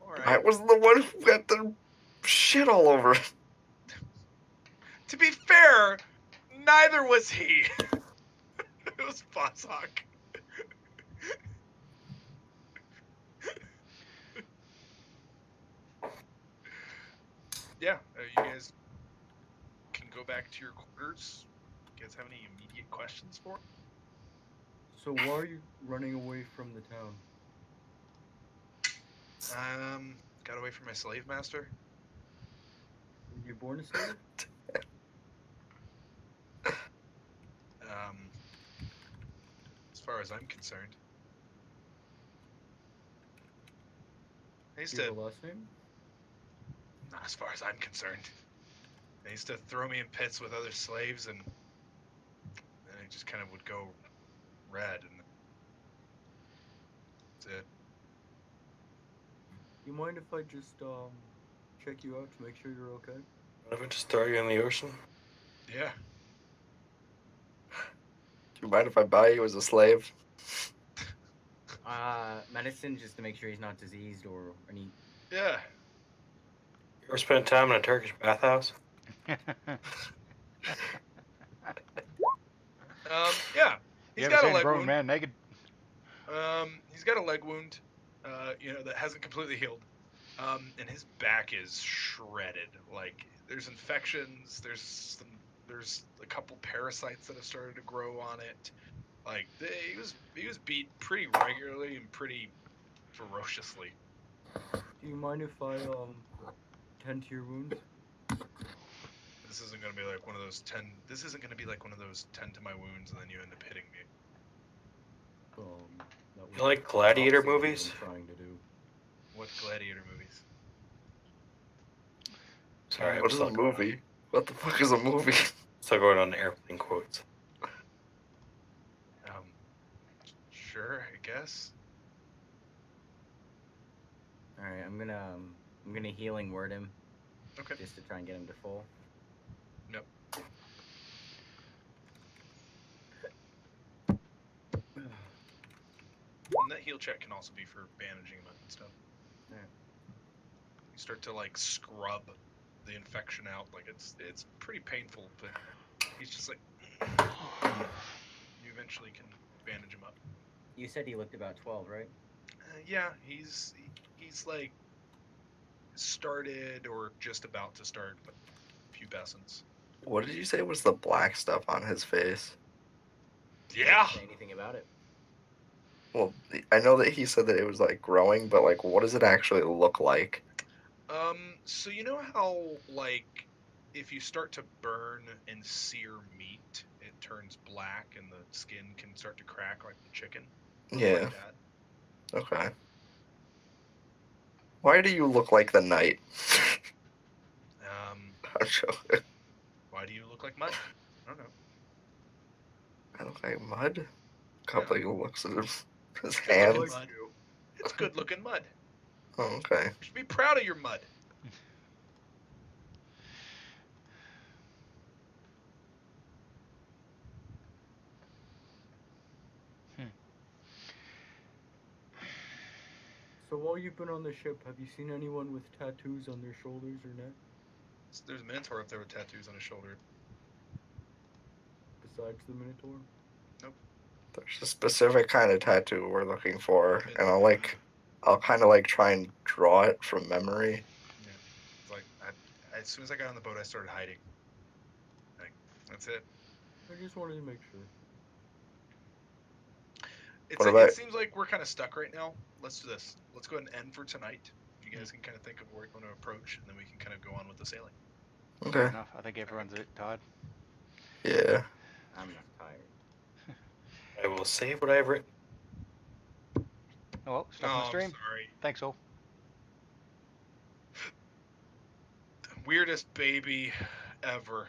All right. I was the one who got the shit all over it. To be fair, neither was he. It was Fossock. Yeah, you guys can go back to your quarters. You guys have any immediate questions for him? So why are you running away from the town? Got away from my slave master. Were you born a slave? As far as I'm concerned. I used Do you to, have a last name? not as far as I'm concerned. They used to throw me in pits with other slaves, and then I just kind of would go red, and that's it. You mind if I just check you out to make sure you're okay? What if I just throw you in the ocean? Yeah. Do you mind if I buy you as a slave? Medicine just to make sure he's not diseased or any. Yeah. You ever spent time in a Turkish bathhouse? Yeah. You He's ever got a seen a leg grown wound. man naked? He's got a leg wound. That hasn't completely healed. And his back is shredded. Like there's infections. There's a couple parasites that have started to grow on it. Like he was beat pretty regularly and pretty ferociously. Do you mind if I tend to your wounds? This isn't gonna be like one of those 10. This isn't gonna be like one of those 10 to my wounds and then you end up hitting me. That was You like gladiator opposite of what movies? I'm trying to do. What gladiator movies? Sorry, I'm What is still a movie? What the fuck is a movie? still going on the airplane quotes. Sure, I guess. All right, I'm gonna healing word him. Okay. Just to try and get him to full. Nope. And that heal check can also be for bandaging him up and stuff. Yeah. You start to like scrub the infection out, like it's pretty painful, but he's just like you eventually can bandage him up. You said he looked about 12, right? Yeah, he's like started or just about to start pubescence. What did you say was the black stuff on his face? Yeah. Didn't say anything about it. Well, I know that he said that it was like growing, but like, what does it actually look like? So you know how like if you start to burn and sear meat, it turns black and the skin can start to crack like the chicken? Yeah. Like that. Okay. Why do you look like the knight? I'm joking. Why do you look like mud? I don't know. I look like mud. Couple looks at his Good hands. looking mud. It's good looking mud. Oh, okay. You should be proud of your mud. So while you've been on the ship, have you seen anyone with tattoos on their shoulders or neck There's a Minotaur up there with tattoos on his shoulder. besides the Minotaur? There's a specific kind of tattoo we're looking for, and I'll kind of like try and draw it from memory. Yeah. It's like as soon as I got on the boat, I started hiding. Like that's it. I just wanted to make sure. It seems like we're kind of stuck right now. Let's do this. Let's go ahead and end for tonight. You guys can kind of think of where you want to approach, and then we can kind of go on with the sailing. Okay. Enough. I think everyone's a bit tired. Yeah. I'm not tired. I will save what I've written. Oh well, stop the stream. Sorry. Thanks all. Weirdest baby ever.